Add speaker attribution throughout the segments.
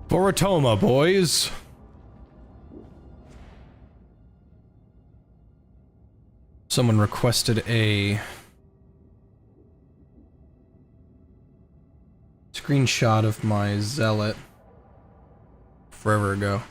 Speaker 1: Boratoma, boys. Someone requested a screenshot of my zealot forever ago.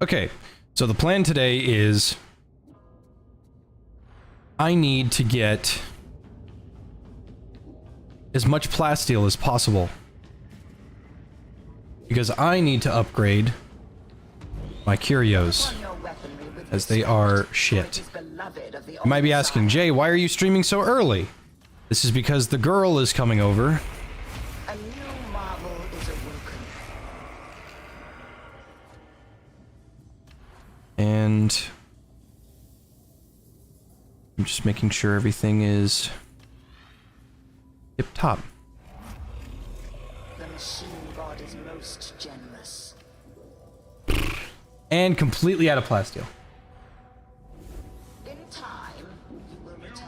Speaker 1: Okay, so the plan today is I need to get as much plasteel as possible because I need to upgrade my curios as they are shit. You might be asking, Jay, why are you streaming so early? This is because the girl is coming over.
Speaker 2: A new marvel is awoken.
Speaker 1: And I'm just making sure everything is tip top.
Speaker 2: The machine god is most generous.
Speaker 1: And completely out of plasteel.
Speaker 2: In time, you will return.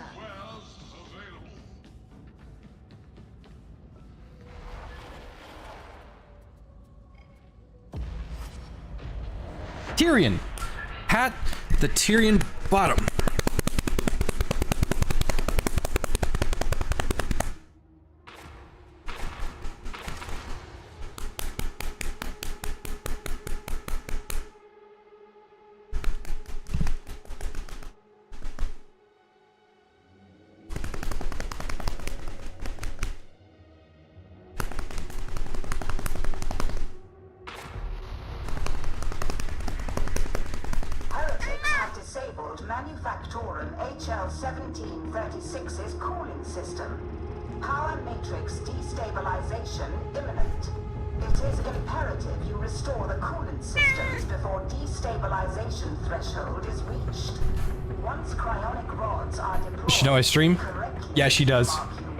Speaker 1: Tyrion! Pat the Tyrion bottom.
Speaker 2: Manufactorum HL1736's cooling system. Power matrix destabilization imminent. It is imperative you restore the coolant systems before destabilization threshold is reached. Once cryonic rods are deployed,
Speaker 1: Does she know I stream? Yeah, she does.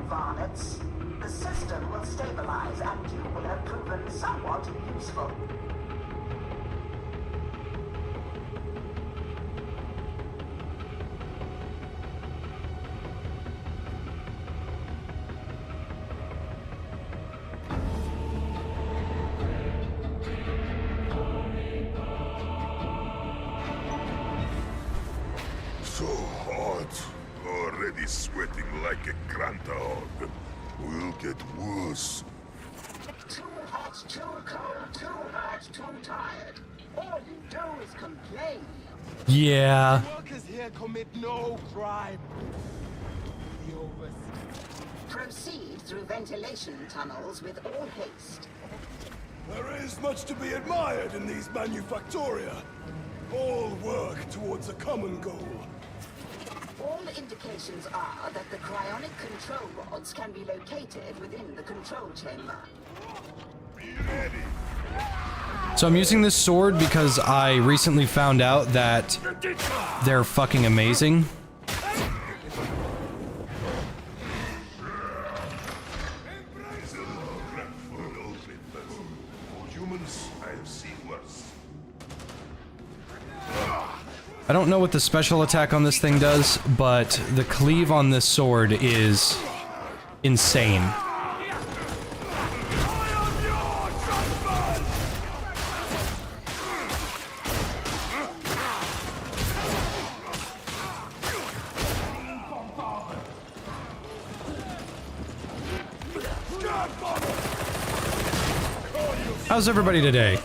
Speaker 2: Varnets, the system will stabilize and you will have proven somewhat useful.
Speaker 3: Sweating like a groundhog. Will get worse.
Speaker 2: Too hot, too cold, too hot, too tired. All you do is complain.
Speaker 1: Yeah.
Speaker 4: Workers here commit no crime.
Speaker 2: Proceed through ventilation tunnels with all haste.
Speaker 4: There is much to be admired in these manufactoria. All work towards a common goal.
Speaker 2: All indications are that the cryonic control rods can be located within the control chamber.
Speaker 3: Be ready.
Speaker 1: So I'm using this sword because I recently found out that they're fucking amazing. I don't know what the special attack on this thing does, but the cleave on this sword is insane. How's everybody today?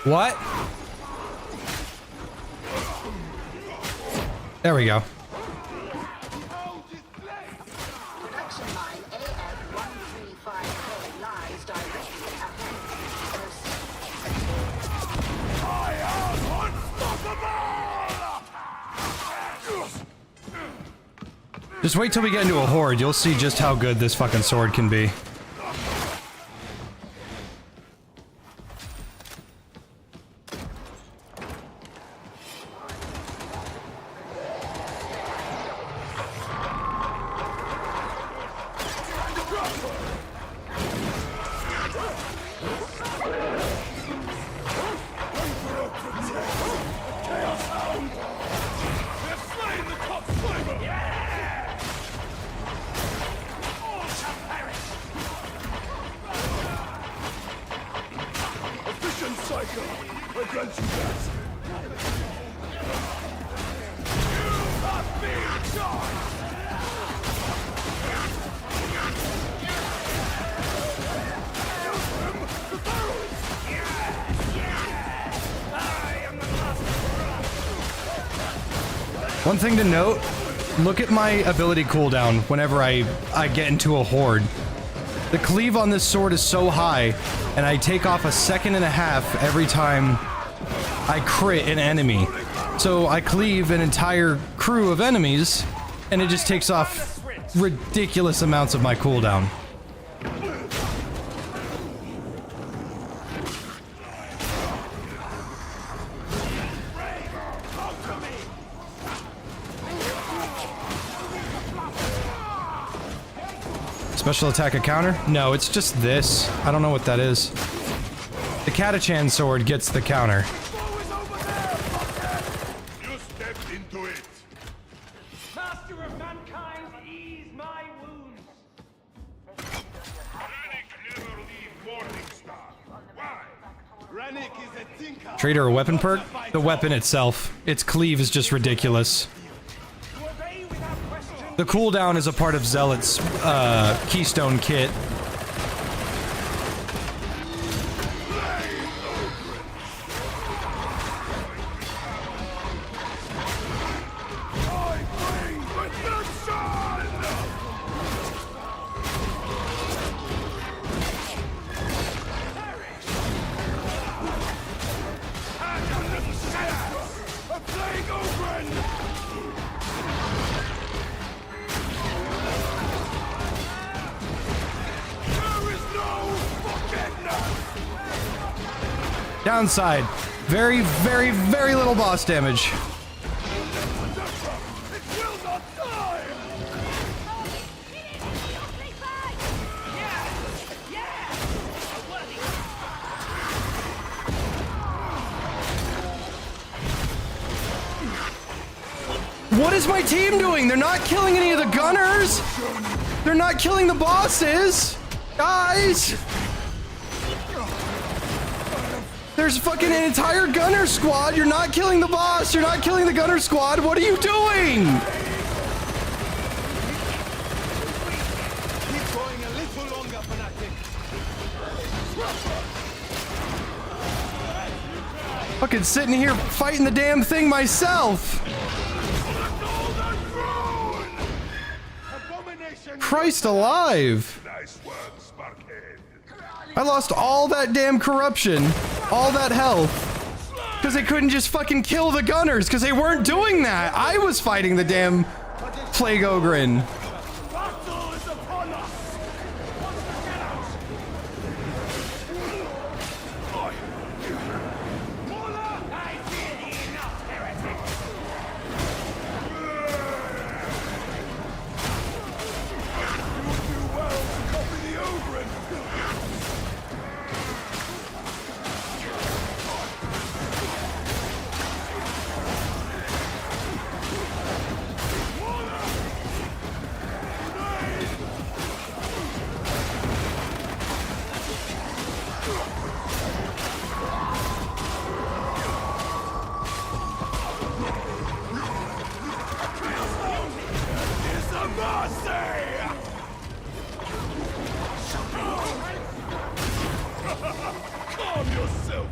Speaker 1: What? There we go.
Speaker 2: Production transmission line AF135K lies directly ahead.
Speaker 4: I am unstoppable!
Speaker 1: Just wait till we get into a horde, you'll see just how good this fucking sword can be. One thing to note, look at my ability cooldown whenever I get into a horde. The cleave on this sword is so high, and I take off 1.5 seconds every time I crit an enemy. So I cleave an entire crew of enemies, and it just takes off ridiculous amounts of my cooldown. Special attack a counter? No, it's just this. I don't know what that is. The Catachan sword gets the counter.
Speaker 3: You stepped into it.
Speaker 5: Master of mankind, ease my wounds.
Speaker 3: Rannick never leave Morningstar. Why?
Speaker 4: Rannick is a thinker.
Speaker 1: Trader a weapon perk? The weapon itself. Its cleave is just ridiculous. The cooldown is a part of Zealot's Keystone kit. Downside, very, very, very little boss damage. What is my team doing? They're not killing any of the gunners. They're not killing the bosses. Guys. There's fucking an entire gunner squad. You're not killing the boss. You're not killing the gunner squad. What are you doing?
Speaker 4: Keep going a little longer, fanatic.
Speaker 1: Fucking sitting here fighting the damn thing myself. Christ alive.
Speaker 3: Nice work, Sparkhead.
Speaker 1: I lost all that damn corruption, all that health, because they couldn't just fucking kill the gunners, because they weren't doing that. I was fighting the damn Plague Ogren.
Speaker 4: Battle is upon us.
Speaker 5: I fear thee not, heretic.
Speaker 4: Do well to copy the Ogren. It's a mercy! Calm yourself!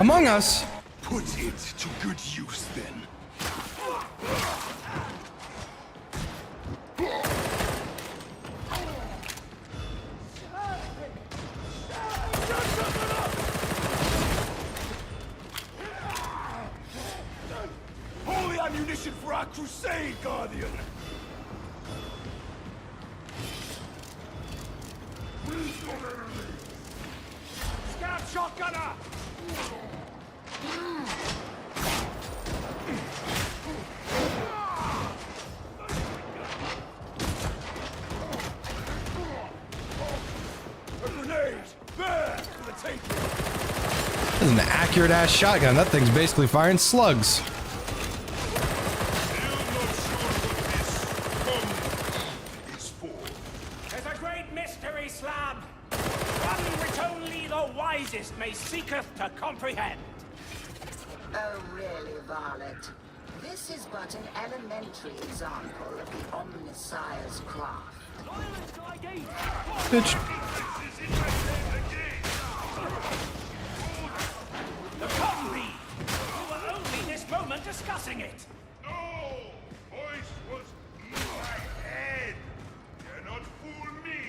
Speaker 1: Among Us?
Speaker 4: Put it to good use, then. Holy ammunition for our crusade, Guardian!
Speaker 5: Scout shotgunner!
Speaker 4: A grenade! There! For the taking!
Speaker 1: This is an accurate ass shotgun. That thing's basically firing slugs.
Speaker 3: Still not sure what this is for.
Speaker 5: There's a great mystery, Slab. One which only the wisest may seeketh to comprehend.
Speaker 2: Oh, really, Varlet? This is but an elementary example of the Omnissiah's craft.
Speaker 1: Bitch.
Speaker 5: The combi! We were only this moment discussing it.
Speaker 3: No! Voice was in my head. Cannot fool me.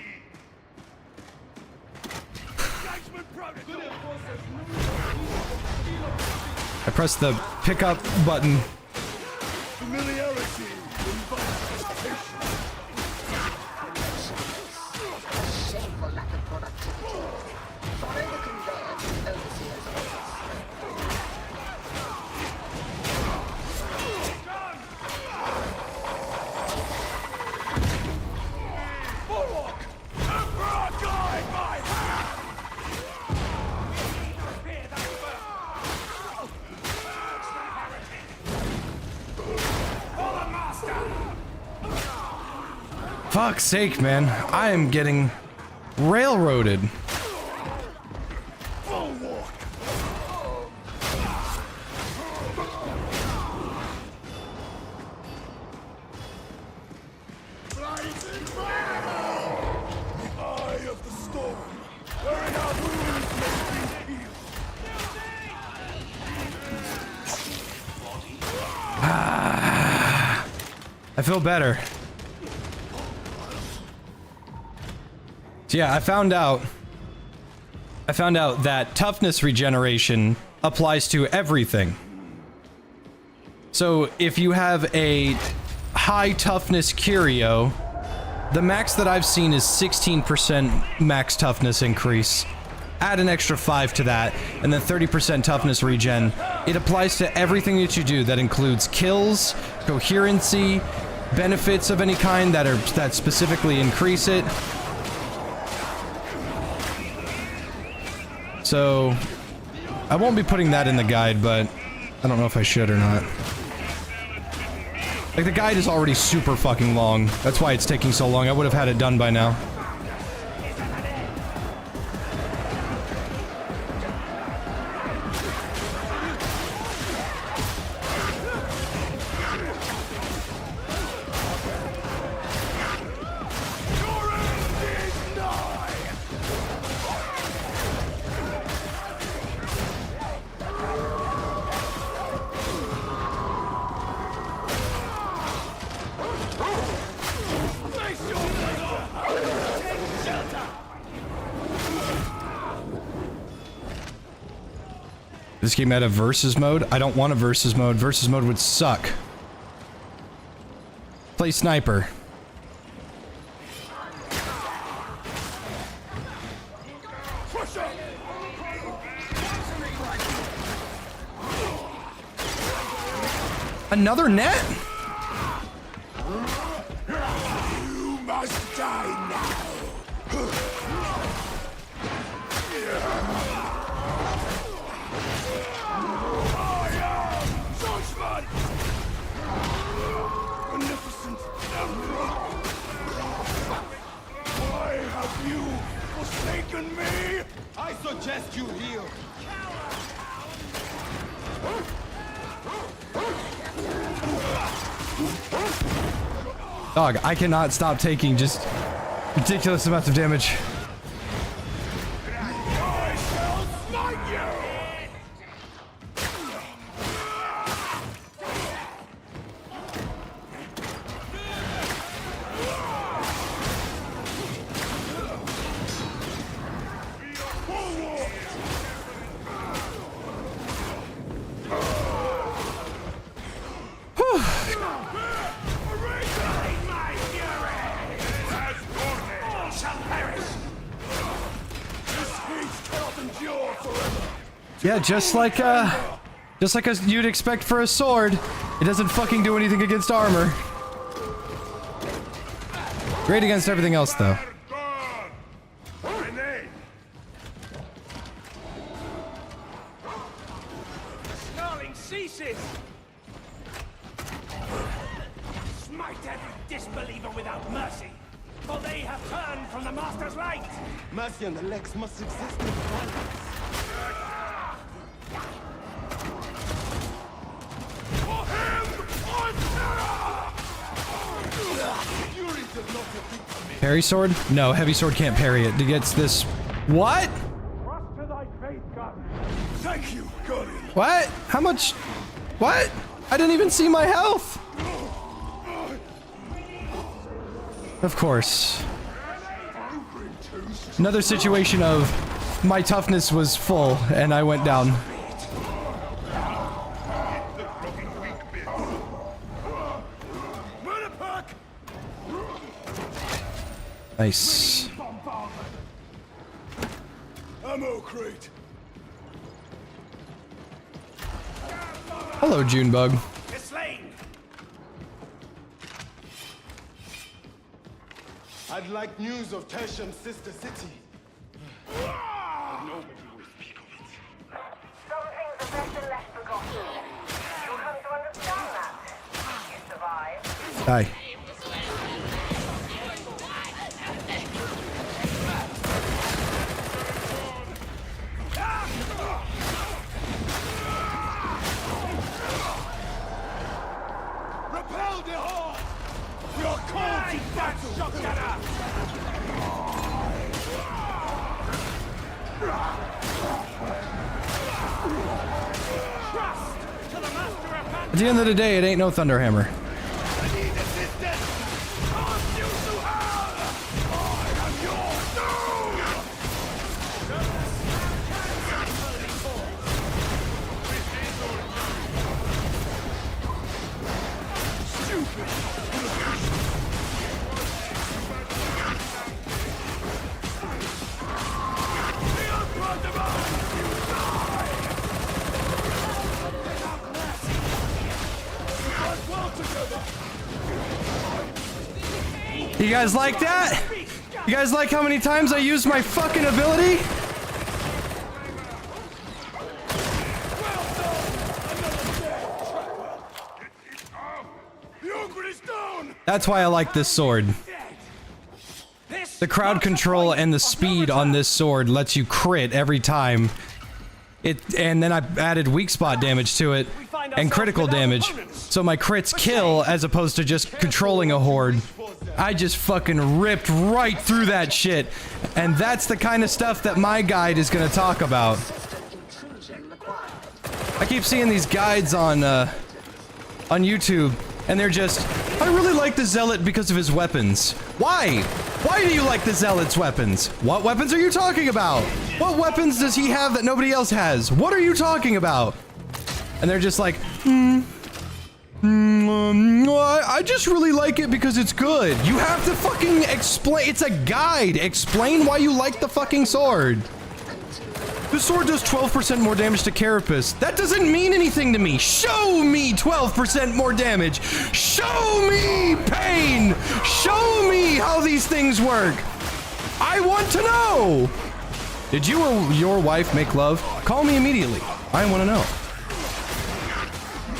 Speaker 1: I pressed the pickup button.
Speaker 4: Familiarity invites hesitation.
Speaker 2: Shameful lack of productivity. Follow the conveyor to the overseer's office.
Speaker 4: Bulwark! Emperor guide my hand!
Speaker 5: Fear that Fallen master!
Speaker 1: Fuck's sake, man. I am getting railroaded.
Speaker 4: Bulwark! Blazing battle! The eye of the storm, wherein our wounds may be healed.
Speaker 1: I feel better. So yeah, I found out that toughness regeneration applies to everything. So if you have a high toughness curio, the max that I've seen is 16% max toughness increase. Add an extra 5 to that, and then 30% toughness regen. It applies to everything that you do. That includes kills, coherency, benefits of any kind that specifically increase it. So I won't be putting that in the guide, but I don't know if I should or not. Like, the guide is already super fucking long. That's why it's taking so long. I would have had it done by now.
Speaker 4: Your end is nigh! Face your take shelter!
Speaker 1: This game had a versus mode. I don't want a versus mode. Versus mode would suck. Play sniper.
Speaker 4: Push up!
Speaker 1: Another net?
Speaker 4: You must die now! I am Judgment! Magnificent Emperor! Why have you forsaken me? I suggest you heal.
Speaker 1: Dog, I cannot stop taking just ridiculous amounts of damage.
Speaker 4: I shall smite you!
Speaker 1: Yeah, just like you'd expect for a sword. It doesn't fucking do anything against armor. Great against everything else, though.
Speaker 5: Snarling ceases! Smite every disbeliever without mercy, for they have turned from the Master's light!
Speaker 6: Mercy and the Lex must exist in balance.
Speaker 3: For him, on terror!
Speaker 1: Parry sword? No, heavy sword can't parry it. It gets this. What?
Speaker 5: Trust to thy faith, God.
Speaker 4: Thank you, Guardian.
Speaker 1: What? How much? What? I didn't even see my health. Of course. Another situation of my toughness was full and I went down. Nice.
Speaker 4: Ammo crate.
Speaker 1: Hello, Junebug.
Speaker 5: Is slain!
Speaker 6: I'd like news of Tertium's sister city.
Speaker 3: Nobody will speak of it.
Speaker 2: Some things are better left forgotten. You'll come to understand that. You survive.
Speaker 1: Hi.
Speaker 4: Repel the horde! We are called to battle!
Speaker 5: Trust to the Master of Man!
Speaker 1: At the end of the day, it ain't no Thunderhammer.
Speaker 4: I need assistance! Cast you to hell! I am your doom!
Speaker 1: You guys like that? You guys like how many times I used my fucking ability?
Speaker 4: The ogre is down!
Speaker 1: That's why I like this sword. The crowd control and the speed on this sword lets you crit every time. And then I added weak spot damage to it and critical damage. So my crits kill as opposed to just controlling a horde. I just fucking ripped right through that shit. And that's the kind of stuff that my guide is gonna talk about. I keep seeing these guides on YouTube, and they're just, I really like the Zealot because of his weapons. Why? Why do you like the Zealot's weapons? What weapons are you talking about? What weapons does he have that nobody else has? What are you talking about? And they're just like, I just really like it because it's good. You have to fucking explain. It's a guide. Explain why you like the fucking sword. The sword does 12% more damage to Carapace. That doesn't mean anything to me. Show me 12% more damage. Show me pain. Show me how these things work. I want to know. Did you or your wife make love? Call me immediately. I want to know.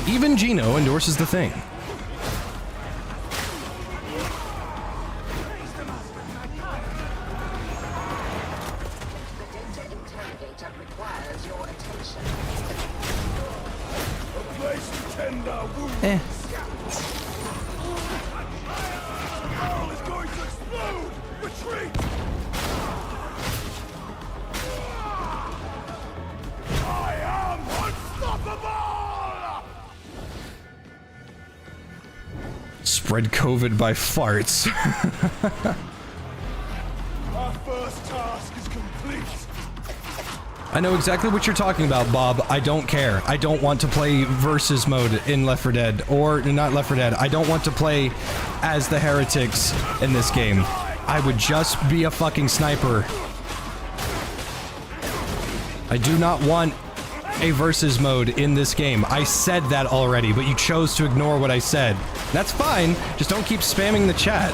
Speaker 1: Even Gino endorses the thing. Eh.
Speaker 4: Hell is going to explode! Retreat! I am unstoppable!
Speaker 1: Spread COVID by farts.
Speaker 4: Our first task is complete.
Speaker 1: I know exactly what you're talking about, Bob. I don't care. I don't want to play versus mode in Left 4 Dead. Or, not Left 4 Dead. I don't want to play as the heretics in this game. I would just be a fucking sniper. I do not want a versus mode in this game. I said that already, but you chose to ignore what I said. That's fine. Just don't keep spamming the chat.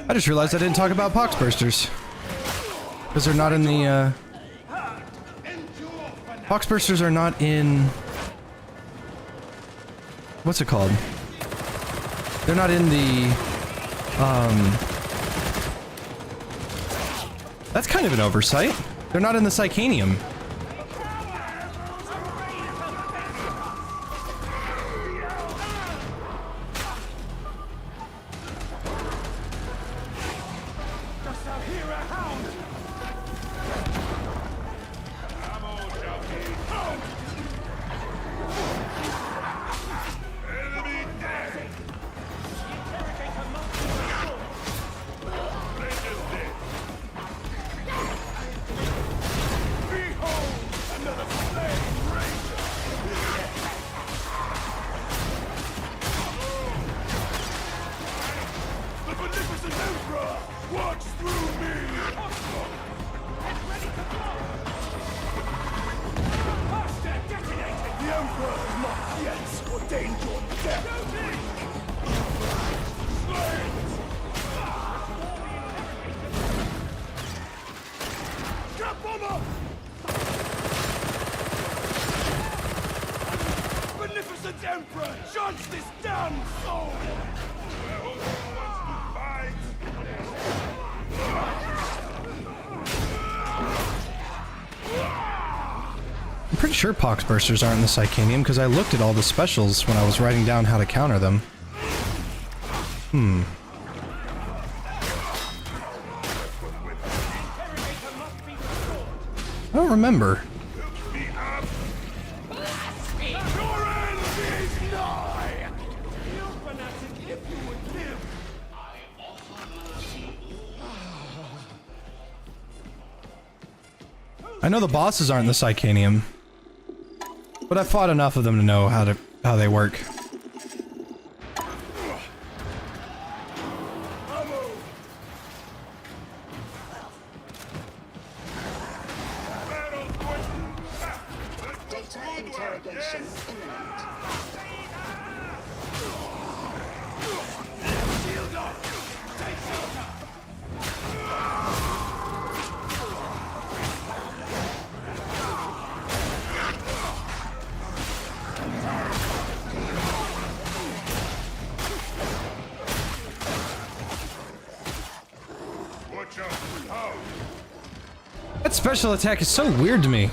Speaker 1: I just realized I didn't talk about Poxbursters. Because they're not in the, Poxbursters are not in... What's it called? They're not in the, That's kind of an oversight. They're not in the Psychanium. I'm pretty sure Poxbursters aren't in the Psychanium because I looked at all the specials when I was writing down how to counter them. I don't remember. I know the bosses aren't in the Psychanium, but I've fought enough of them to know how they work.
Speaker 2: Data interrogation imminent.
Speaker 4: Shield up! Take shelter!
Speaker 1: That special attack is so weird to me.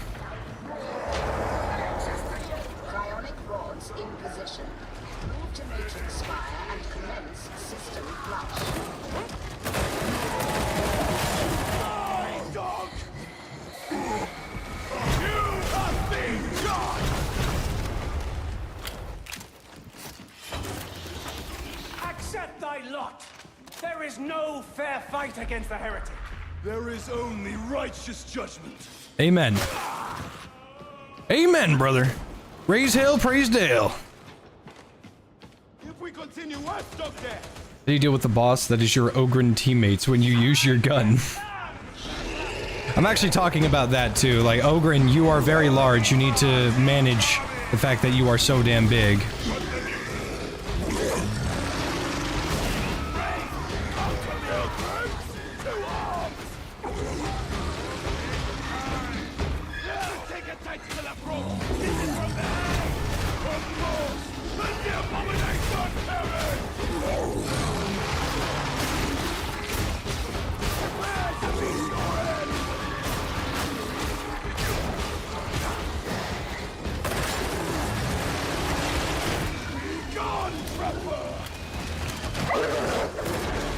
Speaker 2: Cryonic rods in position. Move to matrix spire and commence system flush.
Speaker 4: Die, dog! You have been shot!
Speaker 5: Accept thy lot. There is no fair fight against the heretic.
Speaker 4: There is only righteous judgment.
Speaker 1: Amen. Amen, brother. Raise hell, praise Dale.
Speaker 6: If we continue west, Doctor!
Speaker 1: How do you deal with the boss that is your Ogren teammates when you use your gun? I'm actually talking about that too. Like, Ogren, you are very large. You need to manage the fact that you are so damn big.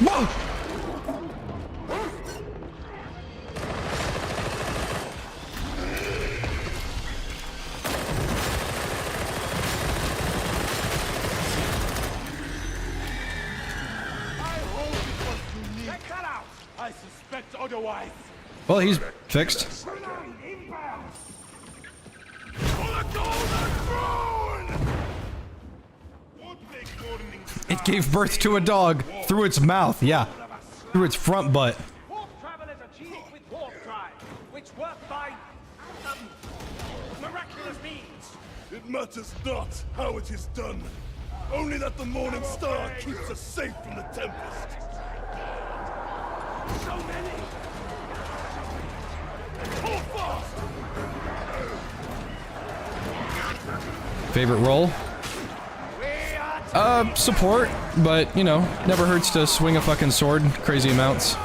Speaker 1: Whoa!
Speaker 6: I suspect otherwise.
Speaker 1: Well, he's fixed. It gave birth to a dog through its mouth, yeah. Through its front butt.
Speaker 5: Warp travel is achieved with warp drive, which work by miraculous means.
Speaker 4: It matters not how it is done. Only that the morning star keeps us safe from the tempest.
Speaker 5: So many.
Speaker 4: Hold fast!
Speaker 1: Favorite role? Support, but, you know, never hurts to swing a fucking sword crazy amounts.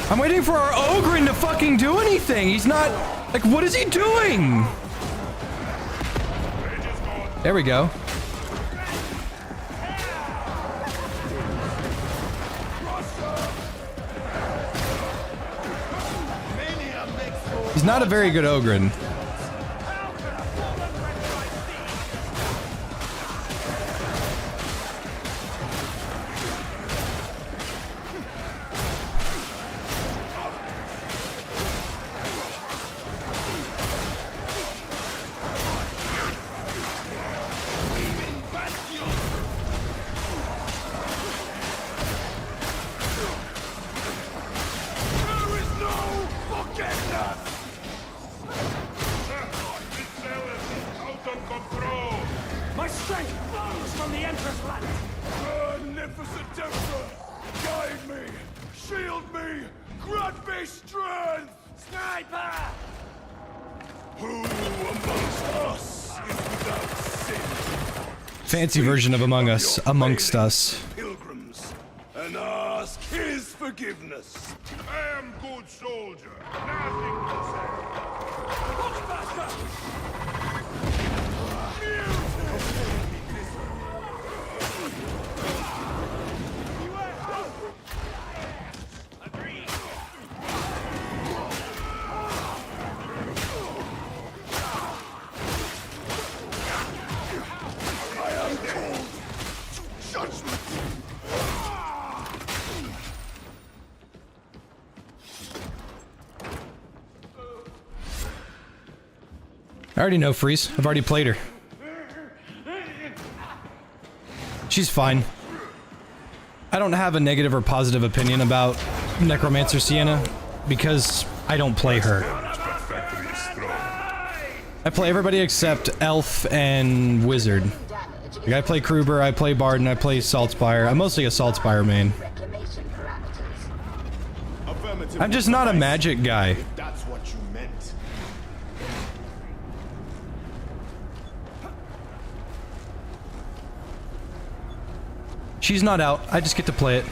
Speaker 1: I'm waiting for our Ogren to fucking do anything. He's not, like, what is he doing? There we go. He's not a very good Ogren.
Speaker 5: My strength flows from the Emperor's land.
Speaker 4: Magnificent Emperor! Guide me! Shield me! Grant me strength!
Speaker 5: Sniper!
Speaker 4: Who amongst us is without sin?
Speaker 1: Fancy version of Amongst Us.
Speaker 4: Pilgrims, and ask his forgiveness.
Speaker 3: I am good soldier. Nothing to say.
Speaker 1: I already know Freeze. I've already played her. She's fine. I don't have a negative or positive opinion about Necromancer Sienna because I don't play her. I play everybody except Elf and Wizard. Like, I play Kruber, I play Bard, and I play Saltspire. I'm mostly a Saltspire main. I'm just not a magic guy.
Speaker 6: That's what you meant.
Speaker 1: She's not out. I just get to play it.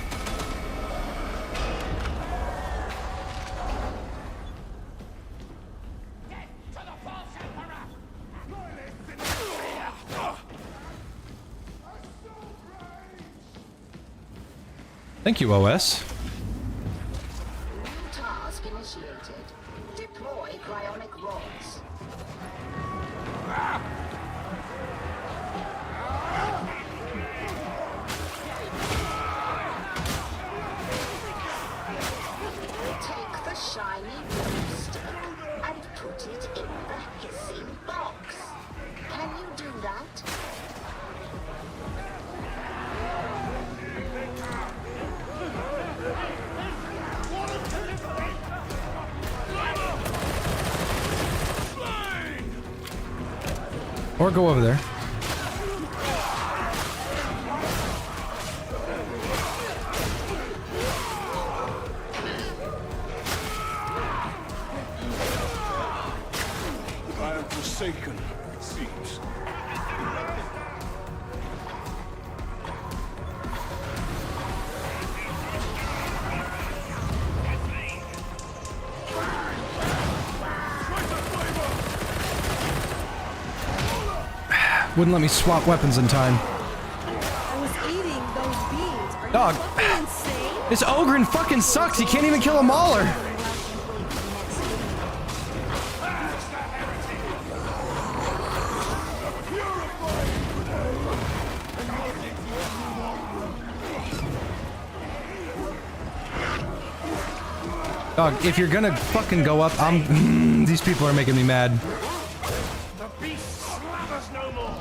Speaker 1: Thank you, OS.
Speaker 2: Task initiated. Deploy cryonic rods. Take the shiny ghost and put it in the hissing box. Can you do that?
Speaker 1: Or go over there.
Speaker 4: I am forsaken, it seems.
Speaker 1: Wouldn't let me swap weapons in time.
Speaker 7: I was eating those beans. Are
Speaker 1: Dog.
Speaker 7: you fucking insane?
Speaker 1: This Ogren fucking sucks. He can't even kill a Mauler. Dog, if you're gonna fucking go up, I'm... these people are making me mad.
Speaker 5: The beast slathers no more.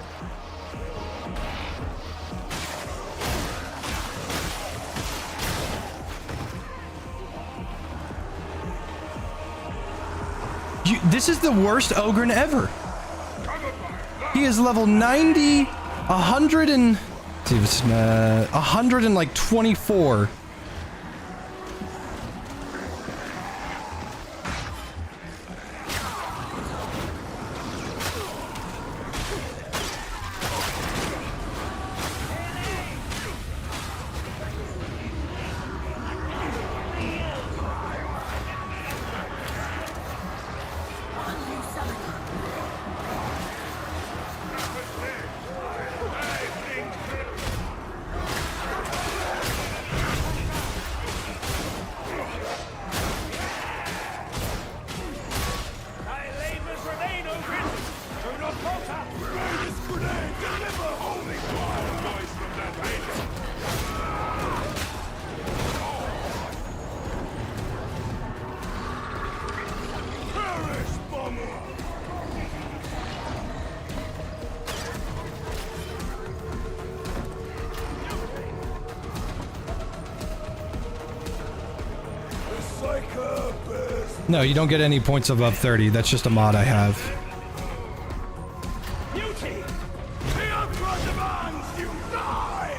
Speaker 1: This is the worst Ogren ever. He is level 90, 100 and... let's see if it's 124. No, you don't get any points above 30. That's just a mod I have.
Speaker 5: Beauty!
Speaker 4: The Emperor demands you die!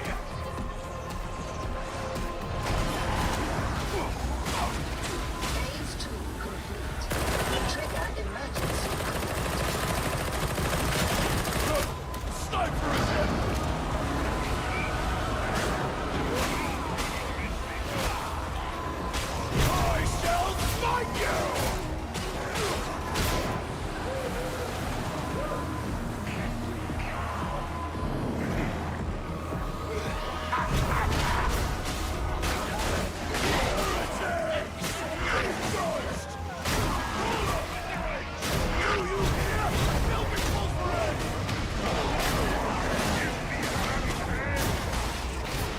Speaker 2: Phase 2 complete. Trigger emergency.
Speaker 4: Sniper is hit! I shall smite you!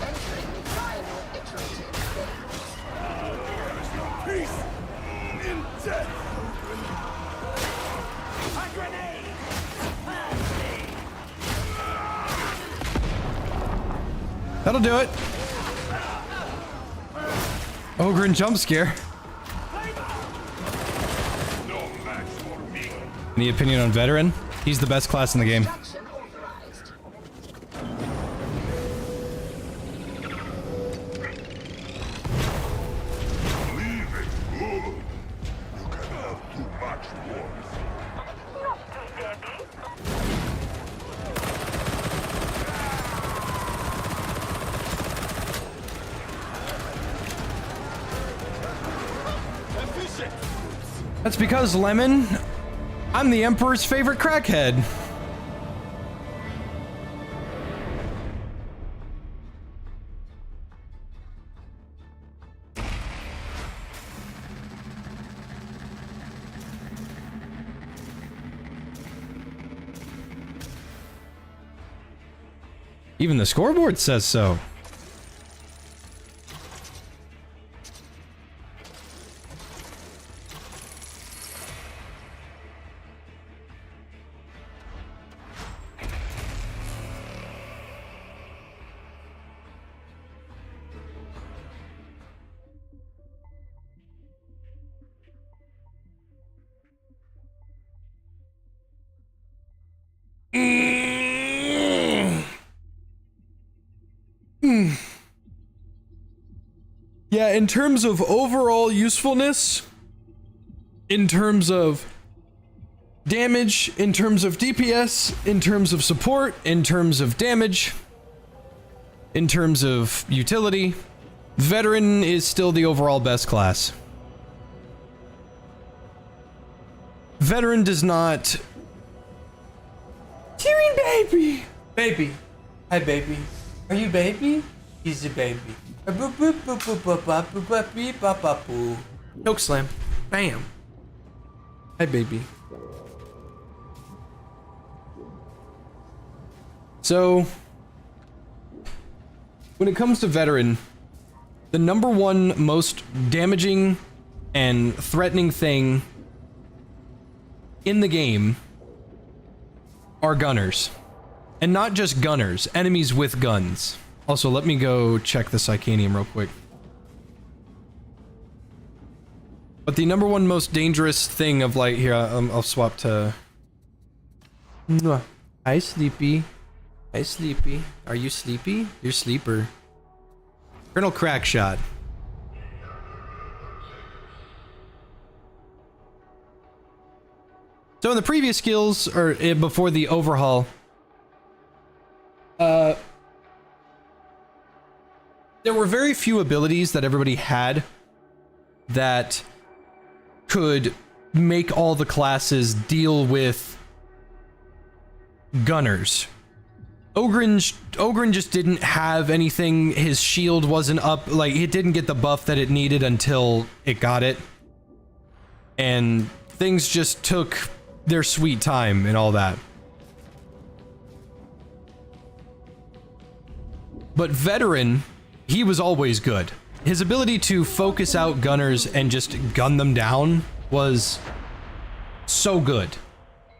Speaker 2: Entering the final iterative phase.
Speaker 4: Peace in death!
Speaker 5: A grenade!
Speaker 1: That'll do it. Ogren jump scare.
Speaker 3: No match for me.
Speaker 1: Any opinion on veteran? He's the best class in the game.
Speaker 2: Action authorized.
Speaker 3: Leave it good. You can have too much work.
Speaker 4: Efficient!
Speaker 1: That's because, Lemon, I'm the Emperor's favorite crackhead. Even the scoreboard says so. Yeah, in terms of overall usefulness, in terms of damage, in terms of DPS, in terms of support, in terms of damage, in terms of utility, Veteran is still the overall best class. Veteran does not... Tyrion baby!
Speaker 8: Baby. Hi, baby. Are you baby? He's a baby.
Speaker 1: Choke slam. Bam. Hi, baby. So, when it comes to Veteran, the #1 most damaging and threatening thing in the game are gunners. And not just gunners, enemies with guns. Also, let me go check the Psychanium real quick. But the number one most dangerous thing of light here, I'll swap to... Hi, Sleepy. Hi, Sleepy. Are you sleepy? You're sleeper. Colonel Crackshot. So in the previous skills, or before the overhaul, there were very few abilities that everybody had that could make all the classes deal with gunners. Ogren just didn't have anything. His shield wasn't up. Like, it didn't get the buff that it needed until it got it. And things just took their sweet time and all that. But Veteran, he was always good. His ability to focus out gunners and just gun them down was so good.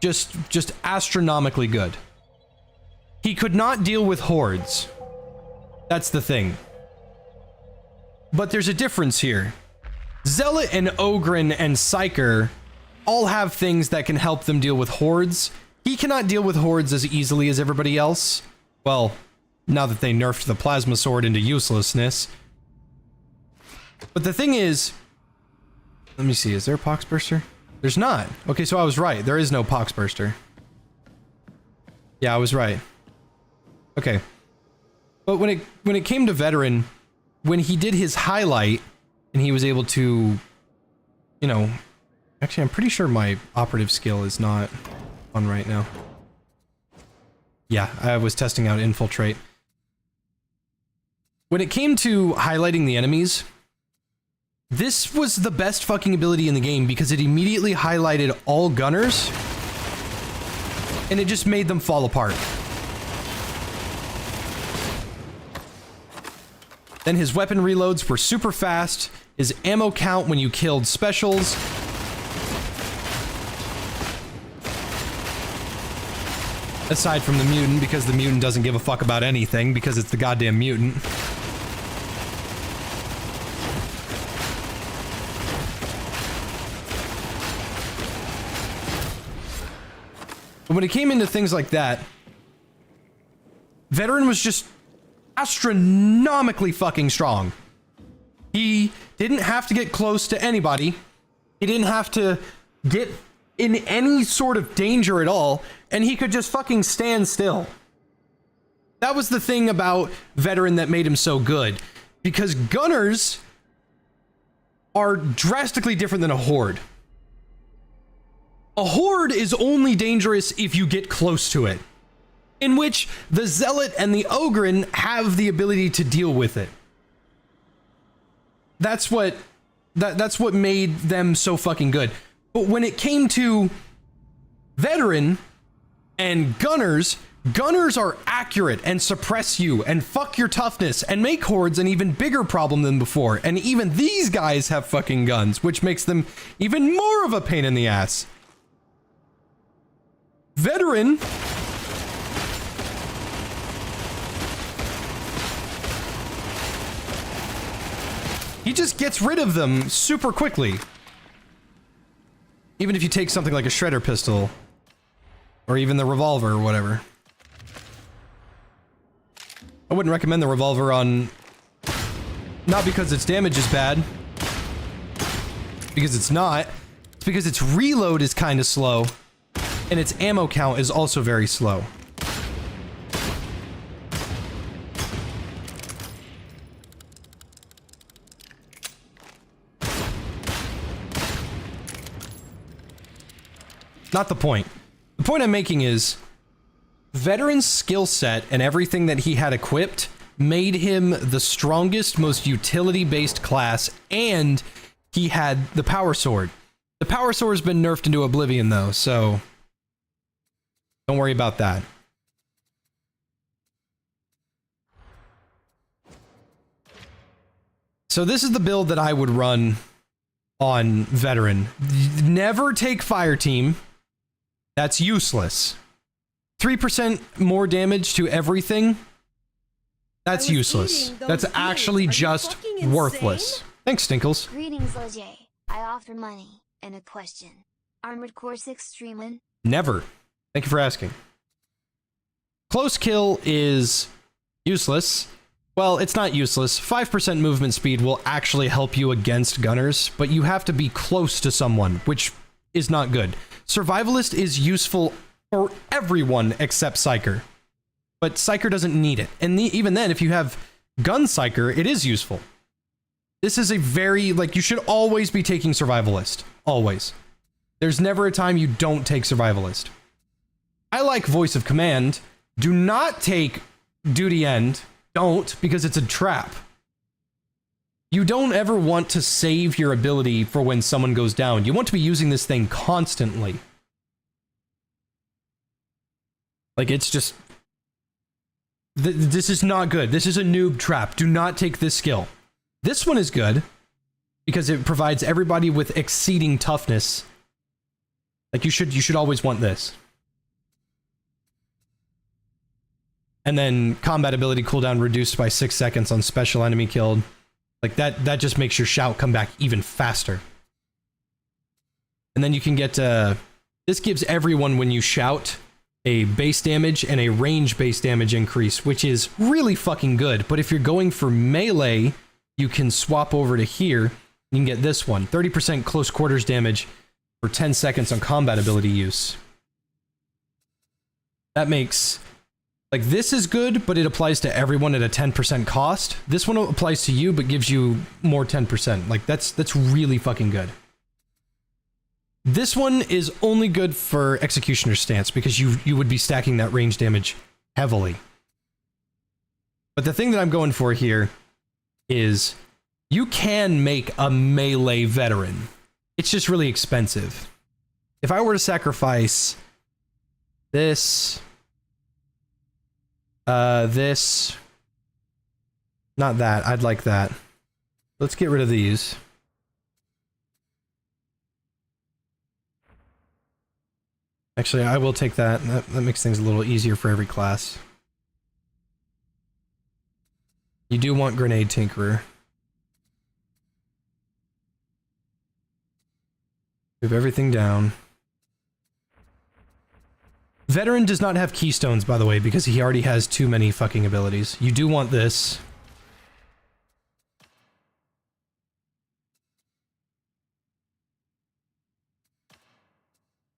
Speaker 1: Just astronomically good. He could not deal with hordes. That's the thing. But there's a difference here. Zealot and Ogren and Psyker all have things that can help them deal with hordes. He cannot deal with hordes as easily as everybody else. Well, now that they nerfed the plasma sword into uselessness. But the thing is... Let me see, is there a Poxburster? There's not. Okay, so I was right. There is no Poxburster. Yeah, I was right. Okay. But when it came to Veteran, when he did his highlight, and he was able to, you know... Actually, I'm pretty sure my operative skill is not on right now. Yeah, I was testing out Infiltrate. When it came to highlighting the enemies, this was the best fucking ability in the game because it immediately highlighted all gunners, and it just made them fall apart. Then his weapon reloads were super fast, his ammo count when you killed specials. Aside from the mutant, because the mutant doesn't give a fuck about anything, because it's the goddamn mutant. But when it came into things like that, Veteran was just astronomically fucking strong. He didn't have to get close to anybody. He didn't have to get in any sort of danger at all, and he could just fucking stand still. That was the thing about Veteran that made him so good, because gunners are drastically different than a horde. A horde is only dangerous if you get close to it, in which the Zealot and the Ogren have the ability to deal with it. That's what made them so fucking good. But when it came to Veteran and gunners are accurate and suppress you and fuck your toughness and make hordes an even bigger problem than before. And even these guys have fucking guns, which makes them even more of a pain in the ass. Veteran he just gets rid of them super quickly. Even if you take something like a shredder pistol, or even the revolver or whatever. I wouldn't recommend the revolver on... Not because its damage is bad. Because it's not. It's because its reload is kind of slow. And its ammo count is also very slow. Not the point. The point I'm making is Veteran's skill set and everything that he had equipped made him the strongest, most utility-based class, and he had the power sword. The power sword's been nerfed into oblivion though, so don't worry about that. So this is the build that I would run on veteran. Never take fire team. That's useless. 3% more damage to everything. That's useless. That's actually just worthless. Thanks, Stinkles.
Speaker 9: Greetings, OJ. I offer money and a question. Armored Core 6 streaming?
Speaker 1: Never. Thank you for asking. Close kill is useless. Well, it's not useless. 5% movement speed will actually help you against gunners, but you have to be close to someone, which is not good. Survivalist is useful for everyone except Psyker. But Psyker doesn't need it. And even then, if you have Gun Psyker, it is useful. This is a very, like, you should always be taking Survivalist. Always. There's never a time you don't take Survivalist. I like Voice of Command. Do not take Duty End. Don't, because it's a trap. You don't ever want to save your ability for when someone goes down. You want to be using this thing constantly. Like, it's just... This is not good. This is a noob trap. Do not take this skill. This one is good because it provides everybody with exceeding toughness. Like, you should always want this. And then combat ability cooldown reduced by 6 seconds on special enemy killed. Like, that just makes your shout come back even faster. And then you can get this gives everyone, when you shout, a base damage and a range base damage increase, which is really fucking good. But if you're going for melee, you can swap over to here. You can get this one, 30% close quarters damage for 10 seconds on combat ability use. That makes, like, this is good, but it applies to everyone at a 10% cost. This one applies to you, but gives you more 10%. Like, that's really fucking good. This one is only good for Executioner's Stance because you would be stacking that range damage heavily. But the thing that I'm going for here is you can make a melee veteran. It's just really expensive. If I were to sacrifice this, not that, I'd like that. Let's get rid of these. Actually, I will take that. That makes things a little easier for every class. You do want Grenade Tinkerer. Move everything down. Veteran does not have keystones, by the way, because he already has too many fucking abilities. You do want this.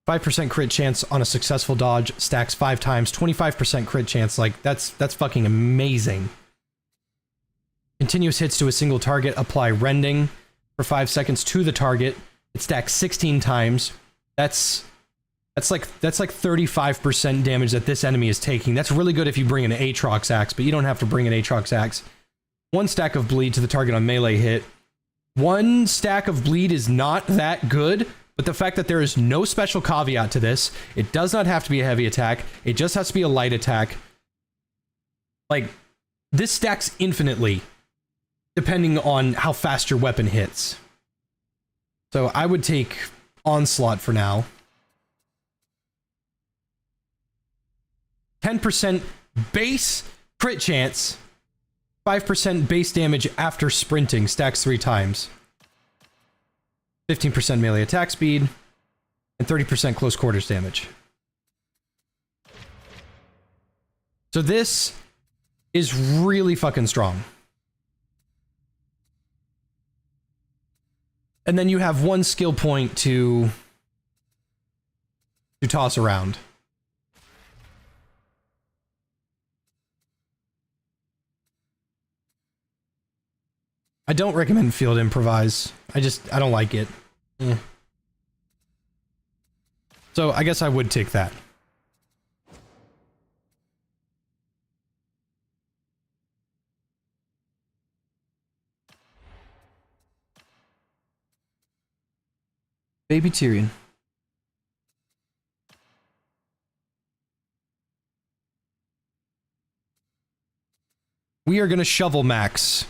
Speaker 1: 5% crit chance on a successful dodge, stacks 5 times, 25% crit chance. Like, that's fucking amazing. Continuous hits to a single target, apply rending for 5 seconds to the target. It stacks 16 times. That's like 35% damage that this enemy is taking. That's really good if you bring an Aatrox Axe, but you don't have to bring an Aatrox Axe. 1 stack of bleed to the target on melee hit. 1 stack of bleed is not that good, but the fact that there is no special caveat to this, it does not have to be a heavy attack, it just has to be a light attack. Like, this stacks infinitely, depending on how fast your weapon hits. So I would take Onslaught for now. 10% base crit chance, 5% base damage after sprinting, stacks 3 times. 15% melee attack speed, and 30% close quarters damage. So this is really fucking strong. And then you have 1 skill point to toss around. I don't recommend field improvise. I don't like it. So I guess I would take that. Baby Tyrion. We are gonna shovel max.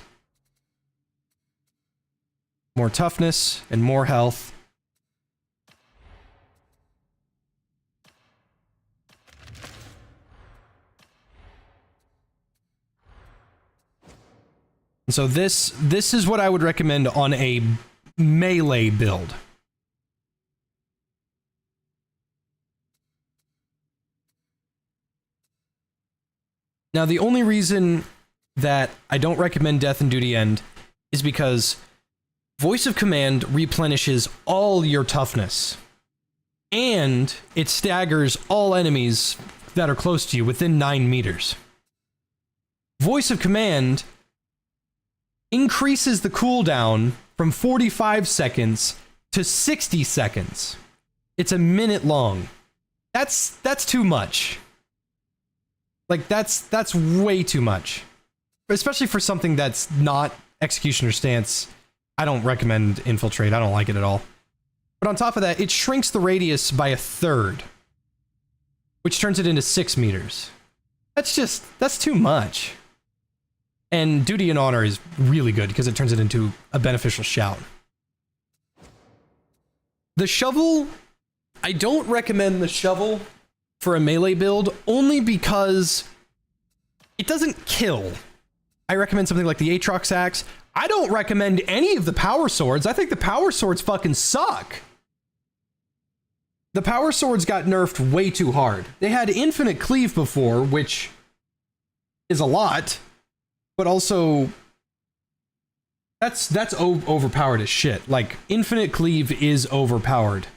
Speaker 1: more toughness, and more health. And so this is what I would recommend on a melee build. Now, the only reason that I don't recommend Death and Duty End is because Voice of Command replenishes all your toughness, and it staggers all enemies that are close to you within 9 meters. Voice of Command increases the cooldown from 45 seconds to 60 seconds. It's a minute long. That's too much. Like, that's way too much. Especially for something that's not Executioner Stance. I don't recommend Infiltrate. I don't like it at all. But on top of that, it shrinks the radius by 1/3, which turns it into 6 meters. That's too much. And Duty and Honor is really good because it turns it into a beneficial shout. The shovel, I don't recommend the shovel for a melee build only because it doesn't kill. I recommend something like the Aatrox Axe. I don't recommend any of the power swords. I think the power swords fucking suck. The power swords got nerfed way too hard. They had infinite cleave before, which is a lot, but also that's overpowered as shit. Like, infinite cleave is overpowered.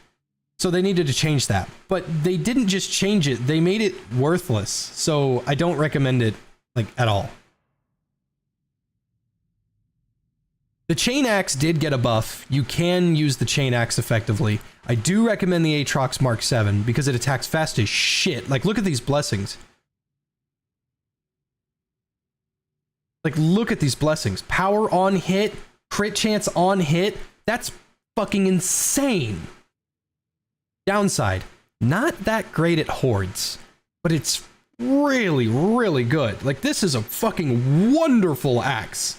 Speaker 1: So they needed to change that. But they didn't just change it, they made it worthless. So I don't recommend it, like, at all. The Chain Axe did get a buff. You can use the Chain Axe effectively. I do recommend the Aatrox Mark 7 because it attacks fast as shit. Like, look at these blessings. Like, look at these blessings. Power on hit, crit chance on hit. That's fucking insane. Downside, not that great at hordes, but it's really, really good. Like, this is a fucking wonderful axe.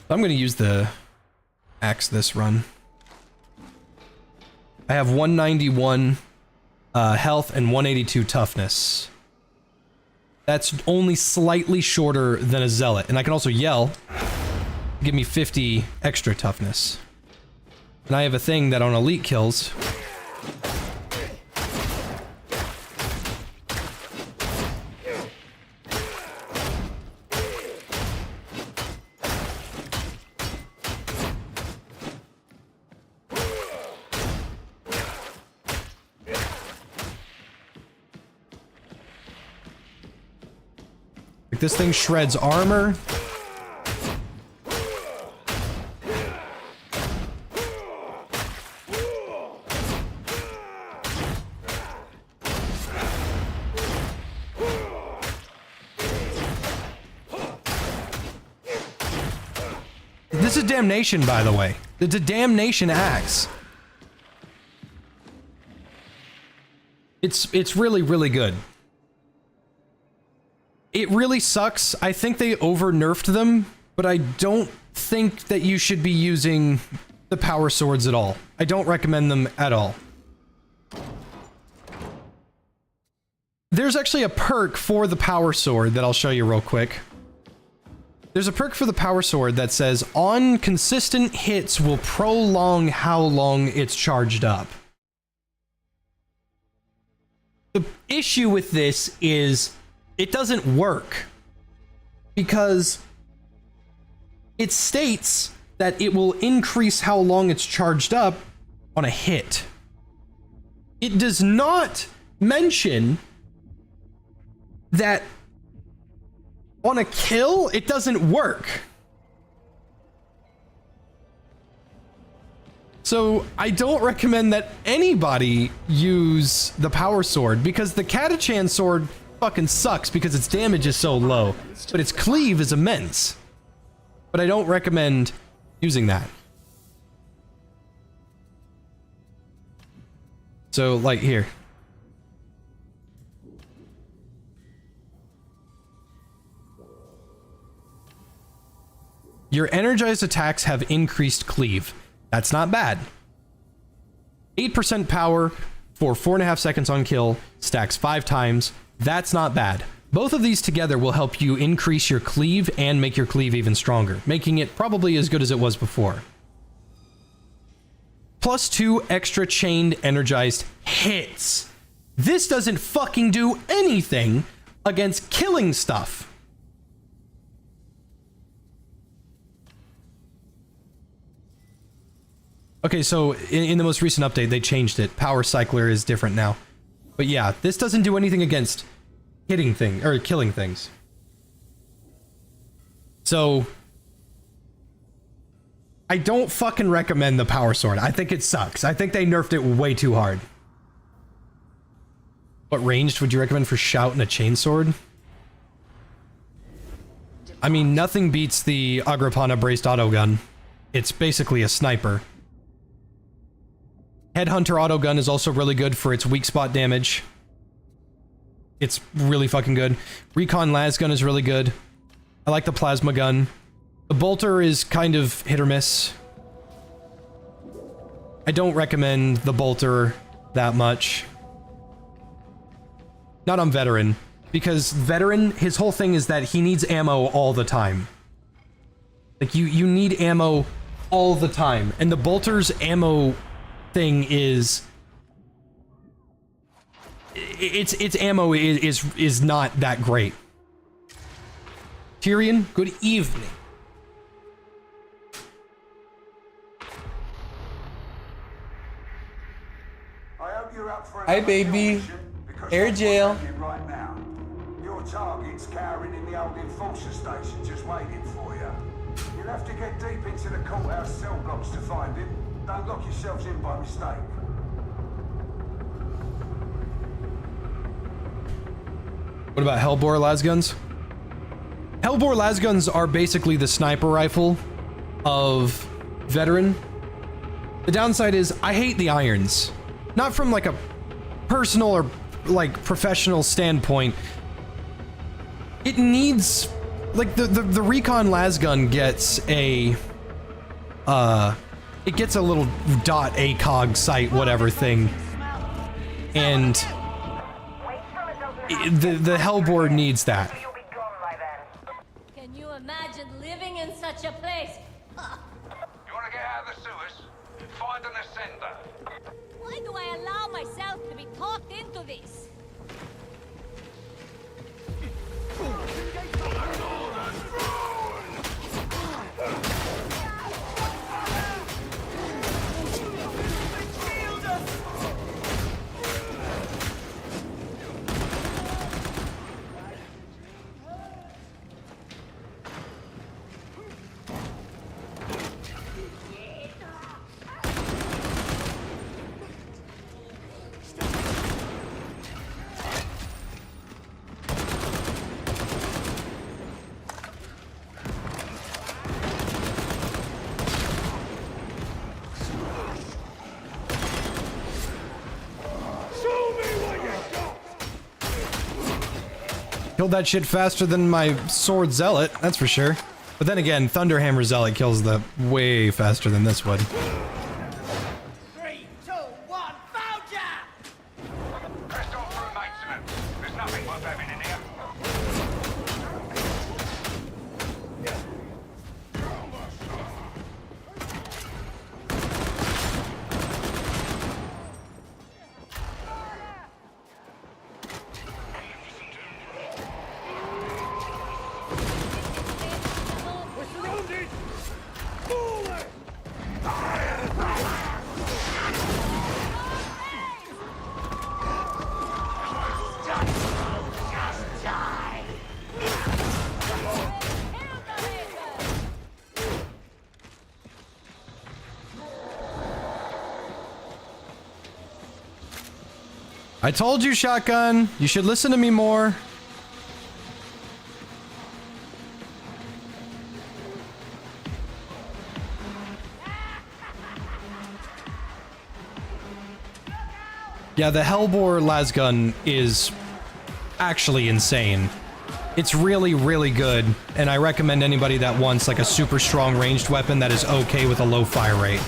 Speaker 1: I'm going to use the axe this run. I have 191 health and 182 toughness. That's only slightly shorter than a zealot. And I can also yell, give me 50 extra toughness. And I have a thing that on elite kills, this thing shreds armor. This is Damnation, by the way. It's a Damnation axe. It's really, really good. It really sucks. I think they over-nerfed them, but I don't think that you should be using the power swords at all. I don't recommend them at all. There's actually a perk for the power sword that I'll show you real quick. There's a perk for the power sword that says, on consistent hits will prolong how long it's charged up. The issue with this is it doesn't work because it states that it will increase how long it's charged up on a hit. It does not mention that on a kill, it doesn't work. So I don't recommend that anybody use the power sword because the Catachan sword fucking sucks because its damage is so low, but its cleave is immense. But I don't recommend using that. So, like, here. Your energized attacks have increased cleave. That's not bad. 8% power for 4.5 seconds on kill, stacks 5 times. That's not bad. Both of these together will help you increase your cleave and make your cleave even stronger, making it probably as good as it was before. Plus 2 extra chained energized hits. This doesn't fucking do anything against killing stuff. Okay, so in the most recent update, they changed it. Power Cycler is different now. But yeah, this doesn't do anything against hitting things, or killing things. So, I don't fucking recommend the Power Sword. I think it sucks. I think they nerfed it way too hard. What ranged would you recommend for Shout and a Chainsword? I mean, nothing beats the Agrippina braced autogun. It's basically a sniper. Headhunter autogun is also really good for its weak spot damage. It's really fucking good. Recon lasgun is really good. I like the plasma gun. The bolter is kind of hit or miss. I don't recommend the bolter that much. Not on veteran, because veteran, his whole thing is that he needs ammo all the time. Like you need ammo all the time, and the bolter's ammo thing is its ammo is not that great. Tyrion, good evening.
Speaker 4: I hope you're up for
Speaker 8: Hi, baby. Air jail.
Speaker 4: Right now. Your target's cowering in the old enforcer station, just waiting for you. You'll have to get deep into the courthouse cell blocks to find him. Don't lock yourselves in by mistake.
Speaker 1: What about Hellbore lasguns? Hellbore lasguns are basically the sniper rifle of veteran. The downside is I hate the irons. Not from like a personal or like professional standpoint. It needs like the recon lasgun gets a it gets a little dot ACOG sight whatever thing, and the Hellbore needs that.
Speaker 10: Can you imagine living in such a place?
Speaker 3: You want to get out of the sewers? Find an ascender.
Speaker 10: Why do I allow myself to be talked into this?
Speaker 1: Killed that shit faster than my sword zealot, that's for sure. But then again, Thunderhammer zealot kills the way faster than this would.
Speaker 5: 3, 2, 1, found ya!
Speaker 3: Press on through maintenance. There's nothing worth having in here.
Speaker 1: I told you, Shotgun, you should listen to me more. Yeah, the Hellbore lasgun is actually insane. It's really, really good. and I recommend anybody that wants like a super strong ranged weapon that is okay with a low fire rate.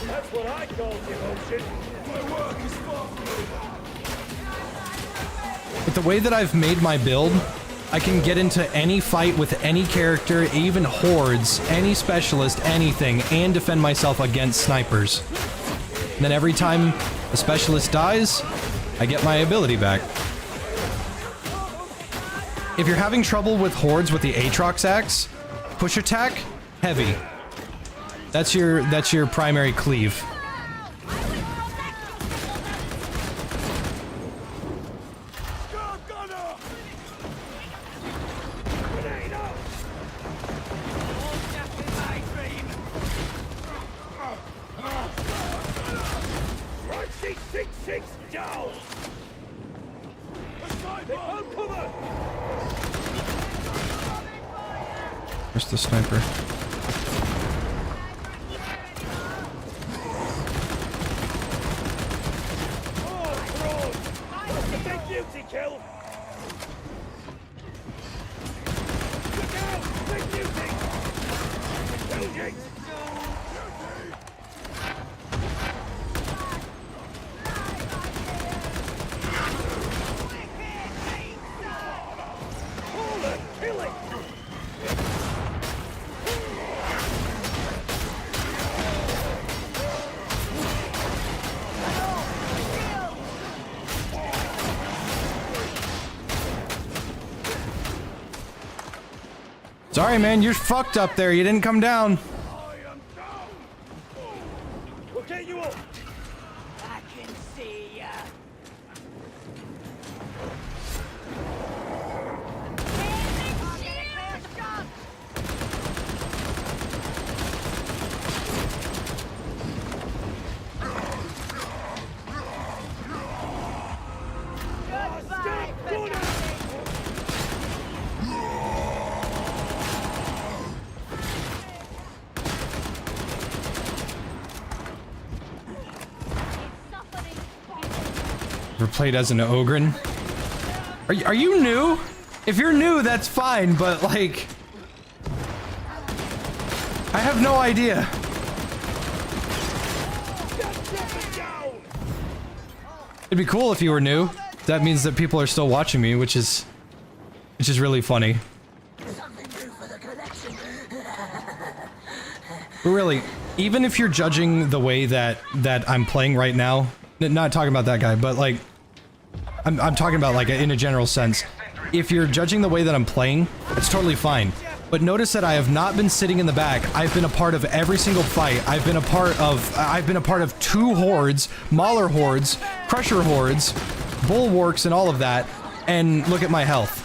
Speaker 3: That's what I call devotion. My work is far from over.
Speaker 1: But the way that I've made my build, I can get into any fight with any character, even hordes, any specialist, anything, and defend myself against snipers. And then every time a specialist dies, I get my ability back. If you're having trouble with hordes with the Aatrox axe, push attack, heavy. That's your primary cleave. Where's the sniper? Sorry, man, you're fucked up there. You didn't come down.
Speaker 3: We'll get you up.
Speaker 5: I can see ya.
Speaker 1: Ever played as an Ogren? Are you new? If you're new, that's fine, but like... I have no idea. It'd be cool if you were new. That means that people are still watching me, which is really funny. But really, even if you're judging the way that I'm playing right now, not talking about that guy, but like, I'm talking about like in a general sense. If you're judging the way that I'm playing, it's totally fine. But notice that I have not been sitting in the back. I've been a part of every single fight. I've been a part of 2 hordes, Mauler hordes, Crusher hordes, bulwarks, and all of that. And look at my health.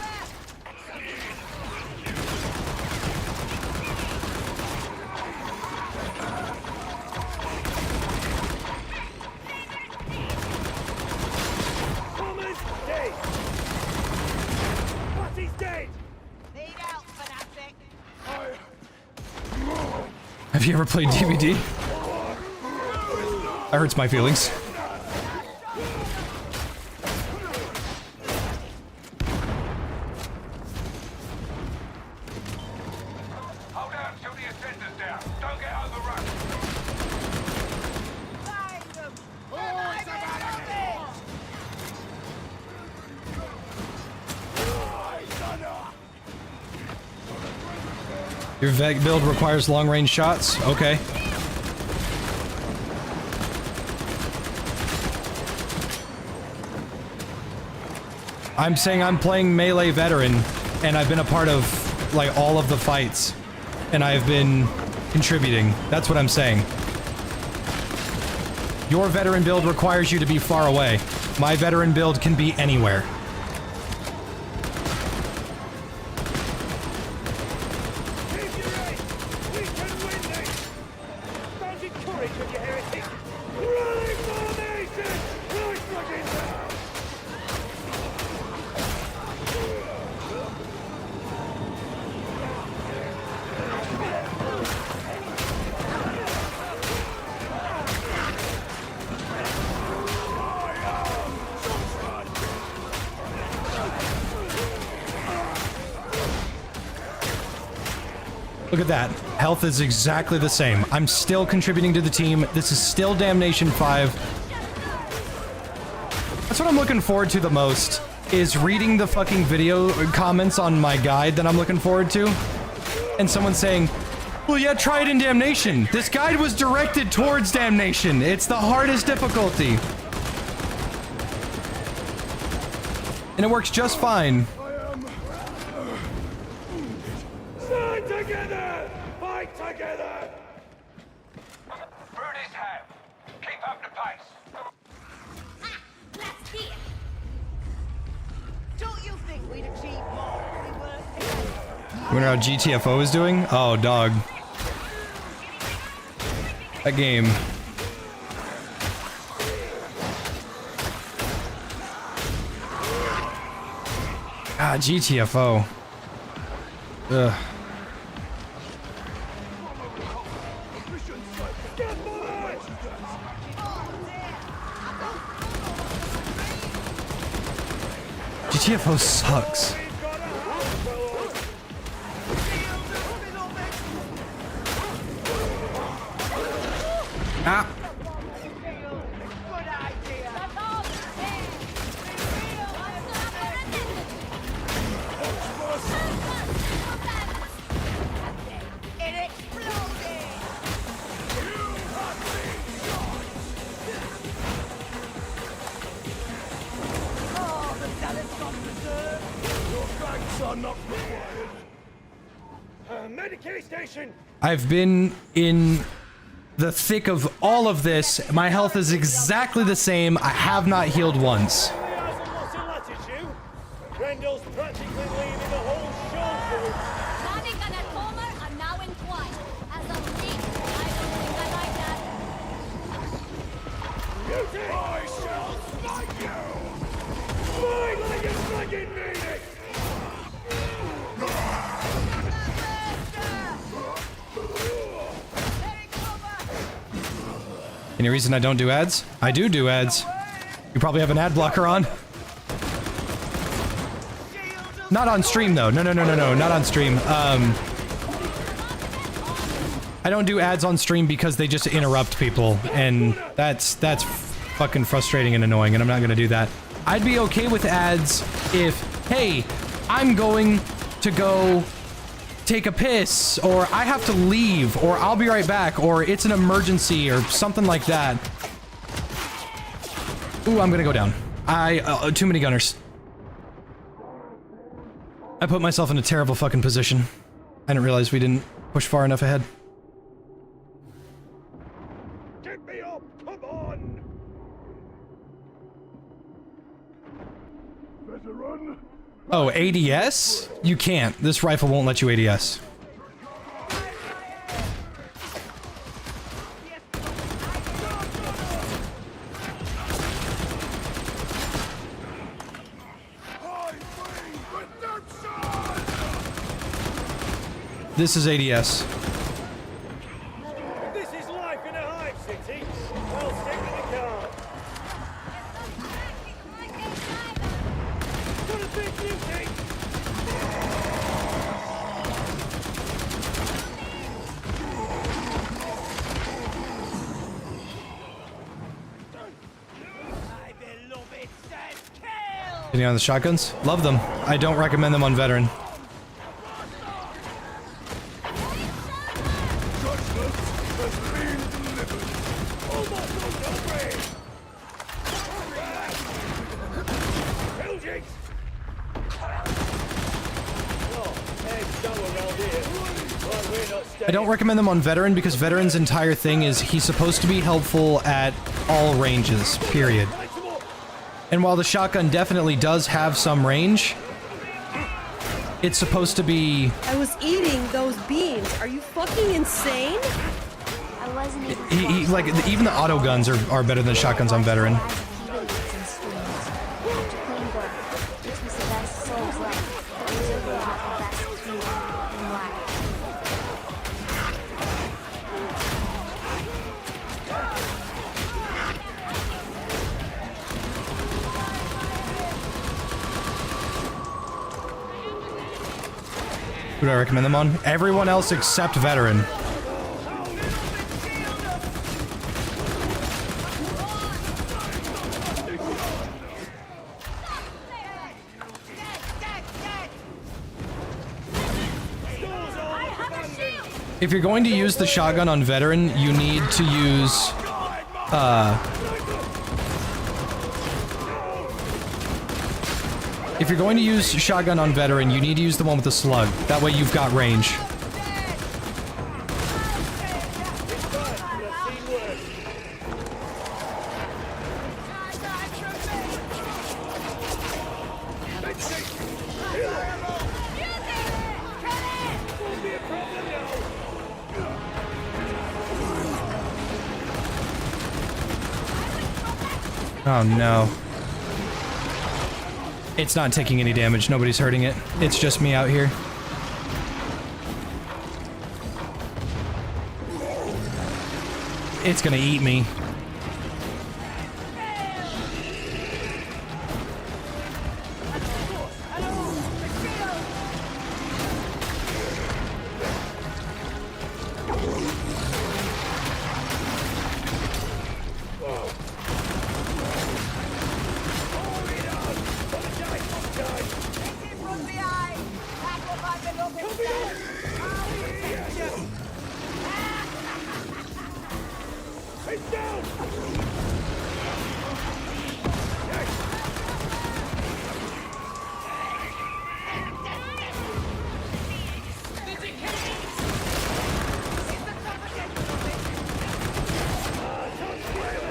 Speaker 1: Have you ever played DVD? That hurts my feelings.
Speaker 4: Hold out until the ascender's down. Don't get overrun.
Speaker 1: Your Veg build requires long-range shots? Okay. I'm saying I'm playing melee veteran, and I've been a part of, like, all of the fights. And I've been contributing. That's what I'm saying. Your veteran build requires you to be far away. My veteran build can be anywhere. Look at that. Health is exactly the same. I'm still contributing to the team. This is still Damnation 5. That's what I'm looking forward to the most, is reading the fucking video comments on my guide that I'm looking forward to. And someone saying, well, yeah, try it in Damnation. This guide was directed towards Damnation. It's the hardest difficulty. And it works just fine.
Speaker 3: Stand together! Fight together!
Speaker 4: Through this ham. Keep up the pace.
Speaker 10: Let's see it.
Speaker 7: Don't you think we'd achieve more if we worked together?
Speaker 1: You wonder how GTFO is doing? Oh, dog. That game. Ah, GTFO. Ugh. GTFO sucks. Ah.
Speaker 3: Medicaid station!
Speaker 1: I've been in the thick of all of this. My health is exactly the same. I have not healed once.
Speaker 3: Grendel's practically leaving the whole show for it.
Speaker 10: Panic and Atomer are now in quiet. As of me, I don't think I like that.
Speaker 3: Beauty! I shall smite you! Smite like a fucking maniac!
Speaker 1: Any reason I don't do ads? I do ads. You probably have an ad blocker on. Not on stream though. No, not on stream. I don't do ads on stream because they just interrupt people, and that's fucking frustrating and annoying, and I'm not gonna do that. I'd be okay with ads if, hey, I'm going to go take a piss, or I have to leave, or I'll be right back, or it's an emergency, or something like that. Ooh, I'm gonna go down. Too many gunners. I put myself in a terrible fucking position. I didn't realize we didn't push far enough ahead.
Speaker 3: Get me up! Come on! Better run!
Speaker 1: Oh, ADS? You can't. This rifle won't let you ADS. This is ADS.
Speaker 3: This is life in a hive city. I'll stick with the car. What a big beauty!
Speaker 1: Any on the shotguns? Love them. I don't recommend them on veteran. I don't recommend them on veteran because veteran's entire thing is he's supposed to be helpful at all ranges, period. And while the shotgun definitely does have some range, it's supposed to be...
Speaker 7: I was eating those beans. Are you fucking insane?
Speaker 9: I wasn't even
Speaker 1: like, even the auto guns are better than shotguns on veteran. Who do I recommend them on? Everyone else except veteran. If you're going to use the shotgun on veteran, you need to use, if you're going to use shotgun on veteran, you need to use the one with the slug. That way you've got range. Oh no. It's not taking any damage. Nobody's hurting it. It's just me out here. It's gonna eat me.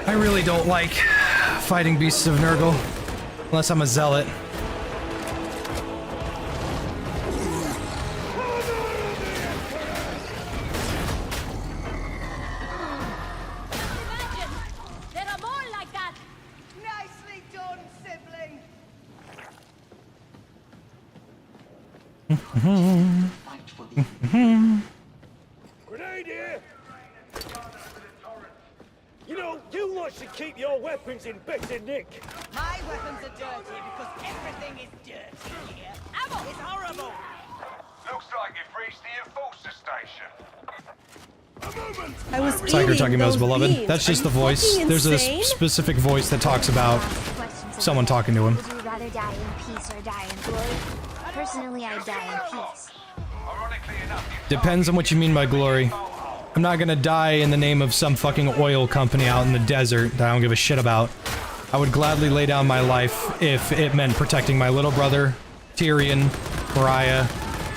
Speaker 1: I really don't like fighting beasts of Nurgle, unless I'm a zealot.
Speaker 10: There are more like that.
Speaker 2: Nicely done, sibling.
Speaker 5: Grenade here! You know, you lot should keep your weapons in better nick.
Speaker 2: My weapons are dirty because everything is dirty here. Ammo! It's horrible.
Speaker 4: Looks like you've reached the enforcer station.
Speaker 7: I was
Speaker 1: It's like you're
Speaker 7: eating
Speaker 1: talking about his
Speaker 7: those
Speaker 1: beloved.
Speaker 7: beans.
Speaker 1: That's
Speaker 7: Are
Speaker 1: just
Speaker 7: you
Speaker 1: the voice.
Speaker 7: fucking
Speaker 1: There's a
Speaker 7: insane?
Speaker 1: specific voice that talks about someone talking to him.
Speaker 9: Would you rather die in peace or die in glory? Personally, I die in peace.
Speaker 4: Ironically enough,
Speaker 1: Depends on what you mean by glory. I'm not gonna die in the name of some fucking oil company out in the desert that I don't give a shit about. I would gladly lay down my life if it meant protecting my little brother, Tyrion, Mariah,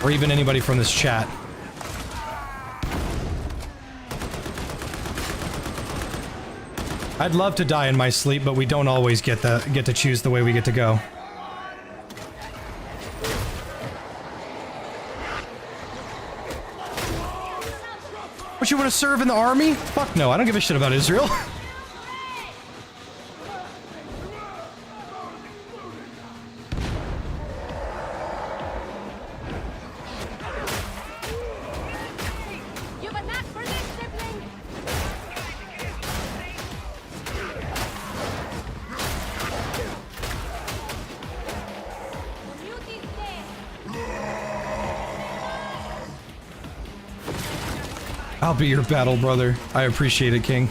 Speaker 1: or even anybody from this chat. I'd love to die in my sleep, but we don't always get to choose the way we get to go. What, you want to serve in the army? Fuck no, I don't give a shit about Israel.
Speaker 10: You've a knack for this, sibling. Duty's there.
Speaker 1: I'll be your battle brother. I appreciate it, King.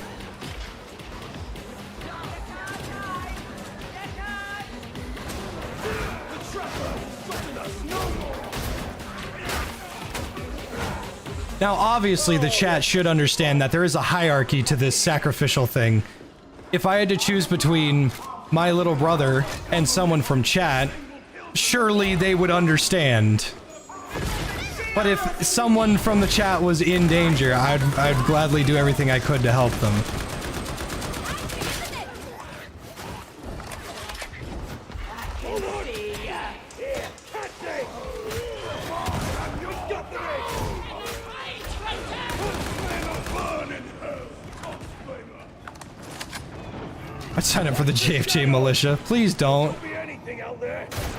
Speaker 1: Now, obviously, the chat should understand that there is a hierarchy to this sacrificial thing. If I had to choose between my little brother and someone from chat, surely they would understand. But if someone from the chat was in danger, I'd gladly do everything I could to help them. I'd sign up for the JFJ militia. Please don't.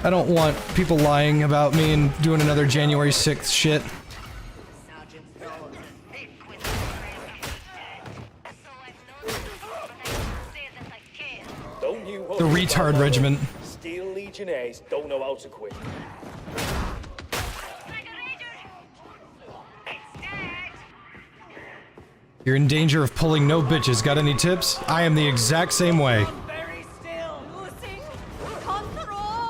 Speaker 1: I don't want people lying about me and doing another January 6th shit. The retard regiment.
Speaker 5: Steel Legionnaires don't know how to quit.
Speaker 1: You're in danger of pulling no bitches. Got any tips? I am the exact same way.
Speaker 5: Very still.
Speaker 10: Losing control.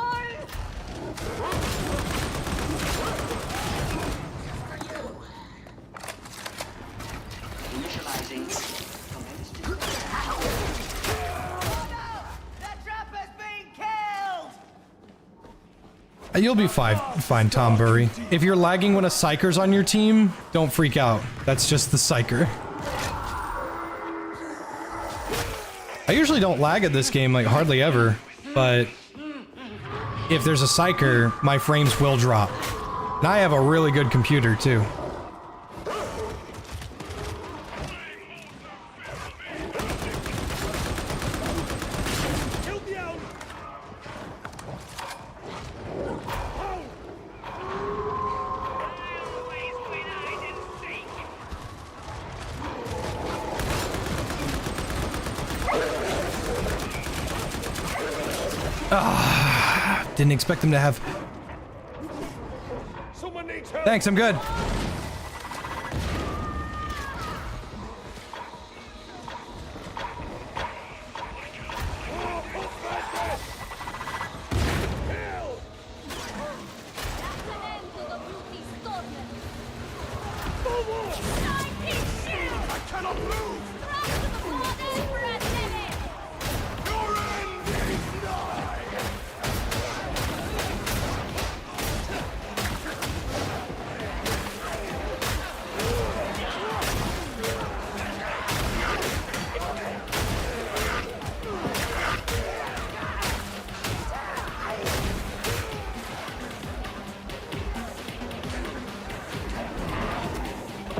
Speaker 1: You'll be fine, Tom Burry. If you're lagging when a psyker's on your team, don't freak out. That's just the psyker. I usually don't lag at this game, like, hardly ever, but if there's a psyker, my frames will drop. And I have a really good computer, too. Didn't expect them to have...
Speaker 3: Someone needs help.
Speaker 1: Thanks, I'm good.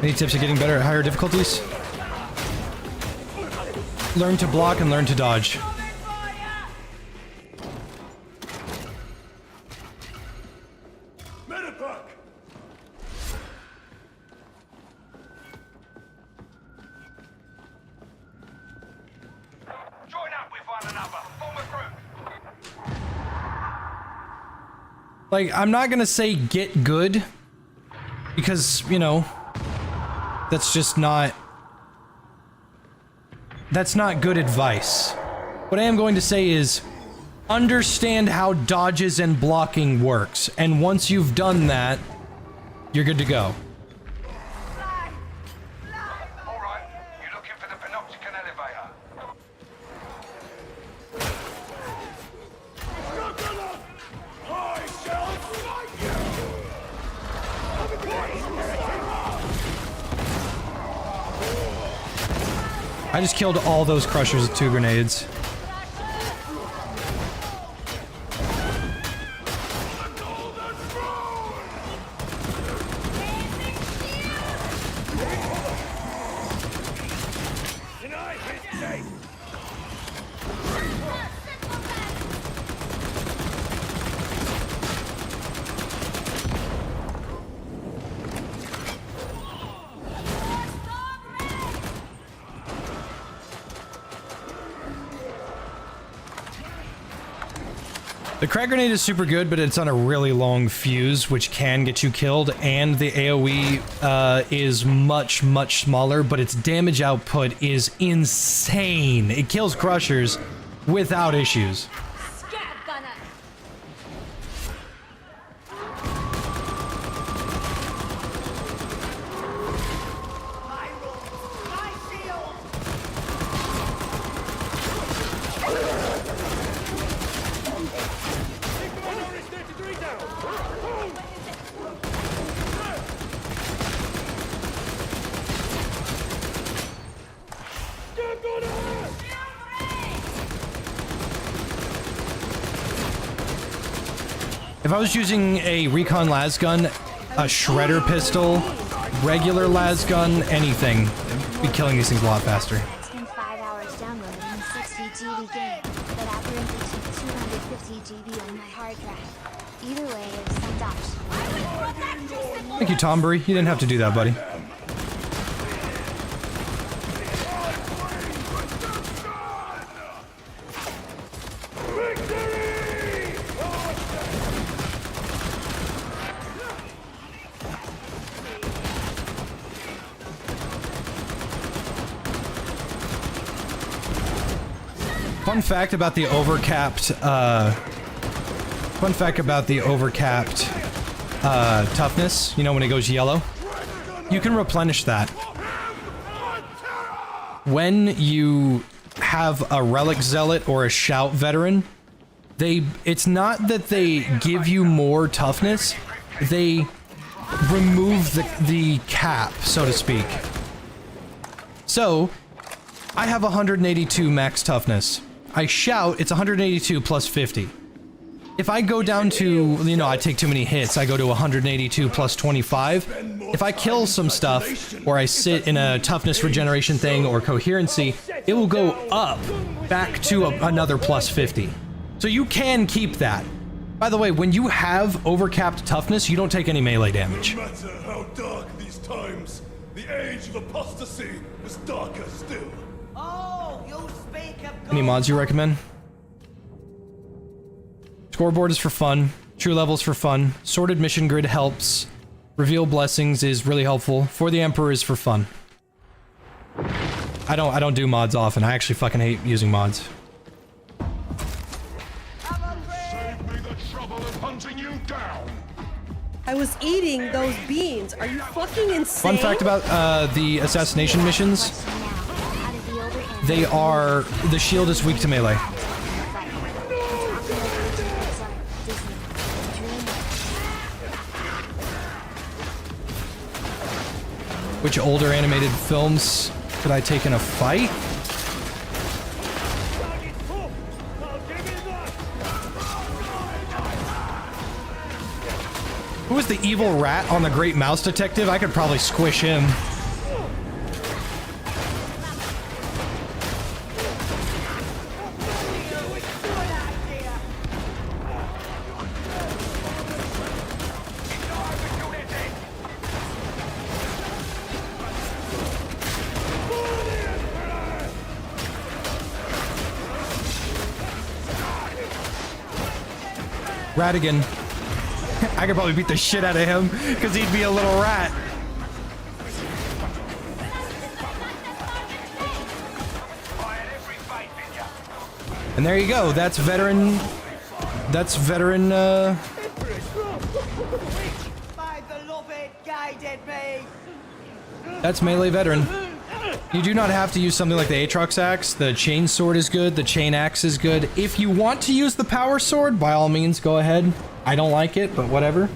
Speaker 1: Any tips of getting better at higher difficulties? Learn to block and learn to dodge.
Speaker 3: Medipack. Join up with one another. Form a group.
Speaker 1: Like, I'm not gonna say get good, because, you know, that's just not... That's not good advice. What I am going to say is, understand how dodges and blocking works, and once you've done that, you're good to go.
Speaker 4: Alright, you're looking for the Panopticon elevator.
Speaker 3: I shall fight you.
Speaker 1: I just killed all those crushers with 2 grenades. The crack grenade is super good, but it's on a really long fuse, which can get you killed, and the AoE is much, much smaller, but its damage output is insane. It kills crushers without issues. If I was using a recon lasgun, a shredder pistol, regular lasgun, anything, I'd be killing these things a lot faster.
Speaker 9: Spent 5 hours downloading a 60 GB game that apparently took 250 GB on my hard drive. Either way, it's some dosh.
Speaker 1: Thank you, Tombury. You didn't have to do that, buddy. Fun fact about the overcapped, toughness, you know, when it goes yellow, you can replenish that. When you have a Relic Zealot or a Shout Veteran, it's not that they give you more toughness, they remove the cap, so to speak. So, I have 182 max toughness. I Shout, it's 182 plus 50. If I go down to, you know, I take too many hits, I go to 182 plus 25. If I kill some stuff, or I sit in a toughness regeneration thing or coherency, it will go up back to another plus 50. So you can keep that. By the way, when you have overcapped toughness, you don't take any melee damage.
Speaker 3: No matter how dark these times, the age of apostasy is darker still.
Speaker 2: Oh, you speak of
Speaker 1: Any mods you recommend? Scoreboard is for fun. True levels for fun. Sorted mission grid helps. Reveal blessings is really helpful. For the Emperor is for fun. I don't do mods often. I actually fucking hate using mods.
Speaker 3: Save me the trouble of hunting you down.
Speaker 7: I was eating those beans. Are you fucking insane?
Speaker 1: Fun fact about the assassination missions. They are... The shield is weak to melee. Which older animated films could I take in a fight? Who is the evil rat on the Great Mouse Detective? I could probably squish him. Ratigan. I could probably beat the shit out of him because he'd be a little rat. And there you go. That's veteran. That's veteran.
Speaker 2: My beloved guided me.
Speaker 1: That's melee veteran. You do not have to use something like the Aatrox axe. The chain sword is good. The chain axe is good. If you want to use the power sword, by all means, go ahead. I don't like it, but whatever.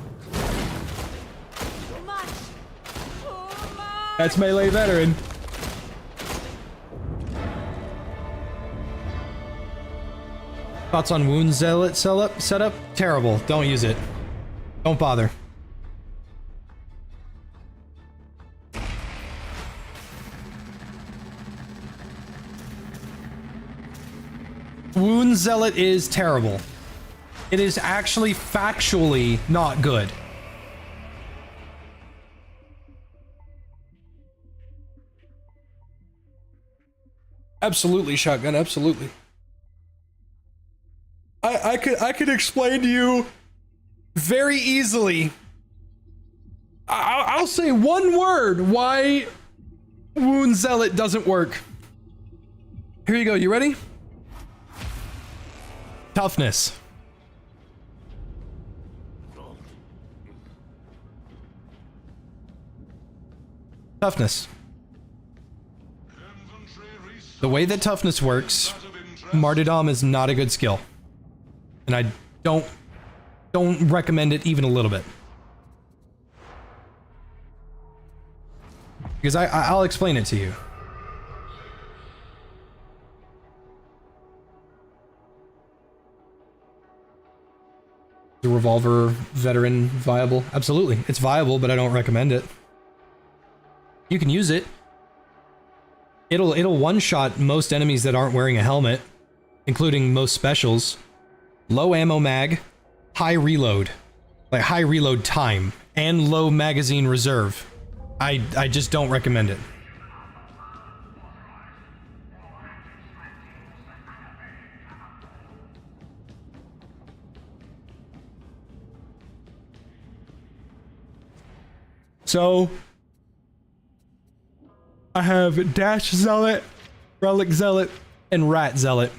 Speaker 1: That's melee veteran. Thoughts on Wound Zealot setup? Terrible. Don't use it. Don't bother. Wound Zealot is terrible. It is actually factually not good. Absolutely, Shotgun, absolutely. I could explain to you very easily. I'll say one word why Wound Zealot doesn't work. Here you go, you ready? Toughness. Toughness. The way that toughness works, Martyrdom is not a good skill. And I don't recommend it even a little bit. Because I'll explain it to you. The revolver veteran viable? Absolutely. It's viable, but I don't recommend it. You can use it. It'll one-shot most enemies that aren't wearing a helmet, including most specials. Low ammo mag, high reload. Like high reload time, and low magazine reserve. I just don't recommend it. So, I have Dash Zealot, Relic Zealot, and Rat Zealot.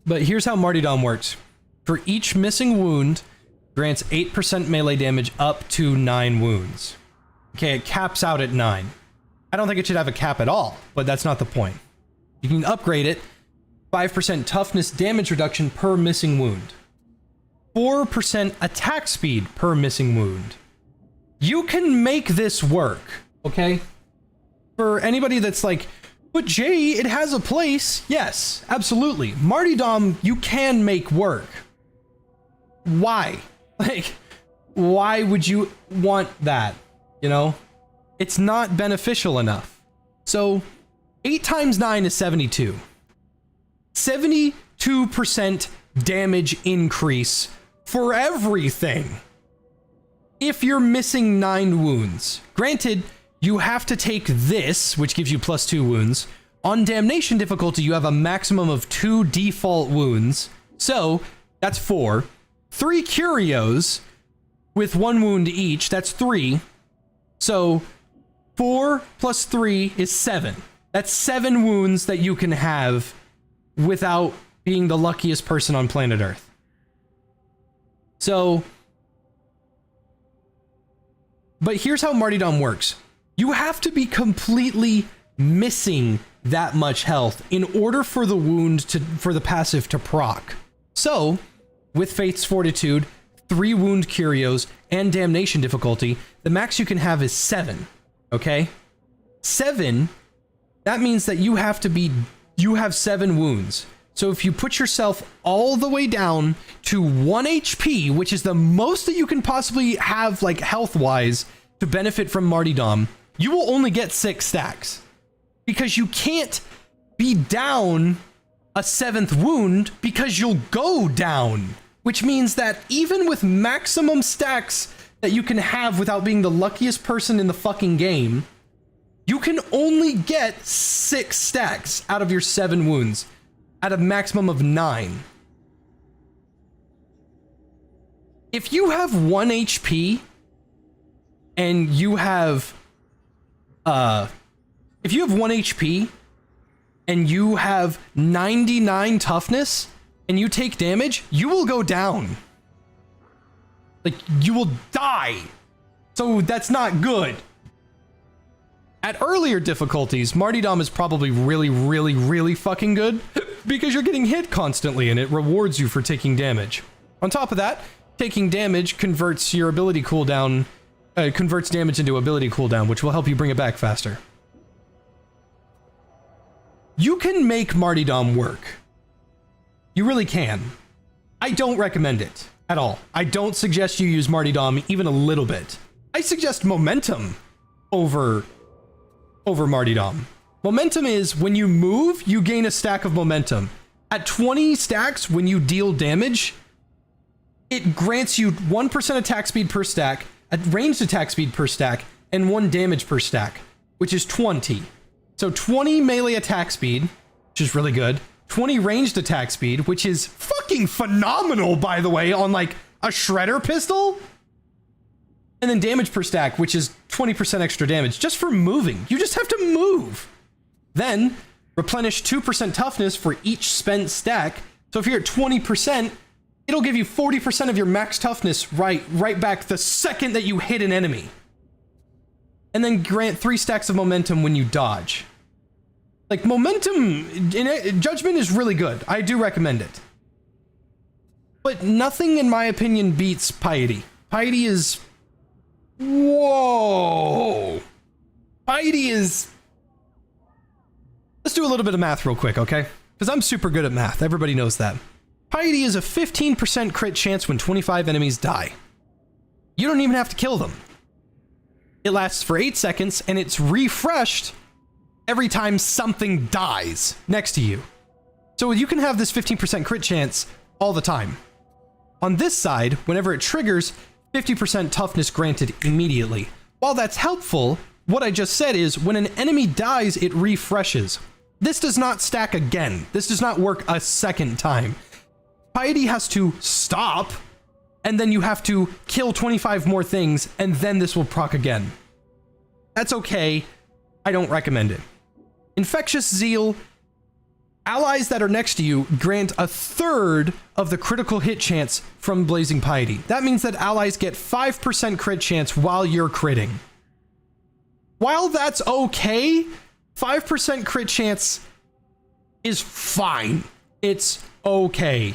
Speaker 1: But here's how Martyrdom works. For each missing wound, grants 8% melee damage up to 9 wounds. Okay, it caps out at 9. I don't think it should have a cap at all, but that's not the point. You can upgrade it. 5% toughness damage reduction per missing wound. 4% attack speed per missing wound. You can make this work, okay? For anybody that's like, but Jay, it has a place. Yes, absolutely. Martyrdom, you can make work. Why? Like, why would you want that? You know? It's not beneficial enough. So, 8 times 9 is 72. 72% damage increase for everything. If you're missing 9 wounds. Granted, you have to take this, which gives you plus 2 wounds. On Damnation difficulty, you have a maximum of 2 default wounds. So, that's 4. 3 Curios with 1 wound each, that's 3. So, 4 plus 3 is 7. That's 7 wounds that you can have without being the luckiest person on planet Earth. So, but here's how Martyrdom works. You have to be completely missing that much health in order for the wound for the passive to proc. So, with Faith's Fortitude, 3 wound Curios, and Damnation difficulty, the max you can have is 7. Okay? 7, that means that you have 7 wounds. So if you put yourself all the way down to 1 HP, which is the most that you can possibly have, like, health-wise, to benefit from Martyrdom, you will only get 6 stacks. Because you can't be down a 7th wound, because you'll go down. Which means that even with maximum stacks that you can have without being the luckiest person in the fucking game, you can only get 6 stacks out of your 7 wounds. At a maximum of 9. If you have 1 HP and you have if you have 1 HP and you have 99 toughness and you take damage, you will go down. Like, you will die. So that's not good. At earlier difficulties, Martyrdom is probably really fucking good because you're getting hit constantly and it rewards you for taking damage. On top of that, taking damage converts your ability cooldown, converts damage into ability cooldown, which will help you bring it back faster. You can make Martyrdom work. You really can. I don't recommend it at all. I don't suggest you use Martyrdom even a little bit. I suggest Momentum over Martyrdom. Momentum is when you move, you gain a stack of momentum. At 20 stacks, when you deal damage, it grants you 1% attack speed per stack, a ranged attack speed per stack, and 1 damage per stack, which is 20. So 20 melee attack speed, which is really good. 20 ranged attack speed, which is fucking phenomenal, by the way, on like a shredder pistol. And then damage per stack, which is 20% extra damage just for moving. You just have to move. Then replenish 2% toughness for each spent stack. So if you're at 20%, it'll give you 40% of your max toughness right back the second that you hit an enemy. And then grant 3 stacks of momentum when you dodge. Like, momentum in Judgment is really good. I do recommend it. But nothing, in my opinion, beats Piety. Piety is... Whoa! Piety is... Let's do a little bit of math real quick, okay? Because I'm super good at math. Everybody knows that. Piety is a 15% crit chance when 25 enemies die. You don't even have to kill them. It lasts for 8 seconds, and it's refreshed every time something dies next to you. So you can have this 15% crit chance all the time. On this side, whenever it triggers, 50% toughness granted immediately. While that's helpful, what I just said is when an enemy dies, it refreshes. This does not stack again. This does not work a second time. Piety has to stop, and then you have to kill 25 more things, and then this will proc again. That's okay. I don't recommend it. Infectious Zeal allies that are next to you grant a third of the critical hit chance from Blazing Piety. That means that allies get 5% crit chance while you're critting. While that's okay, 5% crit chance is fine. It's okay.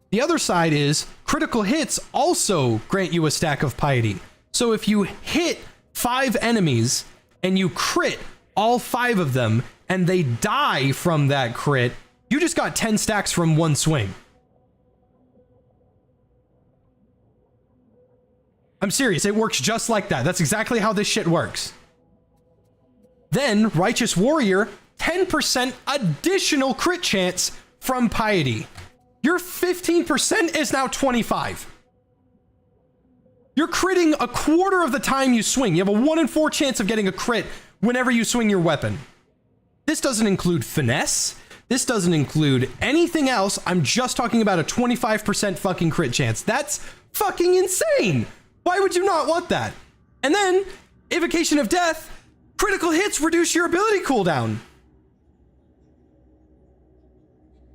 Speaker 1: The other side is critical hits also grant you a stack of piety. So if you hit 5 enemies and you crit all 5 of them and they die from that crit, you just got 10 stacks from one swing. I'm serious, it works just like that. That's exactly how this shit works. Then, Righteous Warrior, 10% additional crit chance from piety. Your 15% is now 25. You're critting a quarter of the time you swing. You have a 1 in 4 chance of getting a crit whenever you swing your weapon. This doesn't include finesse. This doesn't include anything else. I'm just talking about a 25% fucking crit chance. That's fucking insane. Why would you not want that? And then, Invocation of Death, critical hits reduce your ability cooldown.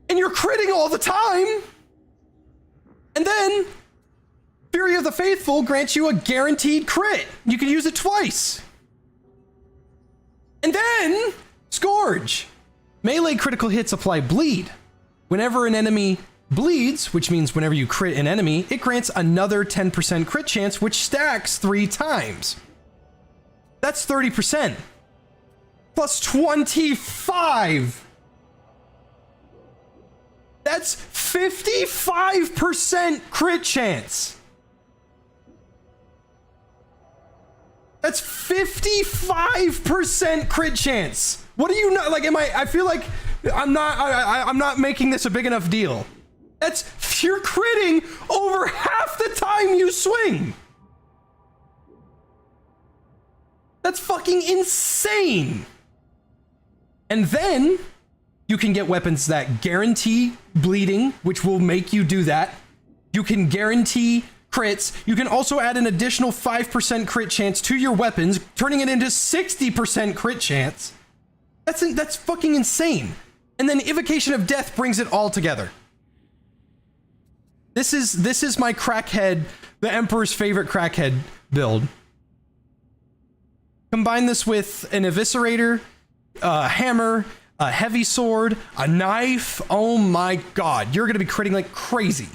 Speaker 1: And you're critting all the time. And then, Fury of the Faithful grants you a guaranteed crit. You can use it twice. And then, Scourge. Melee critical hits apply bleed. Whenever an enemy bleeds, which means whenever you crit an enemy, it grants another 10% crit chance, which stacks 3 times. That's 30%. Plus 25. That's 55% crit chance. That's 55% crit chance. What do you know? Like, I feel like I'm not making this a big enough deal. That's, you're critting over half the time you swing. That's fucking insane. And then you can get weapons that guarantee bleeding, which will make you do that. You can guarantee crits. You can also add an additional 5% crit chance to your weapons, turning it into 60% crit chance. That's fucking insane. And then Invocation of Death brings it all together. This is my crackhead, the Emperor's favorite crackhead build. Combine this with an Eviscerator, a hammer, a heavy sword, a knife. Oh my god, you're gonna be critting like crazy.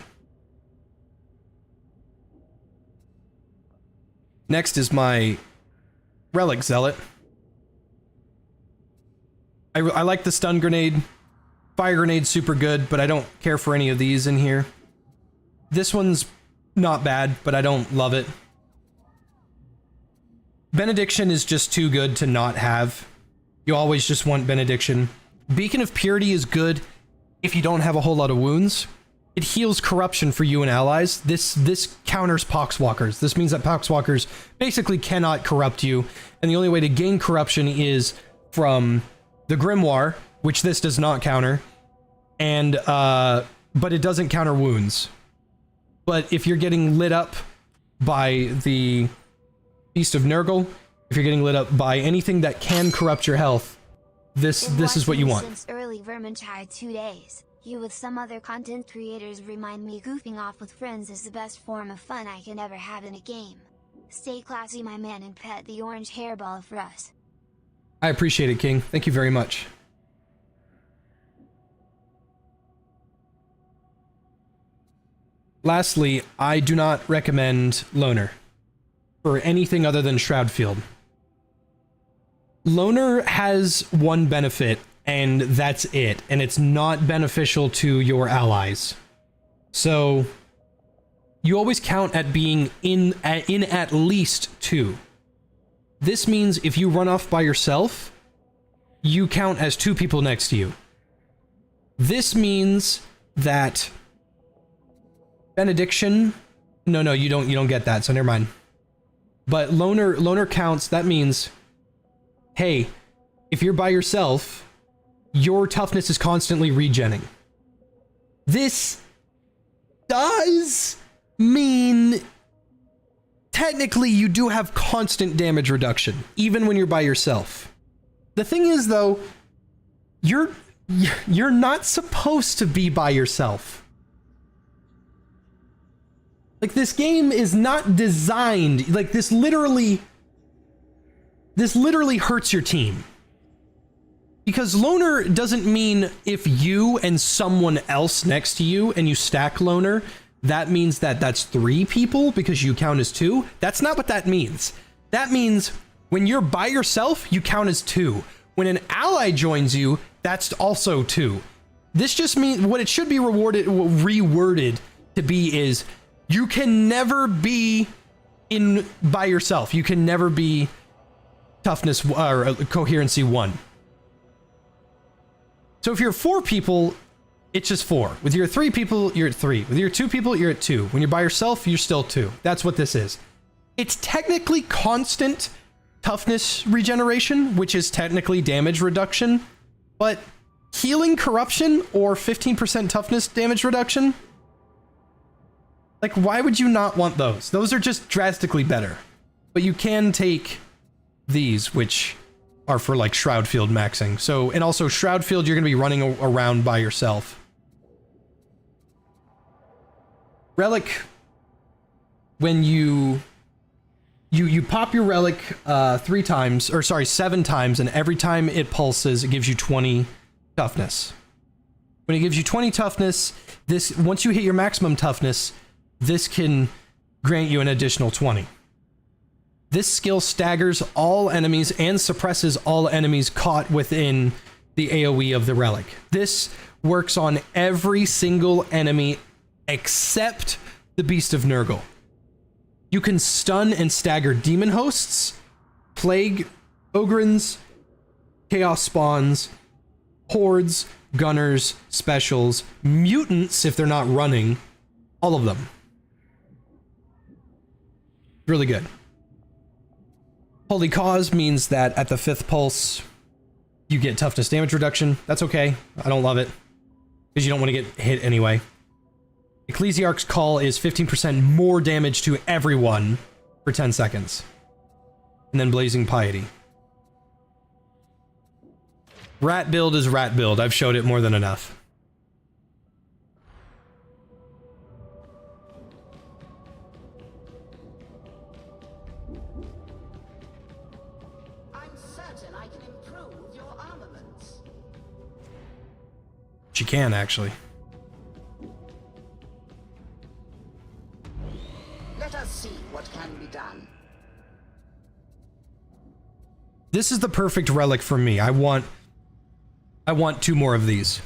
Speaker 1: Next is my Relic Zealot. I like the stun grenade. Fire grenade's super good, but I don't care for any of these in here. This one's not bad, but I don't love it. Benediction is just too good to not have. You always just want Benediction. Beacon of Purity is good if you don't have a whole lot of wounds. It heals corruption for you and allies. This counters Poxwalkers. This means that Poxwalkers basically cannot corrupt you, and the only way to gain corruption is from the Grimoire, which this does not counter, and but it doesn't counter wounds. But if you're getting lit up by the Beast of Nurgle, if you're getting lit up by anything that can corrupt your health, this is what you want.
Speaker 9: Since early Vermintide 2 days, you with some other content creators remind me goofing off with friends is the best form of fun I can ever have in a game. Stay classy, my man, and pet the orange hairball for us.
Speaker 1: I appreciate it, King. Thank you very much. Lastly, I do not recommend Loner for anything other than Shroudfield. Loner has one benefit, and that's it, and it's not beneficial to your allies. So you always count at being in at least 2. This means if you run off by yourself, you count as 2 people next to you. This means that Benediction, no, you don't get that, so never mind. But Loner counts. That means, hey, if you're by yourself, your toughness is constantly regenning. This does mean technically you do have constant damage reduction, even when you're by yourself. The thing is, though, you're not supposed to be by yourself. Like, this game is not designed, like, this literally hurts your team. Because loner doesn't mean if you and someone else next to you and you stack loner, that means that that's 3 people because you count as 2. That's not what that means. That means when you're by yourself, you count as 2. When an ally joins you, that's also 2. This just means what it should be reworded to be is you can never be in by yourself. You can never be toughness or coherency 1. So if you're 4 people, it's just 4. With your 3 people, you're at 3. With your 2 people, you're at 2. When you're by yourself, you're still 2. That's what this is. It's technically constant toughness regeneration, which is technically damage reduction, but healing corruption or 15% toughness damage reduction? Like, why would you not want those? Those are just drastically better. But you can take these, which are for like Shroud Field maxing. So, and also Shroud Field, you're going to be running around by yourself. Relic, when you pop your relic 7 times, and every time it pulses, it gives you 20 toughness. When it gives you 20 toughness, this, once you hit your maximum toughness, this can grant you an additional 20. This skill staggers all enemies and suppresses all enemies caught within the AoE of the relic. This works on every single enemy except the Beast of Nurgle. You can stun and stagger demon hosts, plague, ogrins, chaos spawns, hordes, gunners, specials, mutants if they're not running, all of them. Really good. Holy Cause means that at the 5th pulse, you get toughness damage reduction. That's okay. I don't love it, because you don't want to get hit anyway. Ecclesiarch's Call is 15% more damage to everyone for 10 seconds. And then Blazing Piety. Rat build is rat build. I've showed it more than enough. She can, actually.
Speaker 2: Let us see what can be done.
Speaker 1: This is the perfect relic for me. I want 2 more of these.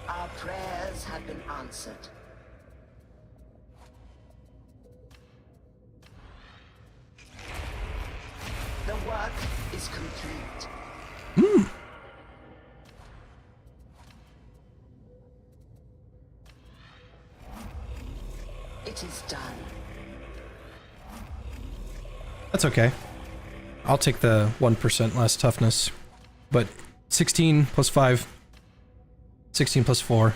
Speaker 2: Our prayers have been answered. The work is complete. It is done.
Speaker 1: That's okay. I'll take the 1% less toughness. But 16 plus 5, 16 plus 4,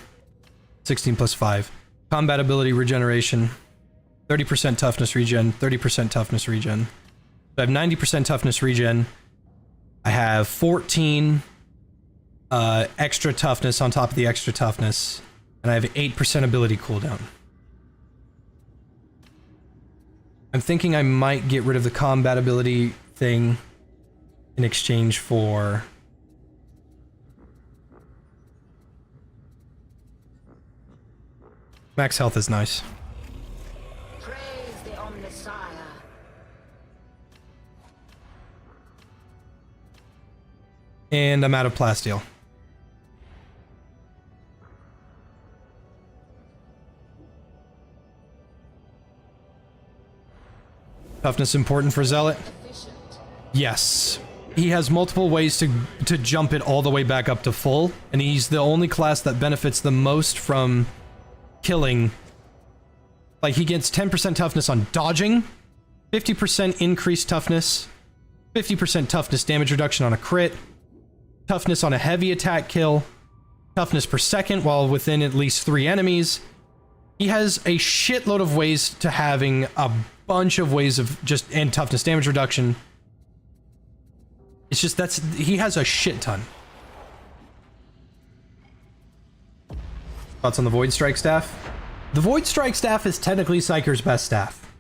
Speaker 1: 16 plus 5. Combat ability regeneration, 30% toughness regen, 30% toughness regen. So I have 90% toughness regen. I have 14 extra toughness on top of the extra toughness. And I have 8% ability cooldown. I'm thinking I might get rid of the combat ability thing in exchange for... max health is nice.
Speaker 2: Praise the Omnissiah.
Speaker 1: And I'm out of plasteel. Toughness important for Zealot? Yes. He has multiple ways to jump it all the way back up to full, and he's the only class that benefits the most from killing. Like, he gets 10% toughness on dodging, 50% increased toughness, 50% toughness damage reduction on a crit, toughness on a heavy attack kill, toughness per second while within at least 3 enemies, He has a shitload of ways to having a bunch of ways of just and toughness damage reduction. It's just he has a shit ton. Thoughts on the Void Strike staff? The Void Strike staff is technically Psyker's best staff.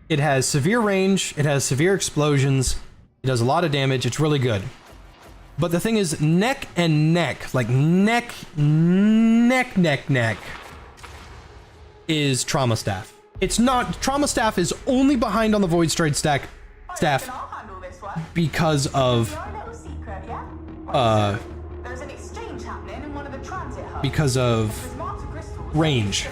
Speaker 1: It has severe range, it has severe explosions, it does a lot of damage, it's really good. But the thing is, neck and neck, like neck, is Trauma Staff. It's not, Trauma Staff is only behind on the Void Strike staff because of, because of range.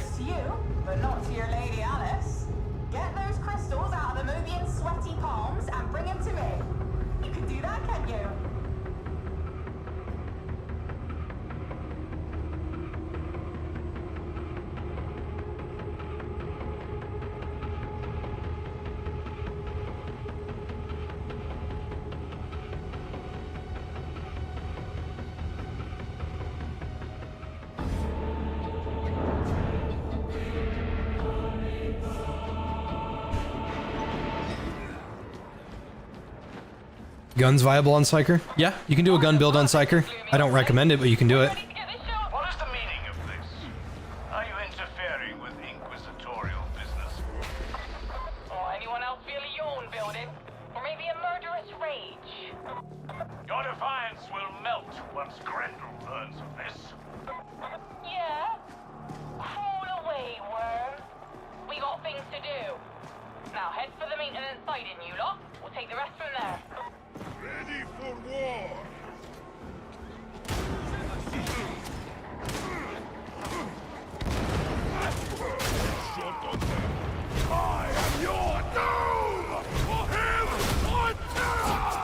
Speaker 1: Guns viable on Psyker? Yeah, you can do a gun build on Psyker. I don't recommend it, but you can do it.
Speaker 3: What is the meaning of this? Are you interfering with inquisitorial business?
Speaker 11: Or anyone else feel a yawn building? Or maybe a murderous rage?
Speaker 3: Your defiance will melt once Grendel learns of this.
Speaker 11: Yeah? Crawl away, worm. We got things to do. Now head for the maintenance site in you lot. We'll take the rest from there.
Speaker 3: Ready for war! I am your doom! For him or terror!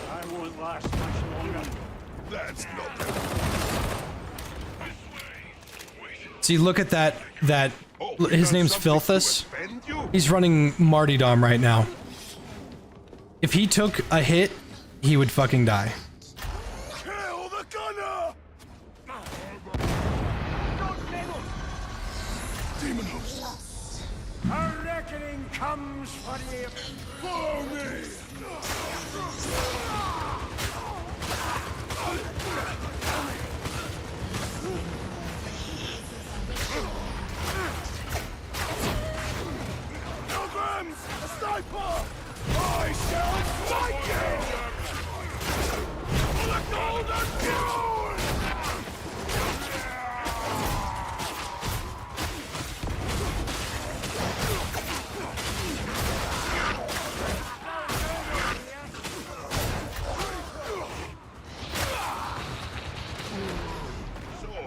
Speaker 5: I won't last much longer.
Speaker 3: That's not
Speaker 1: See, look at that, his name's Filthus. He's running Martyrdom right now. If he took a hit, he would fucking die.
Speaker 3: Kill the gunner! Demon host.
Speaker 5: A reckoning comes for you.
Speaker 3: Follow me! Pilgrims! A sniper! I shall fight you! For the golden throne!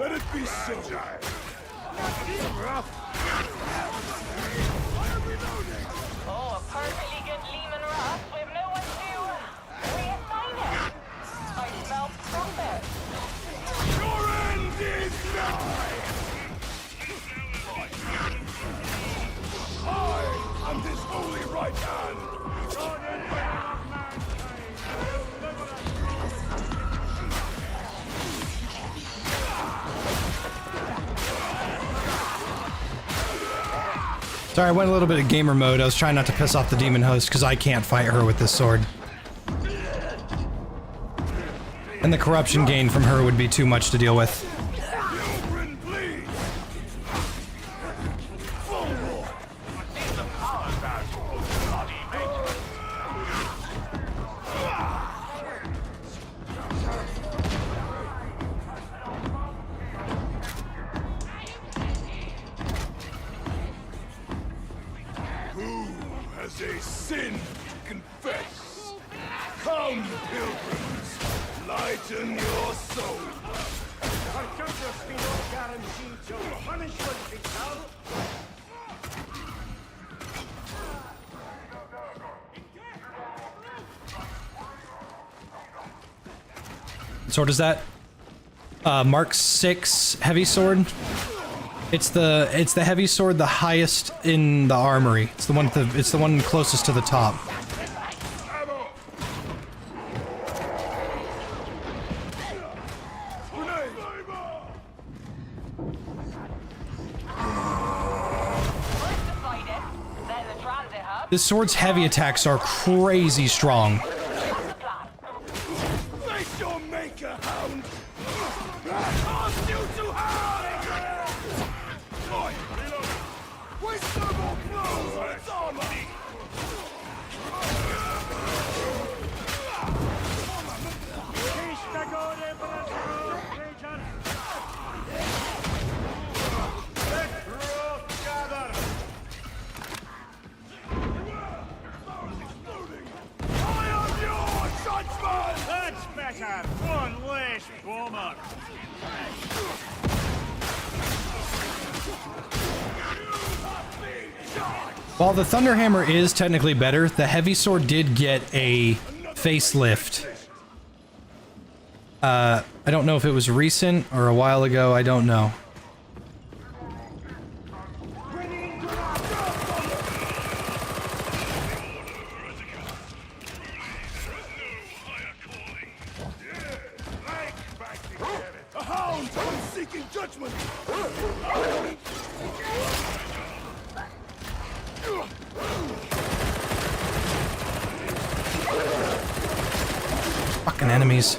Speaker 3: Let it be so.
Speaker 11: Oh, a perfectly good Lehman Russ with no one to reassign him. I smell profit.
Speaker 3: Your end is nigh! I am his holy right hand!
Speaker 1: Sorry, I went a little bit of gamer mode. I was trying not to piss off the demon host because I can't fight her with this sword. And the corruption gain from her would be too much to deal with.
Speaker 3: Has a sin to confess. Come, pilgrims, lighten your soul.
Speaker 5: Our judges be no guarantee to punishment, Vital.
Speaker 1: What sword is that? Mark 6 heavy sword. It's the heavy sword, the highest in the armory. It's the one closest to the top. This sword's heavy attacks are crazy strong.
Speaker 6: Face your maker, hound! Ask you to hide! Waste no more blows on its armor!
Speaker 5: That's better! One less bomber!
Speaker 1: While the Thunderhammer is technically better, the Heavy Sword did get a facelift. I don't know if it was recent or a while ago, I don't know.
Speaker 6: A hound seeking judgment!
Speaker 1: Fucking enemies.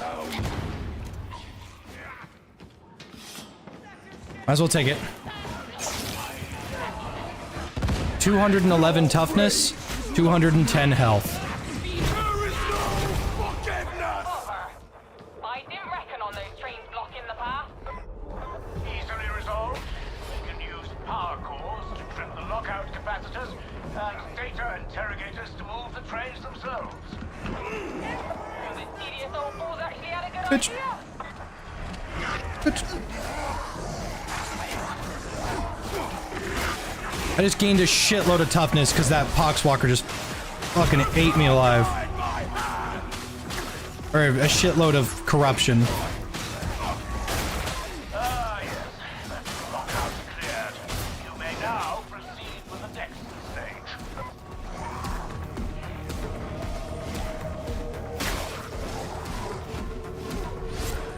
Speaker 1: Might as well take it. 211 toughness, 210 health.
Speaker 11: I didn't reckon on those trains blocking the path. Easily resolved. We can use power cores to trip the lockout capacitors and data interrogators to move the trains themselves. The tedious old fools actually had a good
Speaker 1: Bitch.
Speaker 11: idea.
Speaker 1: I just gained a shitload of toughness because that Poxwalker just fucking ate me alive. Or a shitload of corruption.
Speaker 11: Ah, yes. The lockout cleared. You may now proceed with the next stage.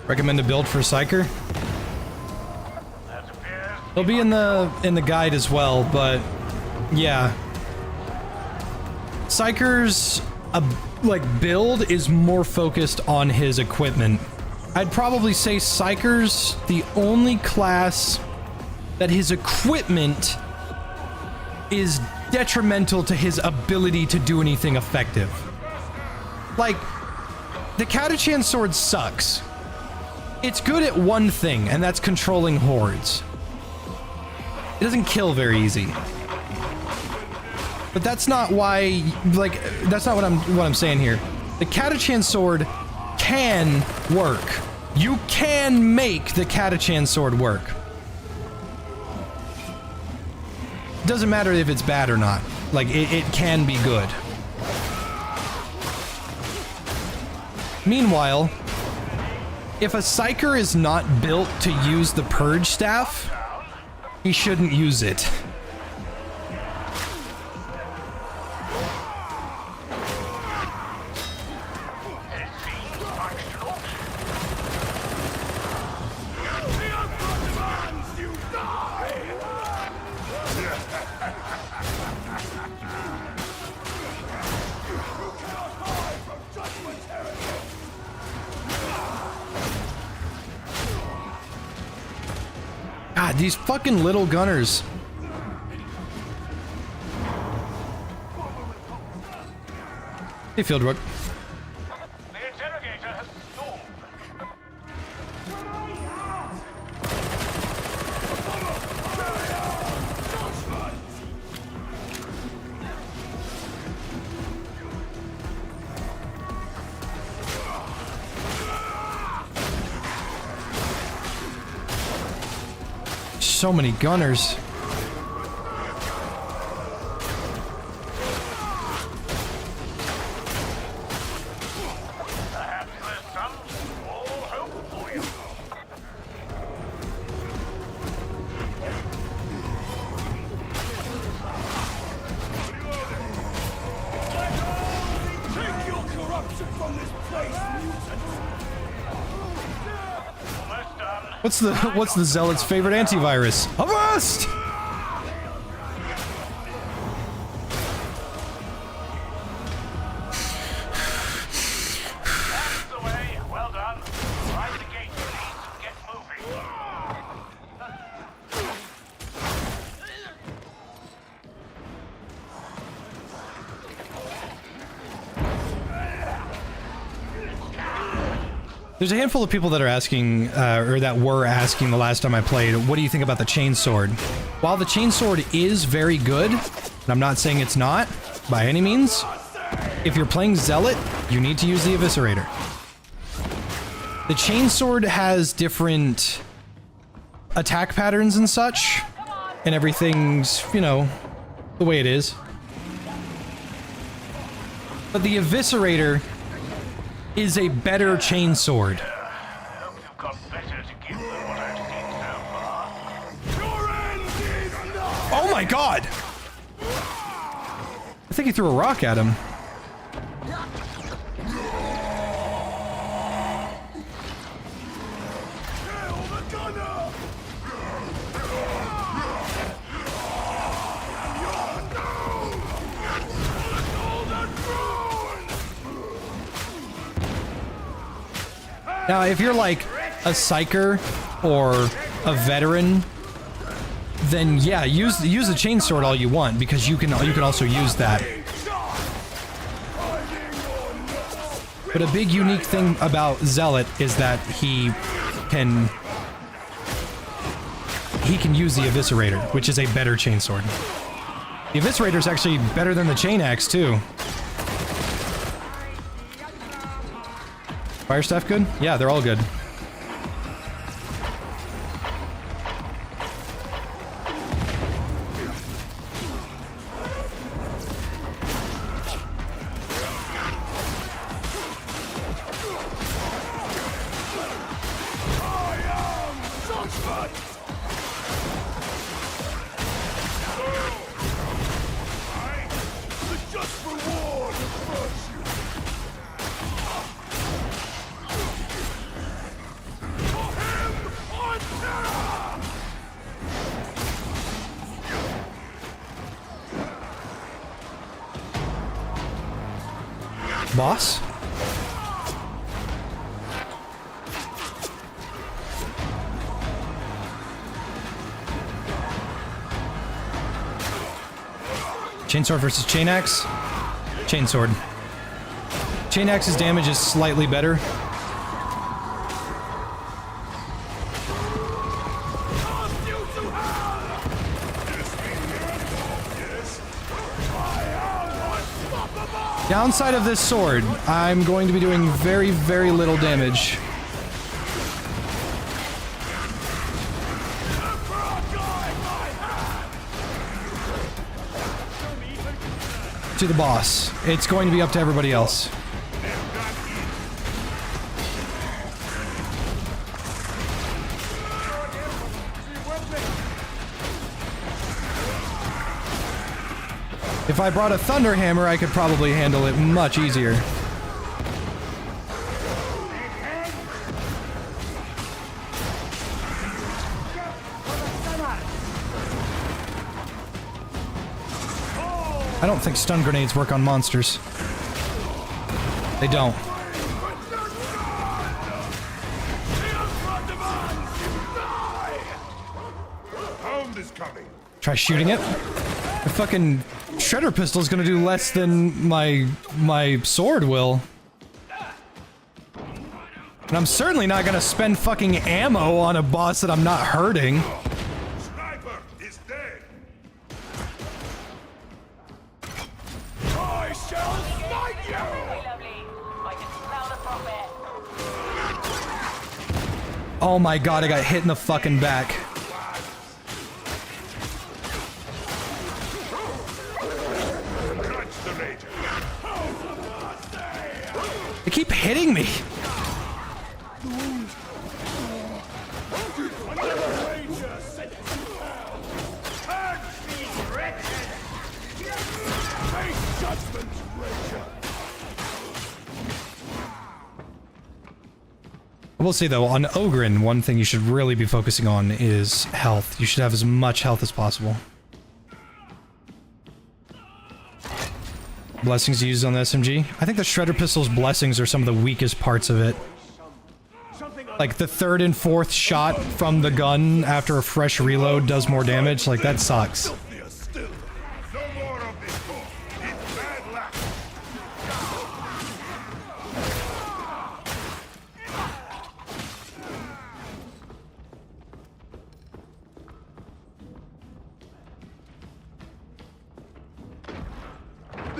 Speaker 1: Recommend a build for Psyker. They'll be in the guide as well, but yeah. Psyker's build is more focused on his equipment. I'd probably say Psyker's the only class that his equipment is detrimental to his ability to do anything effective. Like, the Catachan sword sucks. It's good at one thing, and that's controlling hordes. It doesn't kill very easy. But that's not why, that's not what I'm saying here. The Catachan sword can work. You can make the Catachan sword work. Doesn't matter if it's bad or not. Like, it can be good. Meanwhile, if a Psyker is not built to use the Purge Staff, he shouldn't use it. God, these fucking little gunners. Hey, Fieldwork.
Speaker 11: The interrogator has stalled.
Speaker 1: So many gunners.
Speaker 11: Perhaps there's some small hope for you.
Speaker 6: Take your corruption from this place, mutant!
Speaker 11: Almost done.
Speaker 1: What's the Zealot's favorite antivirus? Avast! There's a handful of people that are asking, or that were asking the last time I played, what do you think about the chainsword? While the chainsword is very good, and I'm not saying it's not, by any means, if you're playing Zealot, you need to use the Eviscerator. The chainsword has different attack patterns and such, and everything's, you know, the way it is. But the Eviscerator is a better chainsword. Oh my god! I think he threw a rock at him. Now, if you're like a psyker or a veteran, then yeah, use the chainsword all you want, because you can also use that. But a big unique thing about Zealot is that he can use the Eviscerator, which is a better chainsword. The Eviscerator is actually better than the chain axe too. Fire stuff good? Yeah, they're all good. Boss? Chainsword versus chain axe? Chainsword. Chain axe's damage is slightly better. Downside of this sword, I'm going to be doing very, very little damage. To the boss. It's going to be up to everybody else. If I brought a Thunder Hammer, I could probably handle it much easier. I don't think stun grenades work on monsters. They don't. Try shooting it. The fucking shredder pistol is gonna do less than my sword will. And I'm certainly not gonna spend fucking ammo on a boss that I'm not hurting.
Speaker 3: Sniper is dead.
Speaker 6: I shall smite you!
Speaker 1: Oh my god, I got hit in the fucking back. They keep hitting me. I will say though, on Ogren, one thing you should really be focusing on is health. You should have as much health as possible. Blessings used on the SMG. I think the Shredder Pistol's blessings are some of the weakest parts of it. Like the third and fourth shot from the gun after a fresh reload does more damage. Like that sucks.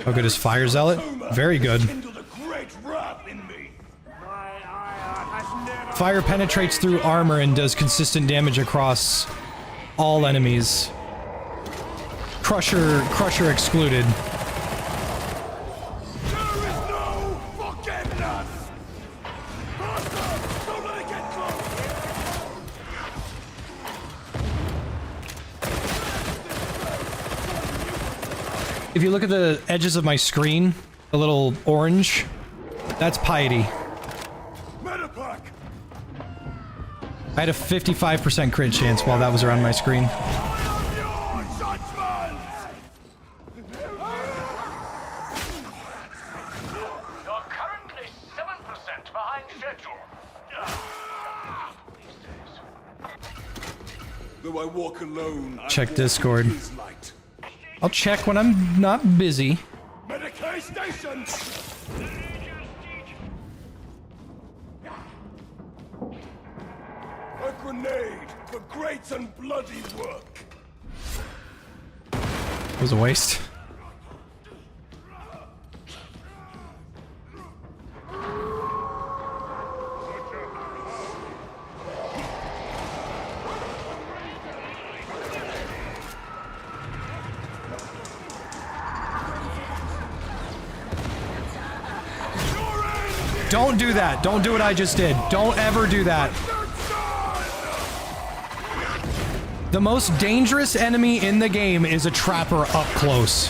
Speaker 1: How good is Fire Zealot? Very good.
Speaker 6: Kindled a great wrath in me.
Speaker 5: My ire has never...
Speaker 1: Fire penetrates through armor and does consistent damage across all enemies. Crusher excluded.
Speaker 6: There is no forgiveness. Faster! Don't let it get close.
Speaker 1: If you look at the edges of my screen, a little orange, that's piety.
Speaker 6: Medipack.
Speaker 1: I had a 55% crit chance while that was around my screen.
Speaker 6: Your judgment.
Speaker 11: You're currently 7% behind schedule. These days.
Speaker 6: Though I walk alone,
Speaker 1: Check
Speaker 6: I walk
Speaker 1: Discord.
Speaker 6: in his light.
Speaker 1: I'll check when I'm not busy.
Speaker 6: Medicaid station. A grenade for great and bloody work.
Speaker 1: It was a waste. Don't do that. Don't do what I just did. Don't ever do that. The most dangerous enemy in the game is a trapper up close.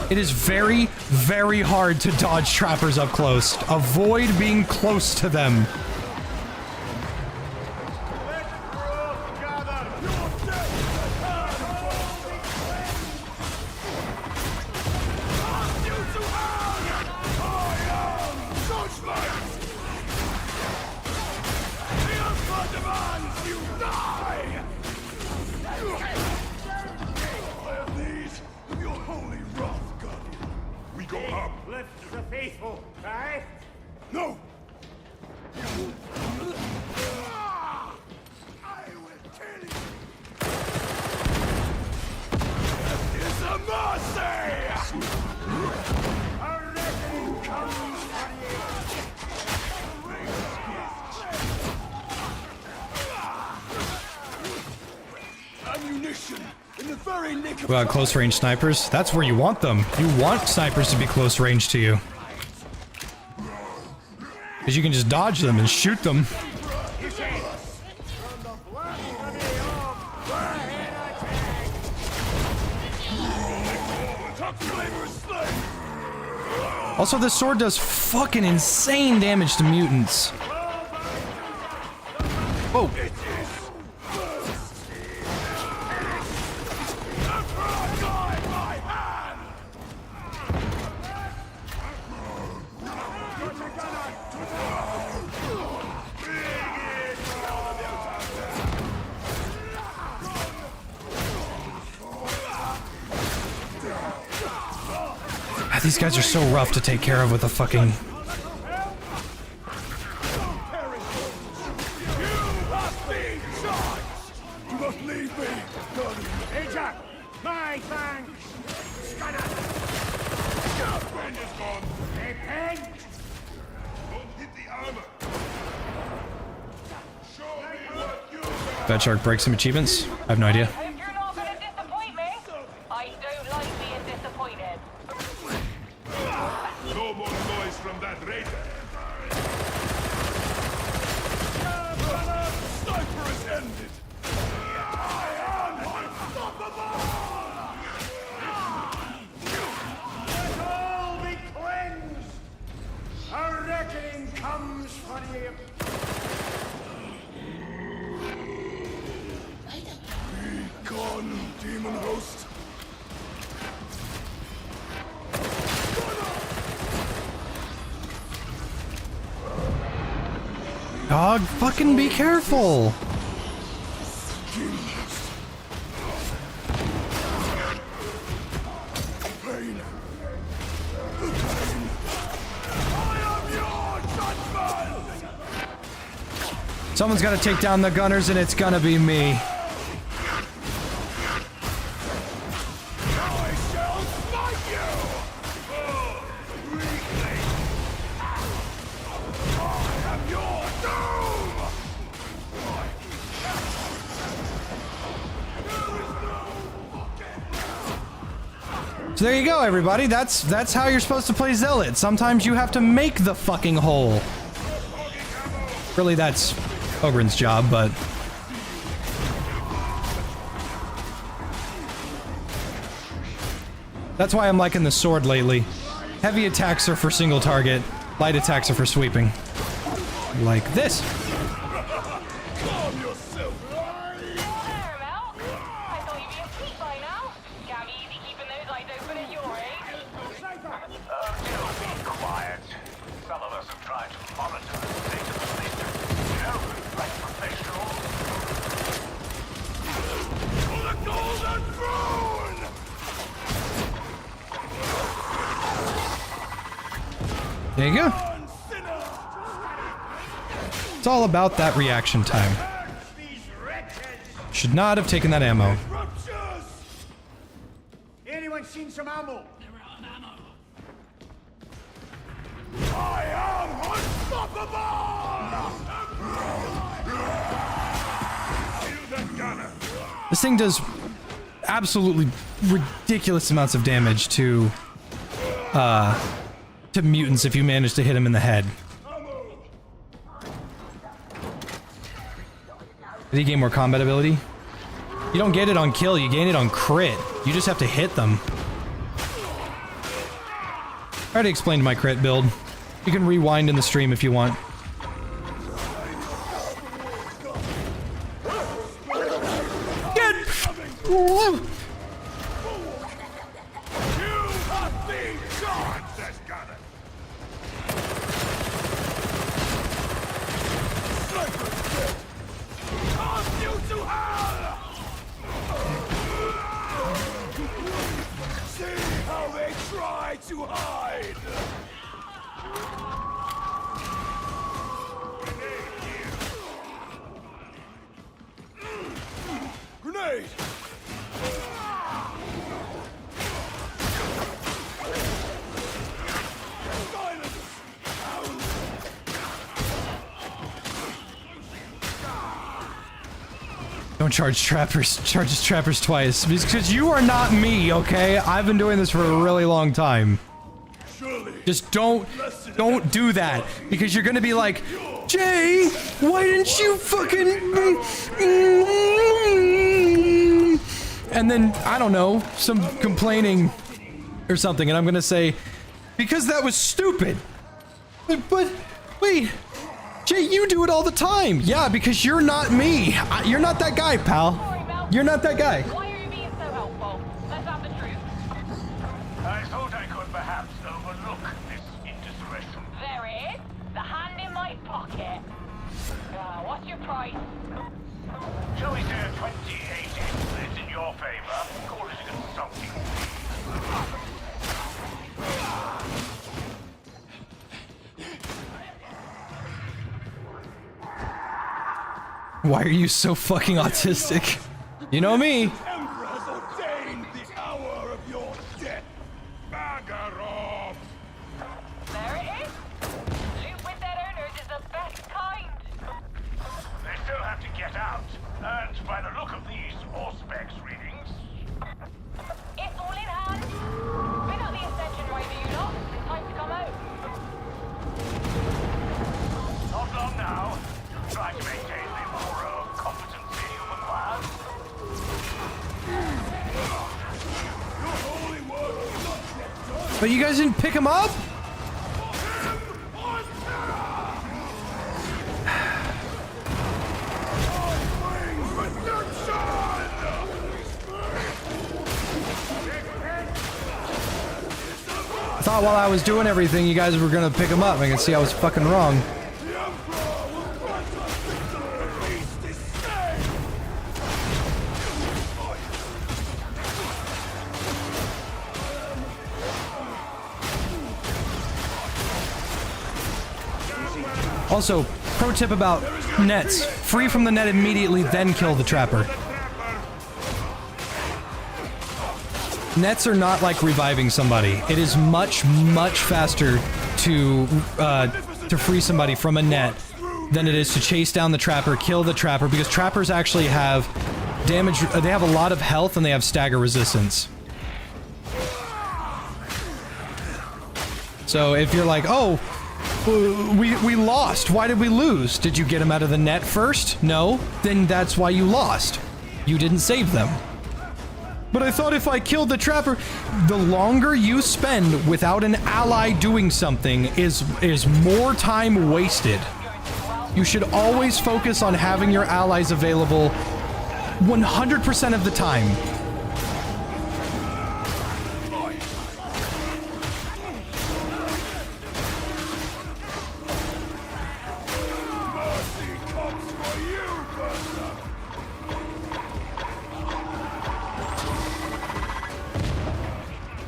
Speaker 1: It is very, very hard to dodge trappers up close. Avoid being close to them.
Speaker 5: Lift the faithful, right?
Speaker 6: No! I will kill you! This is a mercy!
Speaker 5: A reckoning comes for
Speaker 6: you! Ammunition! In the very nick of
Speaker 1: Well, close range snipers, that's where you want them. You want snipers to be close range to you. Because you can just dodge them and shoot them. Also, this sword does fucking insane damage to mutants. Whoa. These guys are so rough to take care of with a fucking...
Speaker 6: You must leave me!
Speaker 5: Hey, Jack! My thanks! Scanner!
Speaker 3: Friend is gone.
Speaker 5: Hey, Pen!
Speaker 3: Don't hit the armor. Show me what you got.
Speaker 1: Bad Shark breaks some achievements? I have no idea.
Speaker 11: If you're not gonna disappoint me, I don't like being disappointed.
Speaker 3: No more noise from that raider.
Speaker 6: Sniper is ended! I am unstoppable!
Speaker 5: Let all be cleansed! A reckoning comes for you!
Speaker 6: Be gone, demon host!
Speaker 1: Dog, fucking be careful!
Speaker 6: Pain! The pain! I am your judgment!
Speaker 1: Someone's gotta take down the gunners and it's gonna be me. So there you go, everybody. That's how you're supposed to play Zealot. Sometimes you have to make the fucking hole. Really, that's Ogren's job, but... That's why I'm liking the sword lately. Heavy attacks are for single target. Light attacks are for sweeping. Like this. There you go. It's all about that reaction time. Should not have taken that ammo.
Speaker 6: Anyone seen some ammo? I am unstoppable!
Speaker 1: This thing does absolutely ridiculous amounts of damage to mutants if you manage to hit him in the head. Did he gain more combat ability? You don't get it on kill, you gain it on crit. You just have to hit them. I already explained my crit build. You can rewind in the stream if you want. Don't charge trappers. Charges trappers twice. Because you are not me, okay? I've been doing this for a really long time. Just don't do that. Because you're gonna be like, Jay, why didn't you fucking... And then, I don't know, some complaining or something. And I'm gonna say, because that was stupid. But wait. Jay, you do it all the time! Yeah, because you're not me! You're not that guy, pal! You're not that guy!
Speaker 11: Why are you being so helpful? Let's have the truth. I thought I could perhaps overlook this indiscretion. There it is. The hand in my pocket. What's your price? Shall we say 28 is in your favor? Call it a consulting fee.
Speaker 1: Why are you so fucking autistic? You know me.
Speaker 6: The Emperor has ordained the hour of your death.
Speaker 3: Bugger off!
Speaker 11: There it is. Loot with their owners is the best kind. They still have to get out. And by the look of these Auspex readings... It's all in hand. Bring up the ascension rider, you lot. It's time to come out. Not long now. Try to maintain the aura of competency you've acquired.
Speaker 1: But you guys didn't pick him up? I thought while I was doing everything, you guys were gonna pick him up. I can see I was fucking wrong. Also, pro tip about nets. Free from the net immediately, then kill the trapper. Nets are not like reviving somebody. It is much, much faster to free somebody from a net than it is to chase down the trapper, kill the trapper, because trappers actually have damage, they have a lot of health and they have stagger resistance. So if you're like, oh, we lost. Why did we lose? Did you get them out of the net first? No? Then that's why you lost. You didn't save them. But I thought if I killed the trapper, the longer you spend without an ally doing something is more time wasted. You should always focus on having your allies available 100% of the time.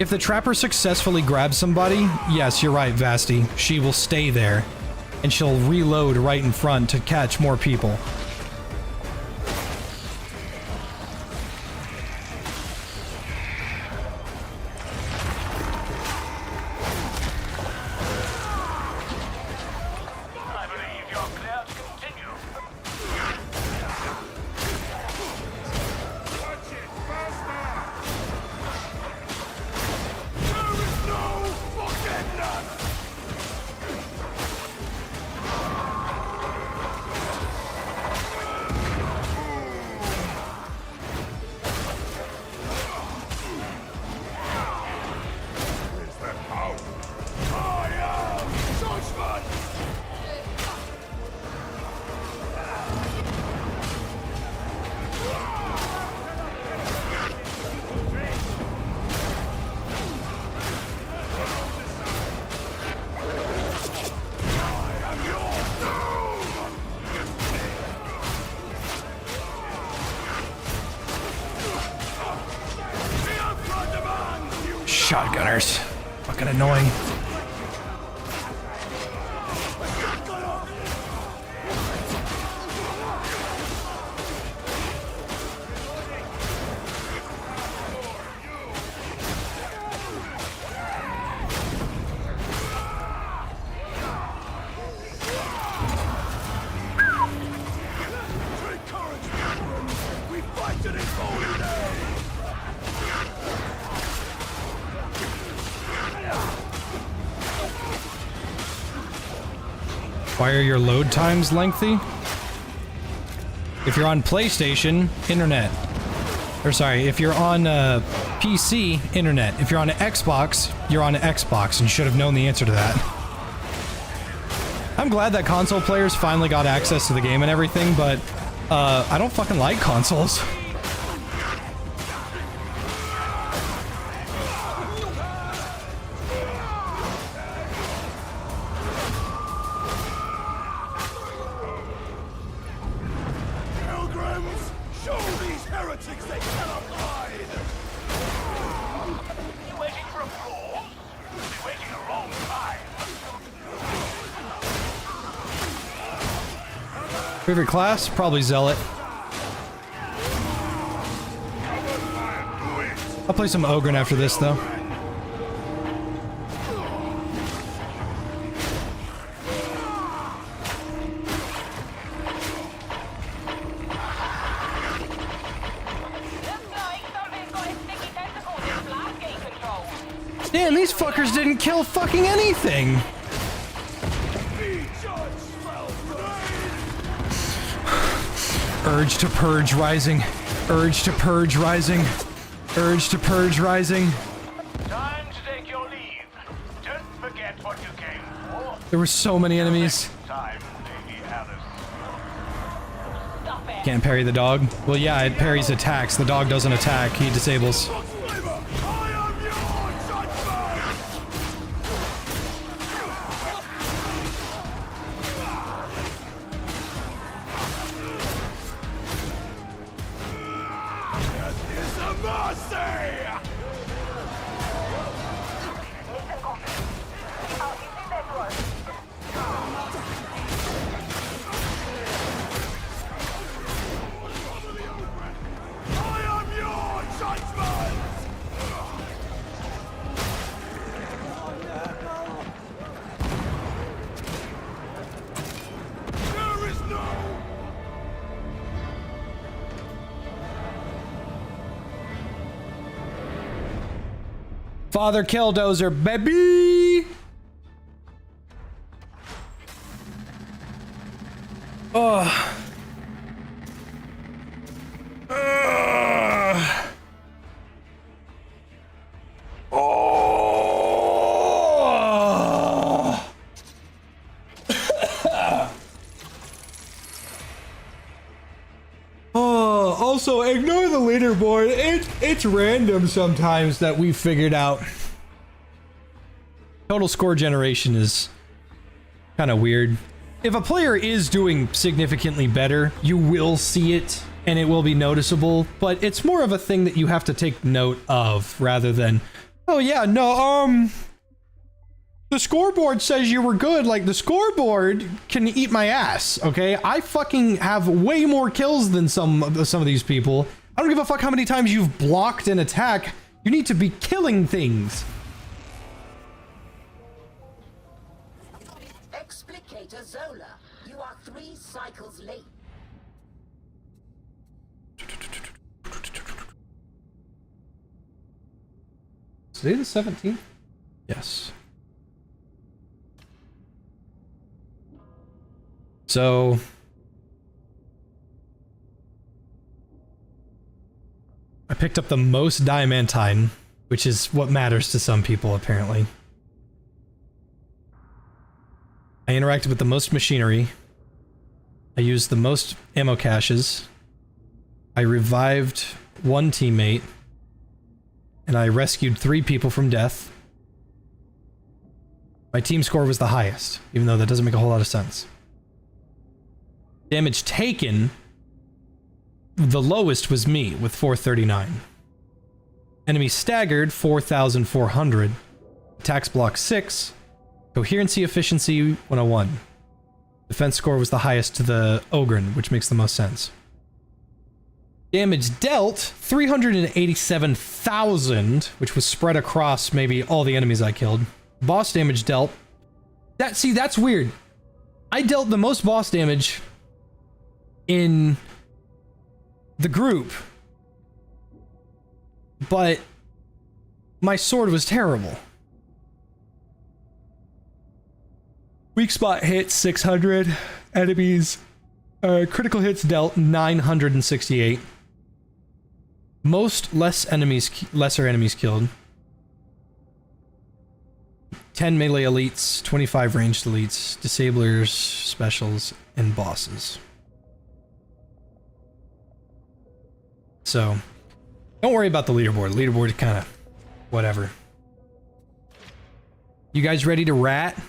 Speaker 1: If the trapper successfully grabs somebody, yes, you're right, Vasti. She will stay there, and she'll reload right in front to catch more people. Shotgunners. Fucking annoying. Why are your load times lengthy? If you're on PlayStation, internet. Or sorry, if you're on PC, internet. If you're on an Xbox, you're on an Xbox, and you should have known the answer to that. I'm glad that console players finally got access to the game and everything, but I don't fucking like consoles. Favorite class? Probably Zealot. I'll play some Ogryn after this, though. Damn, these fuckers didn't kill fucking anything! Urge to purge rising. Urge to purge rising. Urge to purge rising.
Speaker 11: Time to take your leave. Don't forget what you came for.
Speaker 1: There were so many enemies.
Speaker 11: Time, Lady Alice.
Speaker 1: Can't parry the dog. Well, yeah, it parries attacks. The dog doesn't attack. He disables. Father Killdozer, baby! Oh. Oh. Oh, also ignore the leaderboard. It's random sometimes that we figured out. Total score generation is kind of weird. If a player is doing significantly better, you will see it and it will be noticeable, but it's more of a thing that you have to take note of rather than, oh yeah, no, the scoreboard says you were good. Like, the scoreboard can eat my ass, okay? I fucking have way more kills than some of these people. I don't give a fuck how many times you've blocked an attack. You need to be killing things.
Speaker 2: Explicator Zola, you are 3 cycles late.
Speaker 1: Today the 17th? Yes. So I picked up the most diamantine, which is what matters to some people apparently. I interacted with the most machinery. I used the most ammo caches. I revived 1 teammate. And I rescued 3 people from death. My team score was the highest, even though that doesn't make a whole lot of sense. Damage taken, the lowest was me with 439. Enemy staggered, 4,400. Attacks block 6. Coherency efficiency, 101. Defense score was the highest to the Ogren, which makes the most sense. Damage dealt, 387,000, which was spread across maybe all the enemies I killed. Boss damage dealt. That's weird. I dealt the most boss damage in the group, but my sword was terrible. Weak spot hits 600 enemies. Critical hits dealt 968. Most lesser enemies killed. 10 melee elites, 25 ranged elites, disablers, specials, and bosses. So, don't worry about the leaderboard. Leaderboard is kind of whatever. You guys ready to rat?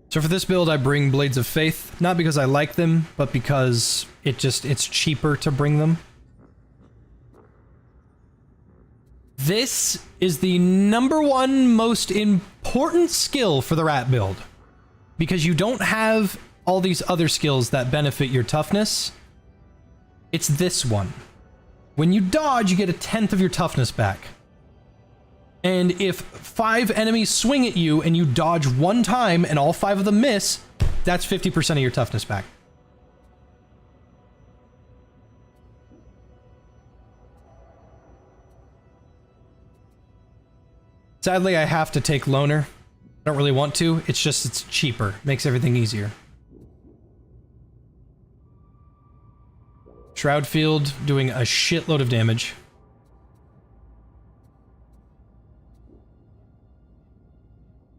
Speaker 1: So for this build, I bring Blades of Faith, not because I like them, but because it's cheaper to bring them. This is the #1 most important skill for the rat build, because you don't have all these other skills that benefit your toughness. It's this one. When you dodge, you get 1/10 of your toughness back. And if 5 enemies swing at you and you dodge 1 time and all 5 of them miss, that's 50% of your toughness back. Sadly, I have to take Loner. I don't really want to. It's just, it's cheaper. Makes everything easier. Shroud Field doing a shitload of damage.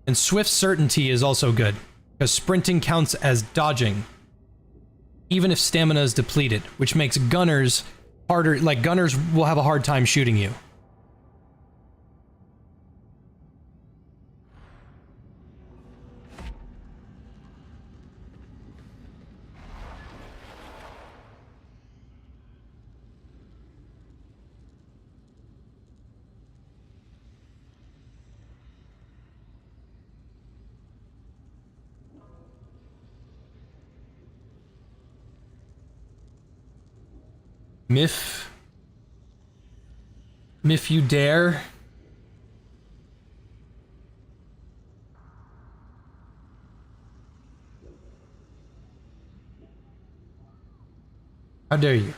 Speaker 1: And Swift Certainty is also good, because sprinting counts as dodging, even if stamina is depleted, which makes gunners harder, like gunners will have a hard time shooting you. Miff you dare. How dare you?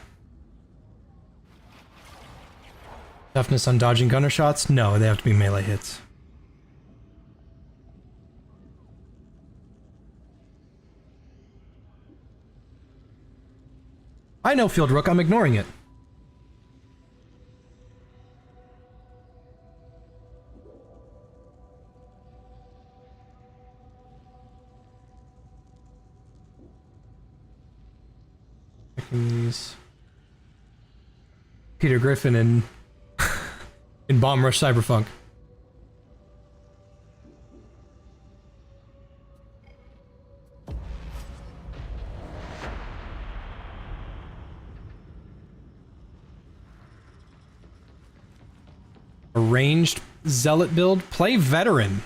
Speaker 1: Toughness on dodging gunner shots? No, they have to be melee hits. I know, Field Rook, I'm ignoring it. These. Peter Griffin in in Bomb Rush Cyberpunk. A ranged zealot build? Play veteran.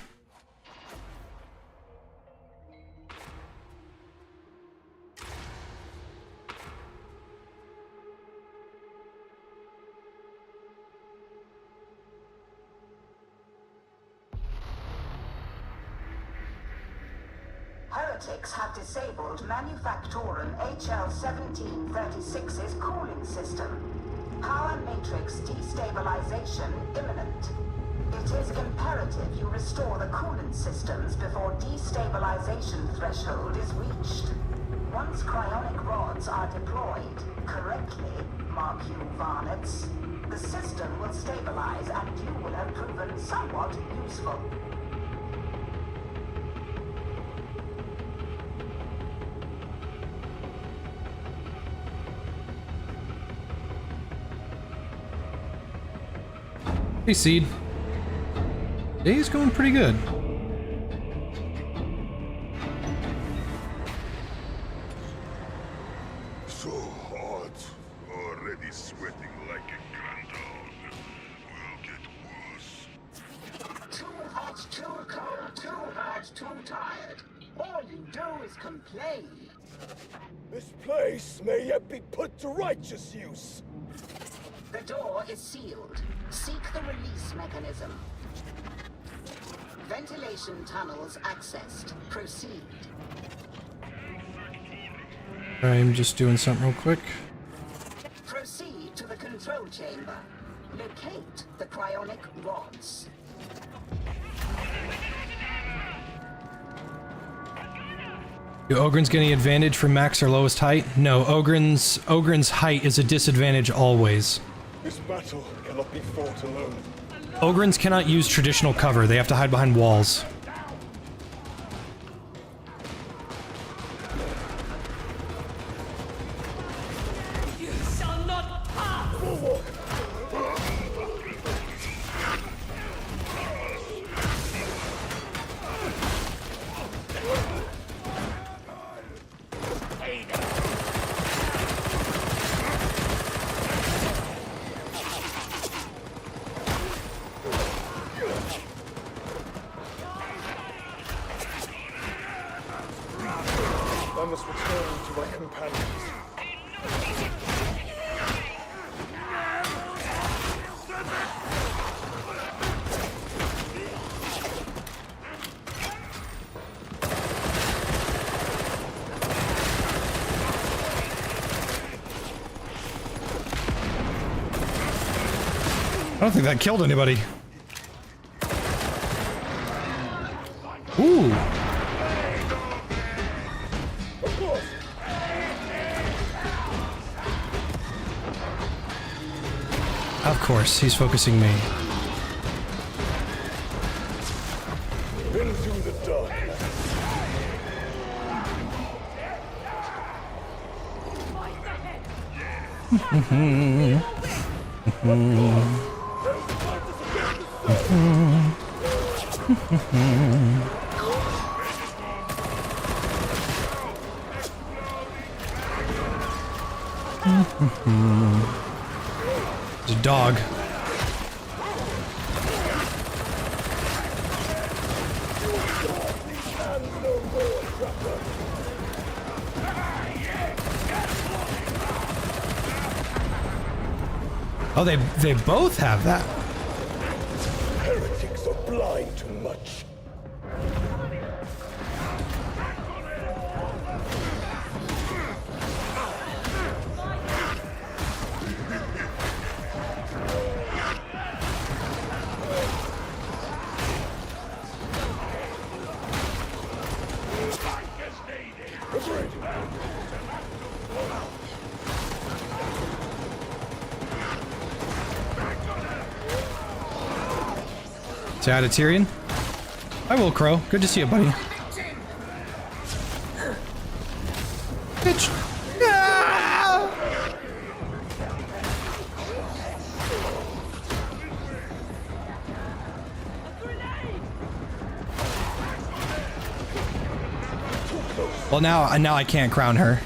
Speaker 2: Heretics have disabled Manufactorum HL-1736's cooling system. Power matrix destabilization imminent. It is imperative you restore the coolant systems before destabilization threshold is reached. Once cryonic rods are deployed correctly, mark you varlets, the system will stabilize and you will have proven somewhat useful.
Speaker 1: Hey, Seed. Day's going pretty good.
Speaker 3: So hot. Already sweating like a grandog. Will get worse.
Speaker 2: Too hot, too cold, too hot, too tired. All you do is complain.
Speaker 6: This place may yet be put to righteous use.
Speaker 2: The door is sealed. Seek the release mechanism. Ventilation tunnels accessed. Proceed.
Speaker 1: I'm just doing something real quick.
Speaker 2: Proceed to the control chamber. Locate the cryonic rods.
Speaker 1: Do Ogren's get any advantage for max or lowest height? No, Ogren's height is a disadvantage always.
Speaker 6: This battle cannot be fought alone.
Speaker 1: Ogren's cannot use traditional cover, they have to hide behind walls.
Speaker 10: You shall not pass!
Speaker 6: I must return to my companions.
Speaker 1: I don't think that killed anybody. Ooh. Of course, he's focusing me.
Speaker 6: Into the darkness.
Speaker 1: There's a dog. Oh, they both have that.
Speaker 6: Heretics are blind to much.
Speaker 1: Say hi to Tyrion. I will, Crow. Good to see you, buddy. Bitch. Ah! Well, now I can't crown her.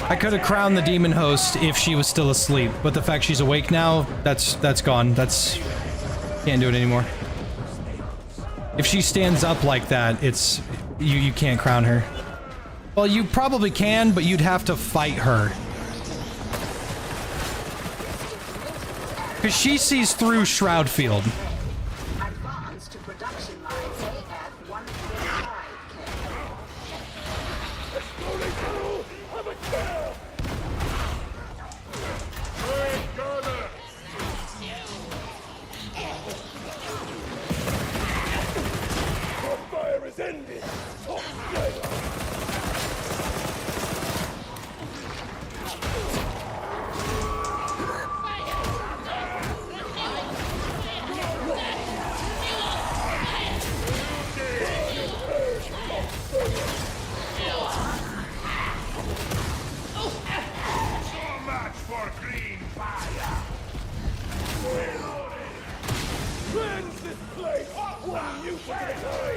Speaker 1: I could have crowned the demon host if she was still asleep, but the fact she's awake now, that's gone. Can't do it anymore. If she stands up like that, it's you can't crown her. Well, you probably can, but you'd have to fight her. Cause she sees through Shroudfield.
Speaker 2: Advance to production line AF-135K.
Speaker 6: Fire is ended.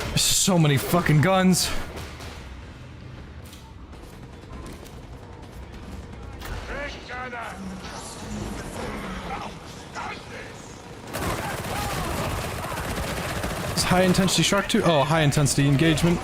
Speaker 1: There's so many fucking guns. Is high intensity shark too? Oh, high intensity engagement.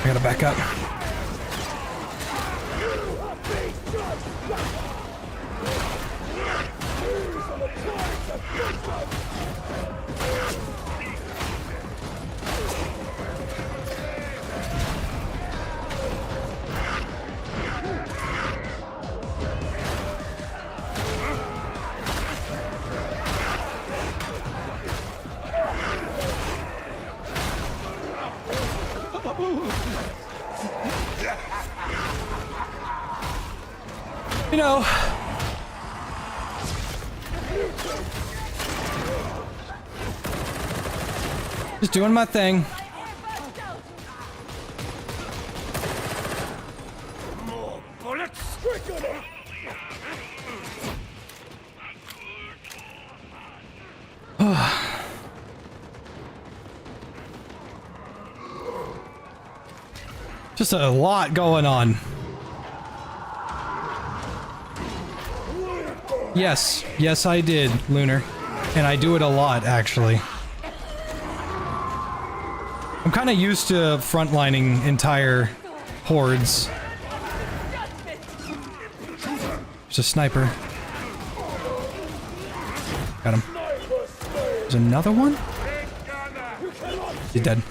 Speaker 1: I gotta back up. You know, just doing my thing.
Speaker 6: More bullets.
Speaker 1: Just a lot going on. Yes, I did, Lunar. And I do it a lot, actually. I'm kind of used to frontlining entire hordes. There's a sniper. Got him. There's another one? He's dead.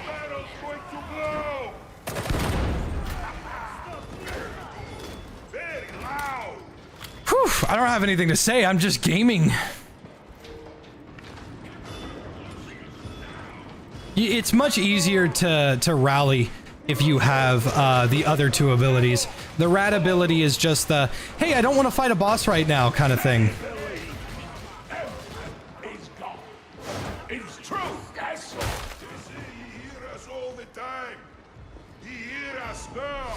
Speaker 3: Barrel's going to blow! Very loud!
Speaker 1: Whew, I don't have anything to say. I'm just gaming. It's much easier to rally if you have the other two abilities. The rat ability is just the, hey, I don't want to fight a boss right now kind of thing.
Speaker 3: He's gone. It's true, yes? He hears us all the time. He hears us now.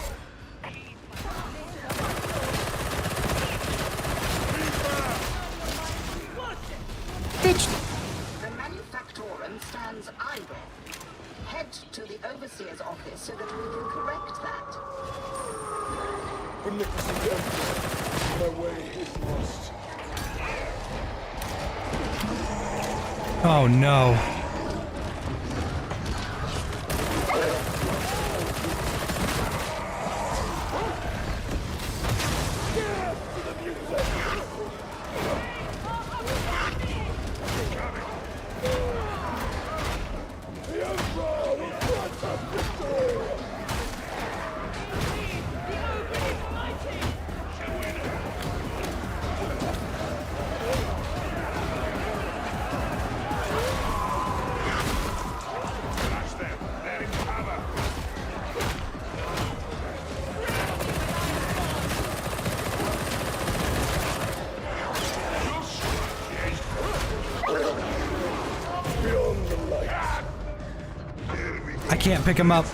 Speaker 1: Bitch.
Speaker 2: The manufactorum stands idle. Head to the overseer's office so that we can correct that.
Speaker 6: My way is lost.
Speaker 1: Oh no. I can't pick him up.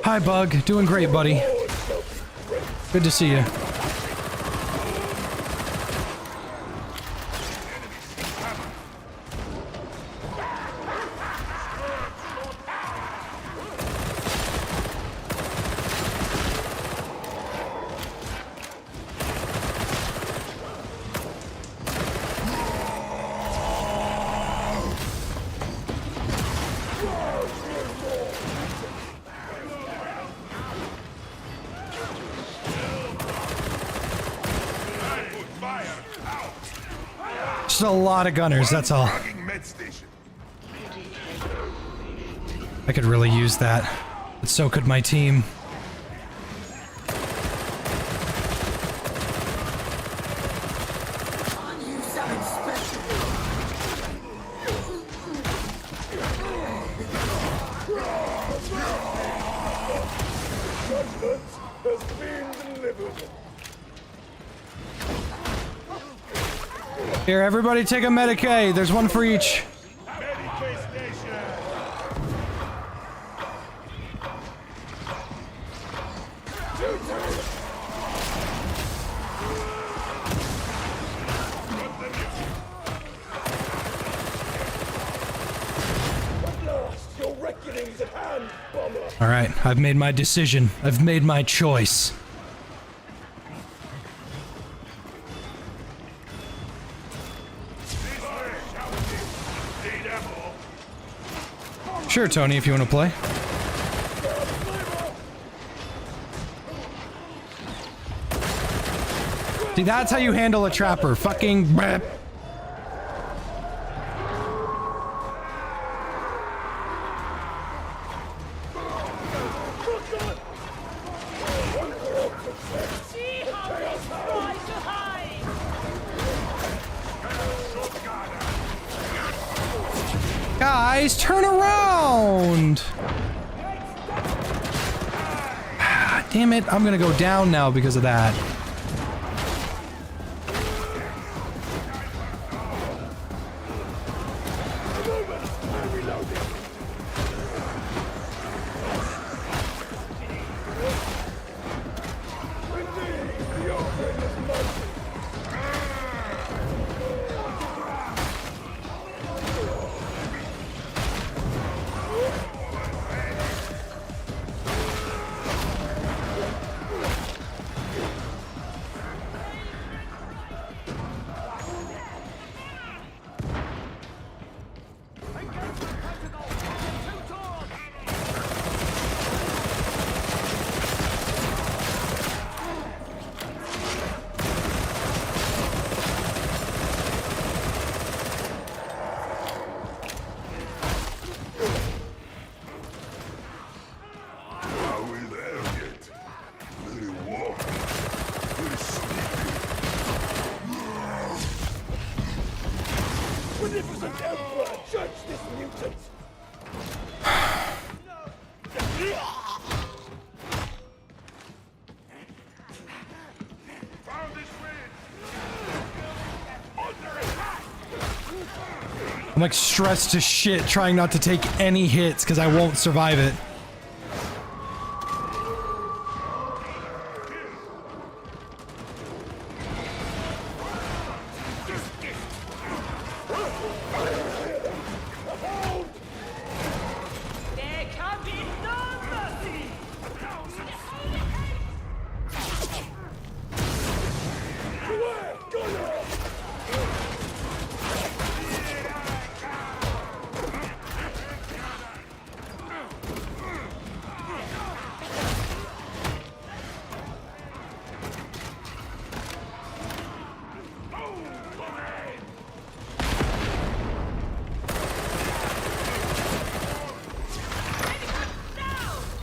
Speaker 1: Hi, Bug. Doing great, buddy. Good to see you. Just a lot of gunners, that's all. I could really use that, but so could my team. Here, everybody take a Medicaid. There's one for each. All right, I've made my decision. I've made my choice. Sure, Tony, if you want to play. See, that's how you handle a trapper. Fucking bleh. Guys, turn around! Damn it, I'm gonna go down now because of that.
Speaker 3: Are we there yet? Very warm. Very sleepy.
Speaker 6: Beneficent Emperor, judge this mutant!
Speaker 3: Found this ridge!
Speaker 1: I'm like stressed to shit trying not to take any hits because I won't survive it.
Speaker 5: There can be no mercy!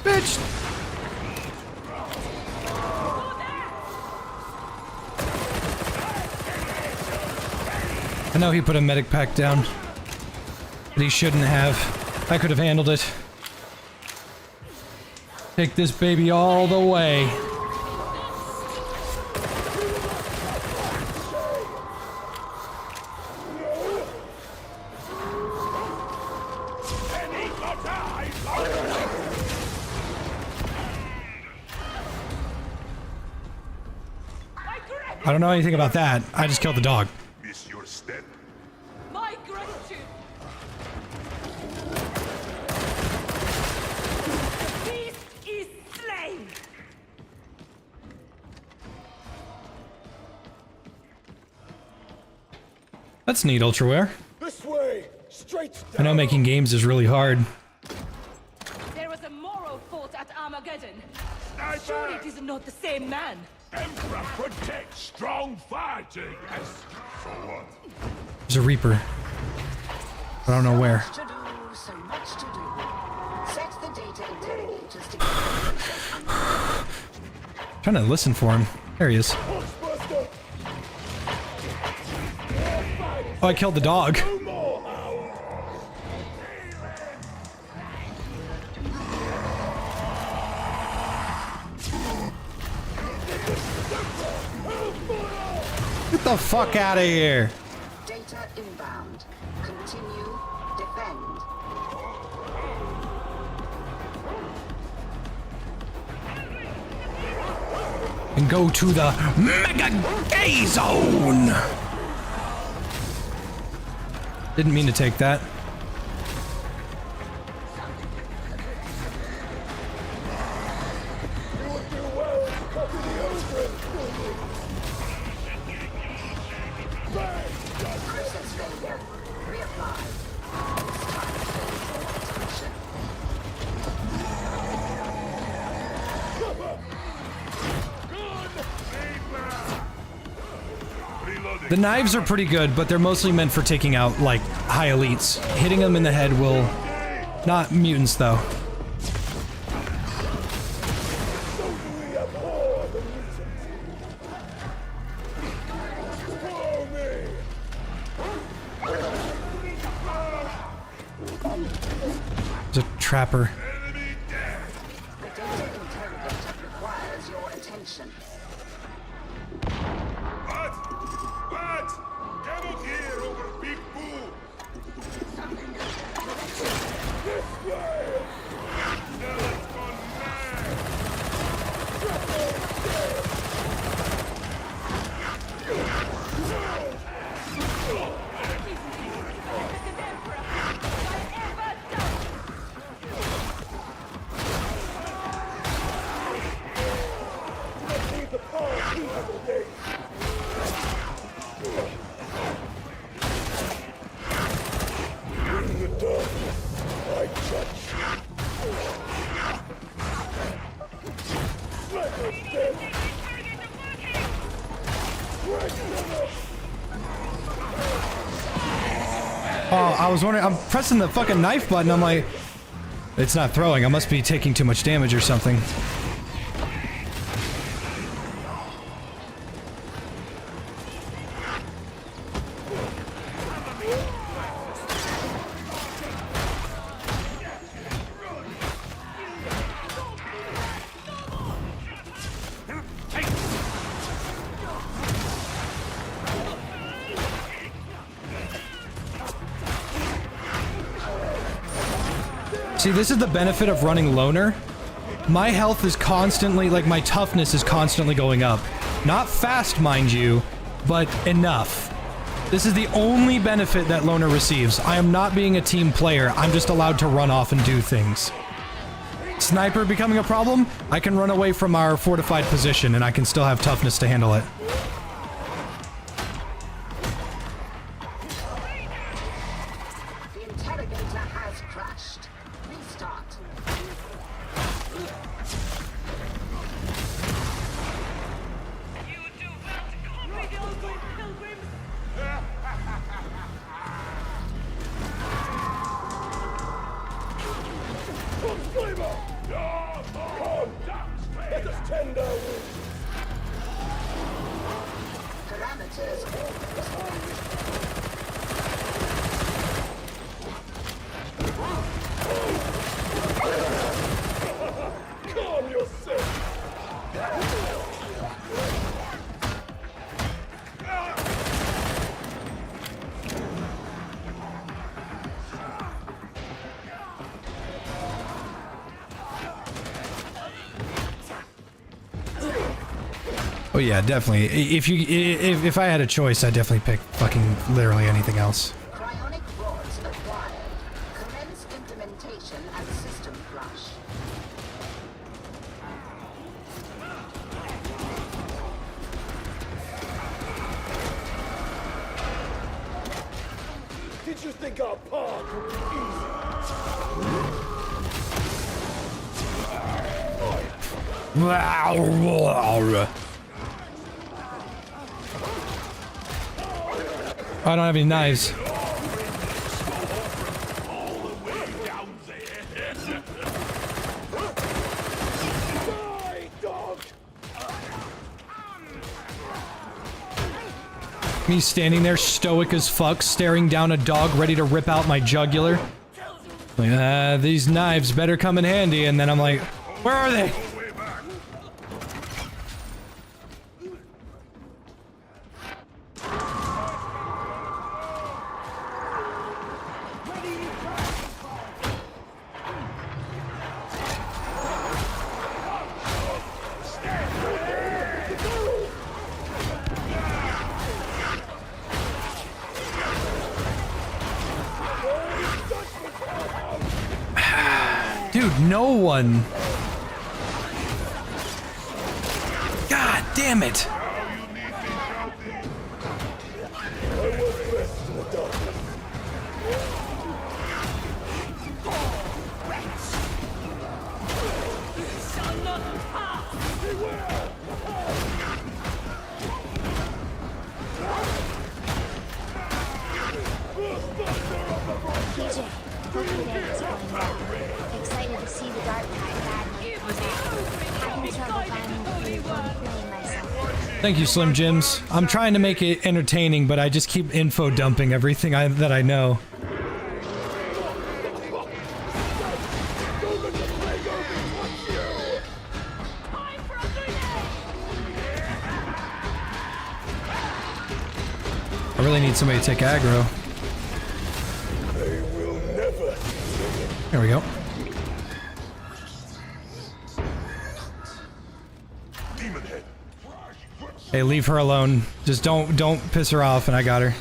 Speaker 1: Bitch! I know he put a medic pack down, but he shouldn't have. I could have handled it. Take this baby all the way. I don't know anything about that. I just killed the dog.
Speaker 3: Miss your step.
Speaker 10: My gratitude!
Speaker 5: The beast is slain!
Speaker 1: That's neat, Ultraware.
Speaker 6: This way! Straight down!
Speaker 1: I know making games is really hard.
Speaker 10: There was a moral fault at Armageddon.
Speaker 3: Sniper!
Speaker 10: Surely it is not the same man.
Speaker 3: Emperor protects strong fighting. Yes. So what?
Speaker 1: There's a Reaper. I don't know where.
Speaker 2: To do, so much to do. Set the data interrogators to get
Speaker 1: Trying to listen for him. There he is. Oh, I killed the dog. Get the fuck out of here.
Speaker 2: data inbound. Continue. Defend.
Speaker 1: And go to the Mega Gay Zone. Didn't mean to take that.
Speaker 2: Process failure. Reapply. It's time for attention.
Speaker 1: The knives are pretty good, but they're mostly meant for taking out, like, high elites. Hitting them in the head will... Not mutants, though. There's a trapper.
Speaker 2: The data interrogator requires your attention.
Speaker 3: What? What? Get out here over Big Boo! This way! Fella's gone mad!
Speaker 1: Oh, I was wondering, I'm pressing the fucking knife button, I'm like, it's not throwing, I must be taking too much damage or something. See, this is the benefit of running loner. My health is constantly, like, my toughness is constantly going up. Not fast, mind you, but enough. This is the only benefit that loner receives. I am not being a team player, I'm just allowed to run off and do things. Sniper becoming a problem? I can run away from our fortified position and I can still have toughness to handle it. Oh yeah, definitely. If I had a choice, I'd definitely pick fucking literally anything else.
Speaker 2: Cryonic rods acquired. Commence implementation and system flush.
Speaker 6: Did you think our park would be easy?
Speaker 1: I don't have any knives. Me standing there stoic as fuck, staring down a dog ready to rip out my jugular. Like, these knives better come in handy, and then I'm like, where are they? Dude, no one. God damn it.
Speaker 9: Excited to see the Darktide badly. I can tell if I'm really feeling myself.
Speaker 1: Thank you, Slim Jims. I'm trying to make it entertaining, but I just keep info dumping everything that I know. I really need somebody to take aggro. There we go. Hey, leave her alone. Just don't piss her off, and I got her.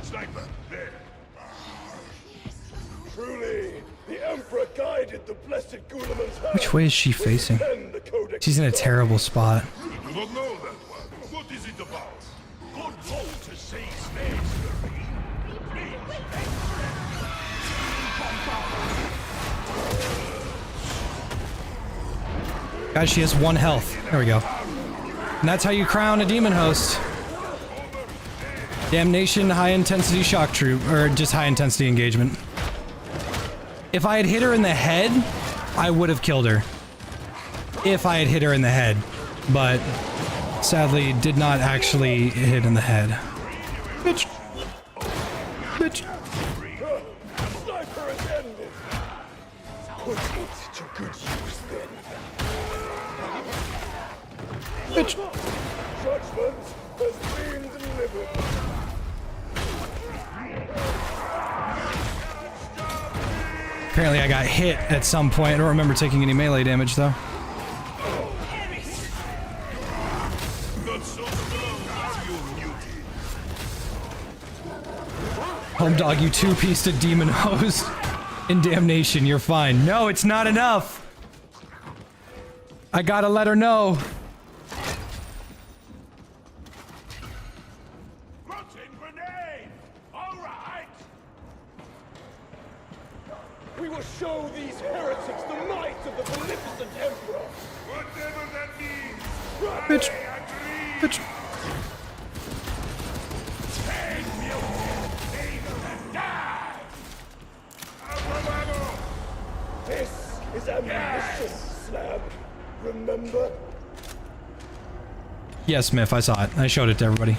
Speaker 3: Sniper, there.
Speaker 1: Which way is she facing? She's in a terrible spot.
Speaker 3: You do not know that one. What is it about? Good roll to say space for me.
Speaker 1: Guys, she has 1 health. There we go. And that's how you crown a demon host. Damnation, high intensity shock troop, or just high intensity engagement. If I had hit her in the head, I would have killed her. If I had hit her in the head, but sadly did not actually hit in the head. Bitch. Bitch.
Speaker 6: Sniper has ended. Put it to good use then.
Speaker 1: Bitch.
Speaker 6: Judgment has been delivered.
Speaker 1: Apparently I got hit at some point. I don't remember taking any melee damage though.
Speaker 3: Not so strong as you, mutie.
Speaker 1: Home dog, you two-pieced a demon host. In damnation, you're fine. No, it's not enough. I gotta let her know.
Speaker 3: Rotten grenade! Alright!
Speaker 6: We will show these heretics the might of the beneficent Emperor.
Speaker 3: Whatever that means!
Speaker 1: Bitch.
Speaker 3: I agree!
Speaker 1: Bitch.
Speaker 3: Take mutant! Either and die! Aprobado!
Speaker 6: This is ammunition, Slab. Remember?
Speaker 1: Yes, Smith, I saw it. I showed it to everybody.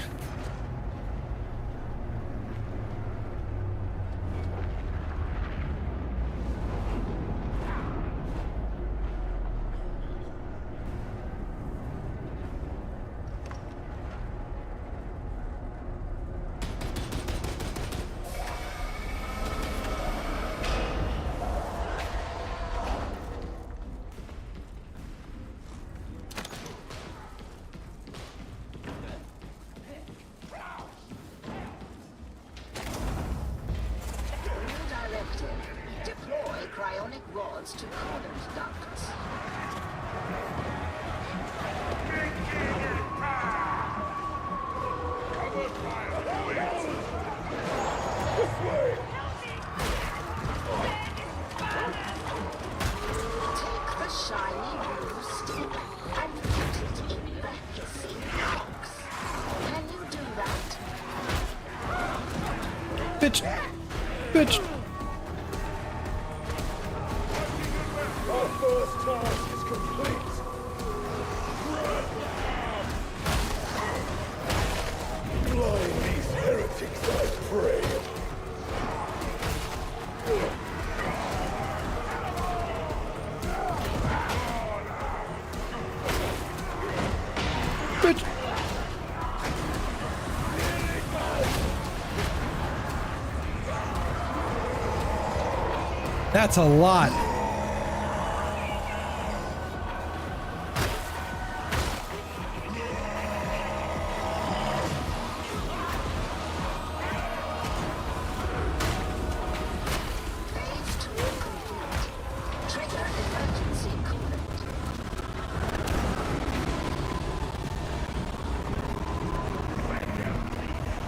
Speaker 2: Deploy cryonic rods to coolant ducts. Take the shiny blue stick and put it in the hissing box. Can you do that?
Speaker 1: Bitch. Bitch.
Speaker 6: Our first task is complete. Blind these heretics, I pray.
Speaker 1: Bitch. That's a lot.
Speaker 2: Phase 2 complete. Trigger emergency coolant.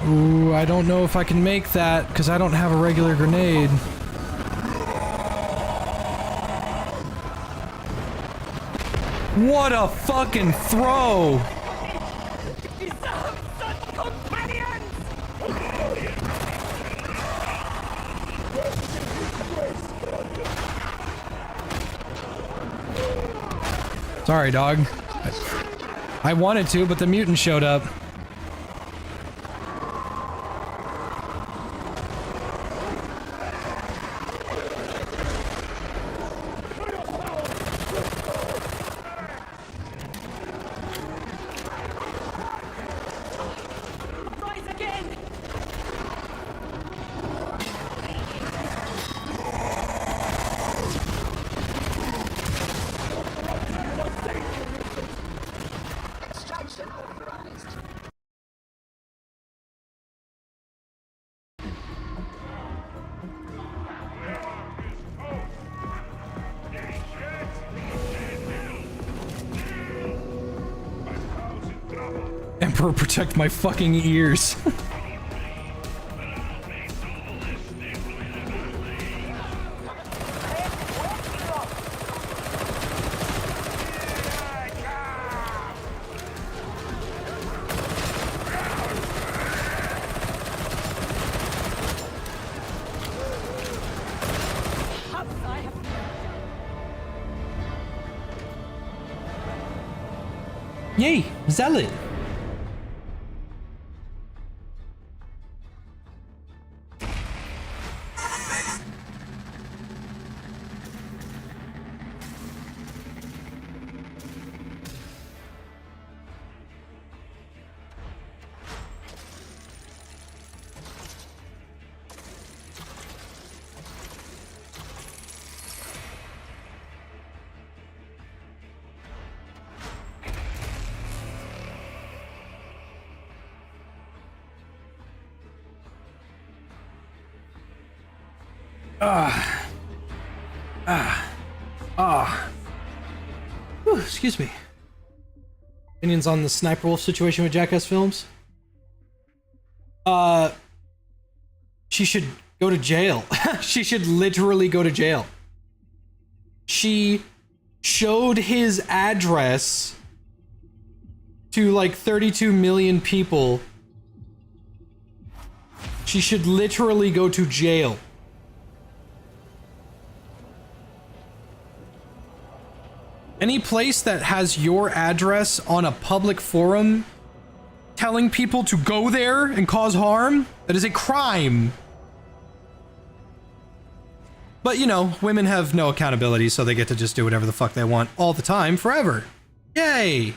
Speaker 1: Ooh, I don't know if I can make that because I don't have a regular grenade. What a fucking throw! Sorry, dog. I wanted to, but the mutant showed up.
Speaker 10: Rise again!
Speaker 2: Extraction authorized.
Speaker 1: Emperor, protect my fucking ears. Yay, Zealot. Whew, excuse me. Opinions on the Sniper Wolf situation with Jackass Films? She should go to jail. She should literally go to jail. She showed his address to like 32 million people. She should literally go to jail. Any place that has your address on a public forum telling people to go there and cause harm, that is a crime. But you know, women have no accountability, so they get to just do whatever the fuck they want all the time, forever. Yay!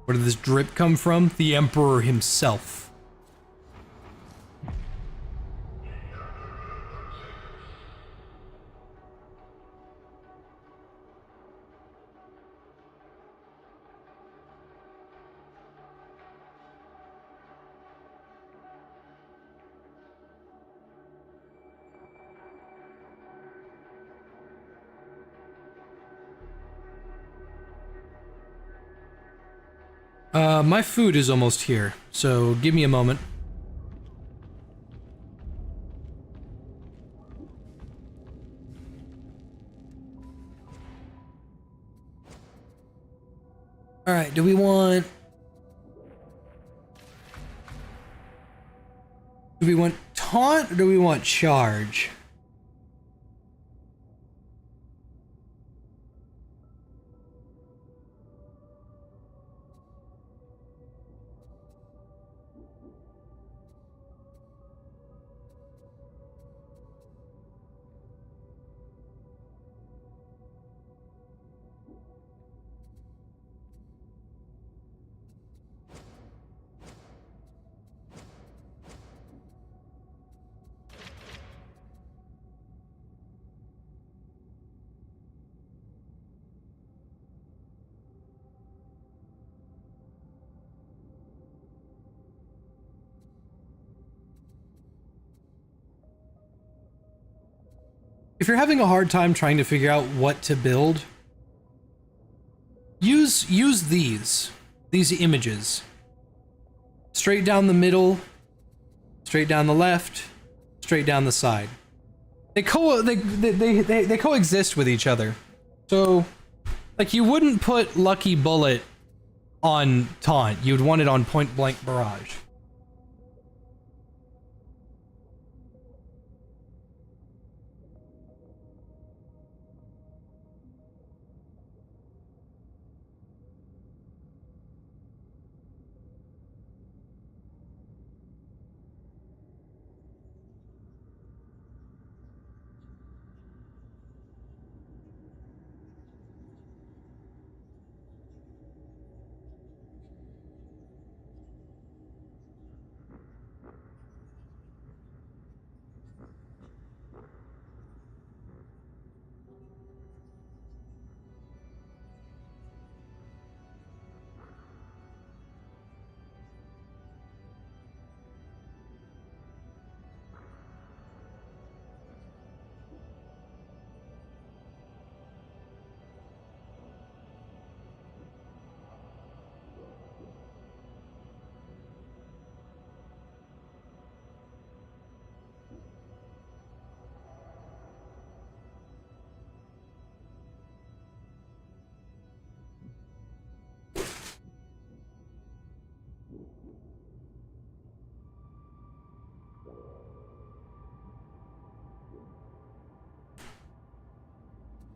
Speaker 1: Where did this drip come from? The Emperor himself. My food is almost here, so give me a moment. All right, do we want taunt or do we want charge? If you're having a hard time trying to figure out what to build, use these images. Straight down the middle, straight down the left, straight down the side. They coexist with each other. So, like, you wouldn't put Lucky Bullet on Taunt. You'd want it on Point Blank Barrage.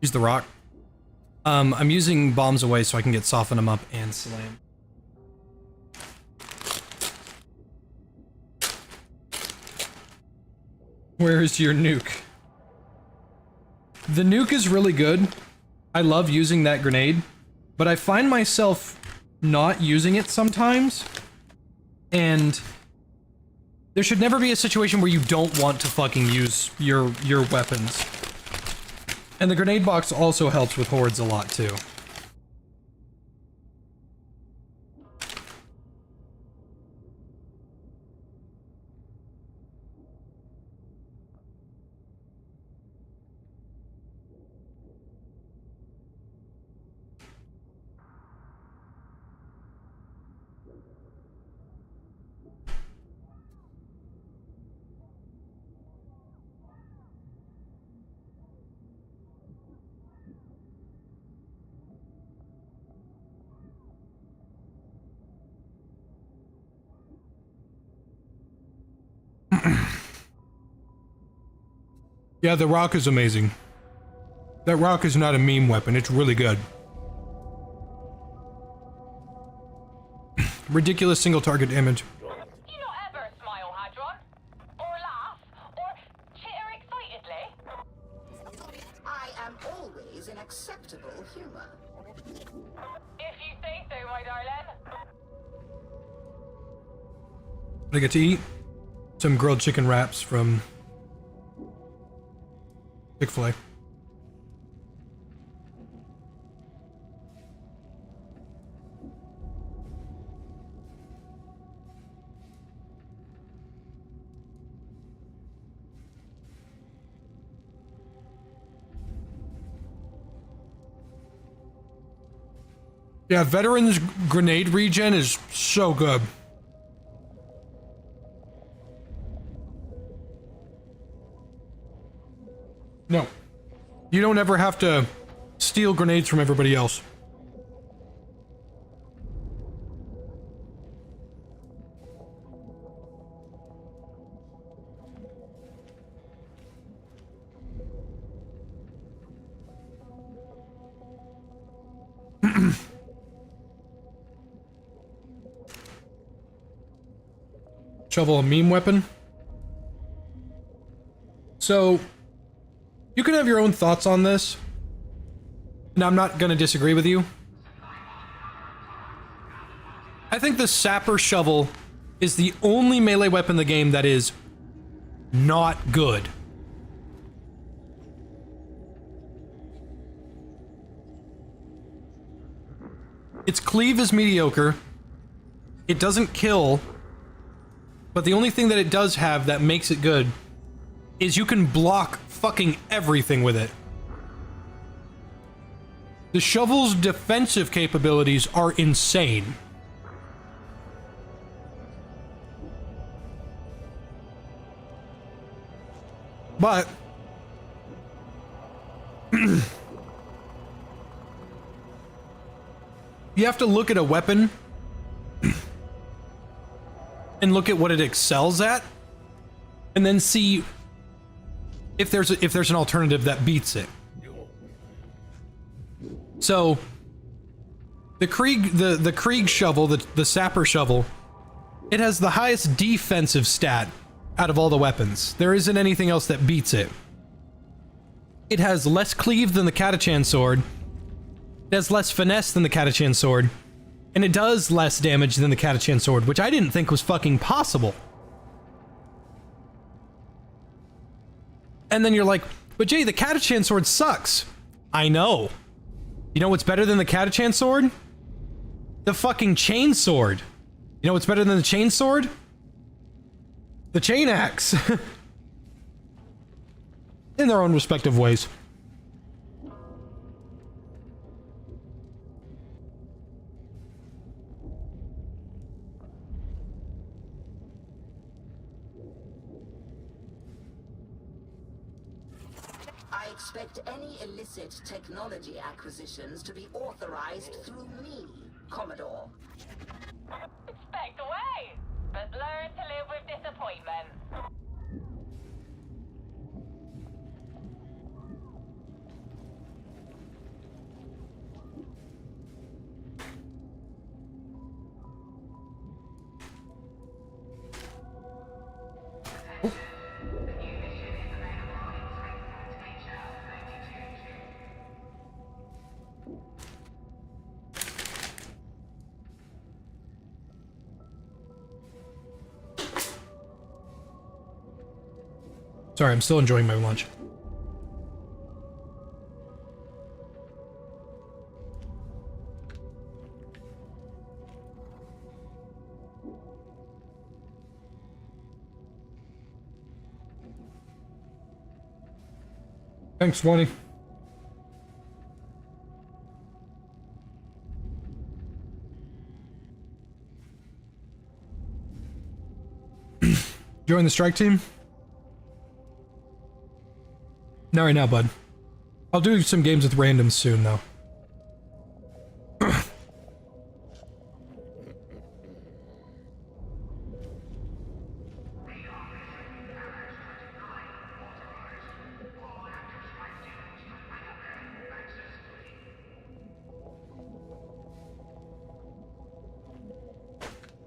Speaker 1: Use the rock. I'm using bombs away so I can get soften them up and slam. Where is your nuke? The nuke is really good. I love using that grenade, but I find myself not using it sometimes. And there should never be a situation where you don't want to fucking use your weapons. And the grenade box also helps with hordes a lot too. Yeah, the rock is amazing. That rock is not a meme weapon, it's really good. Ridiculous single target damage.
Speaker 11: Do you not ever smile, Hadron? Or laugh? Or chitter excitedly?
Speaker 2: I am always in acceptable humor.
Speaker 11: If you say so, my darling.
Speaker 1: I get to eat some grilled chicken wraps from Chick-fil-A. Yeah, Veterans grenade regen is so good. No. You don't ever have to steal grenades from everybody else. Shovel, a meme weapon. So, you can have your own thoughts on this, and I'm not gonna disagree with you. I think the sapper shovel is the only melee weapon in the game that is not good. Its cleave is mediocre. It doesn't kill, but the only thing that it does have that makes it good is you can block fucking everything with it. The shovel's defensive capabilities are insane. But you have to look at a weapon and look at what it excels at, and then see if there's an alternative that beats it. So the Krieg shovel, the sapper shovel, it has the highest defensive stat out of all the weapons. There isn't anything else that beats it. It has less cleave than the Catachan sword. It has less finesse than the Catachan sword. And it does less damage than the Catachan sword, which I didn't think was fucking possible. And then you're like, but Jay, the Catachan sword sucks. I know. You know what's better than the Catachan sword? The fucking chain sword. You know what's better than the chain sword? The chain axe. In their own respective ways.
Speaker 2: I expect any illicit technology acquisitions to be authorized through me, Commodore.
Speaker 11: Expect away, but learn to live with disappointment.
Speaker 12: Sorry, I'm still enjoying my lunch. Thanks, Swanee. Join the strike team? Not right now, bud. I'll do some games with randoms soon, though.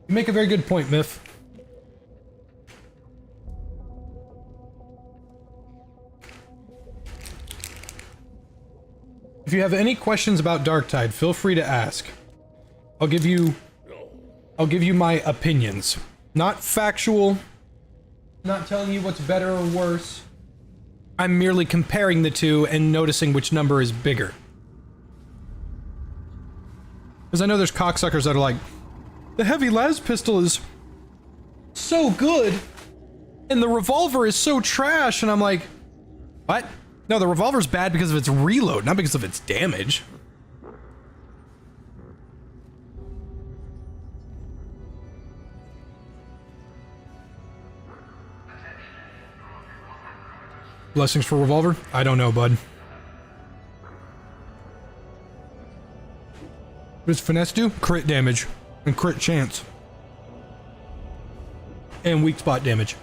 Speaker 12: You make a very good point, Miff. If you have any questions about Darktide, feel free to ask. I'll give you my opinions. Not factual, not telling you what's better or worse. I'm merely comparing the two and noticing which number is bigger. Because I know there's cocksuckers that are like, the heavy las pistol is so good, and the revolver is so trash, and I'm like, what? No, the revolver's bad because of its reload, not because of its damage. Blessings for revolver? I don't know, bud. What does finesse do? Crit damage. And crit chance. And weak spot damage.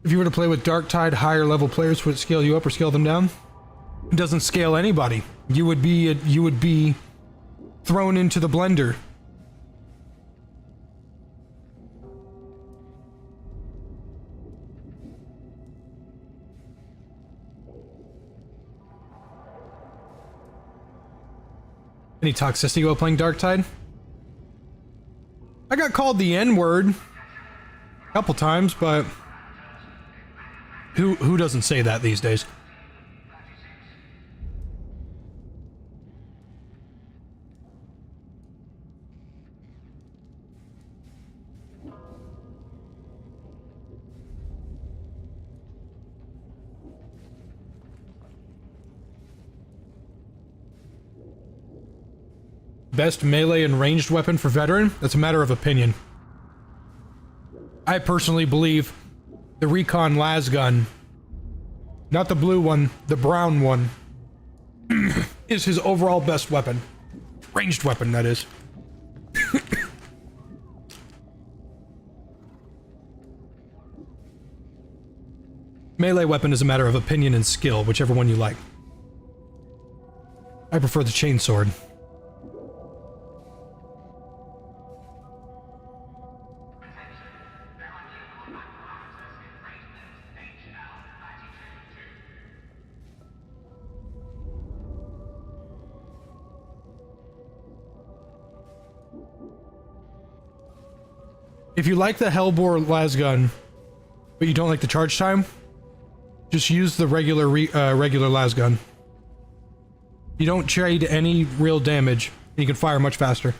Speaker 12: If you were to play with Darktide, higher level players, would it scale you up or scale them down? It doesn't scale anybody. You would be thrown into the blender. Any toxicity while playing Darktide? I got called the N-word a couple times, but who doesn't say that these days? Best melee and ranged weapon for veteran? That's a matter of opinion. I personally believe the Recon las gun, not the blue one, the brown one, is his overall best weapon. Ranged weapon, that is. Melee weapon is a matter of opinion and skill, whichever one you like. I prefer the chainsword. If you like the Hellbore lasgun, but you don't like the charge time, just use the regular lasgun. You don't trade any real damage, and you can fire much faster.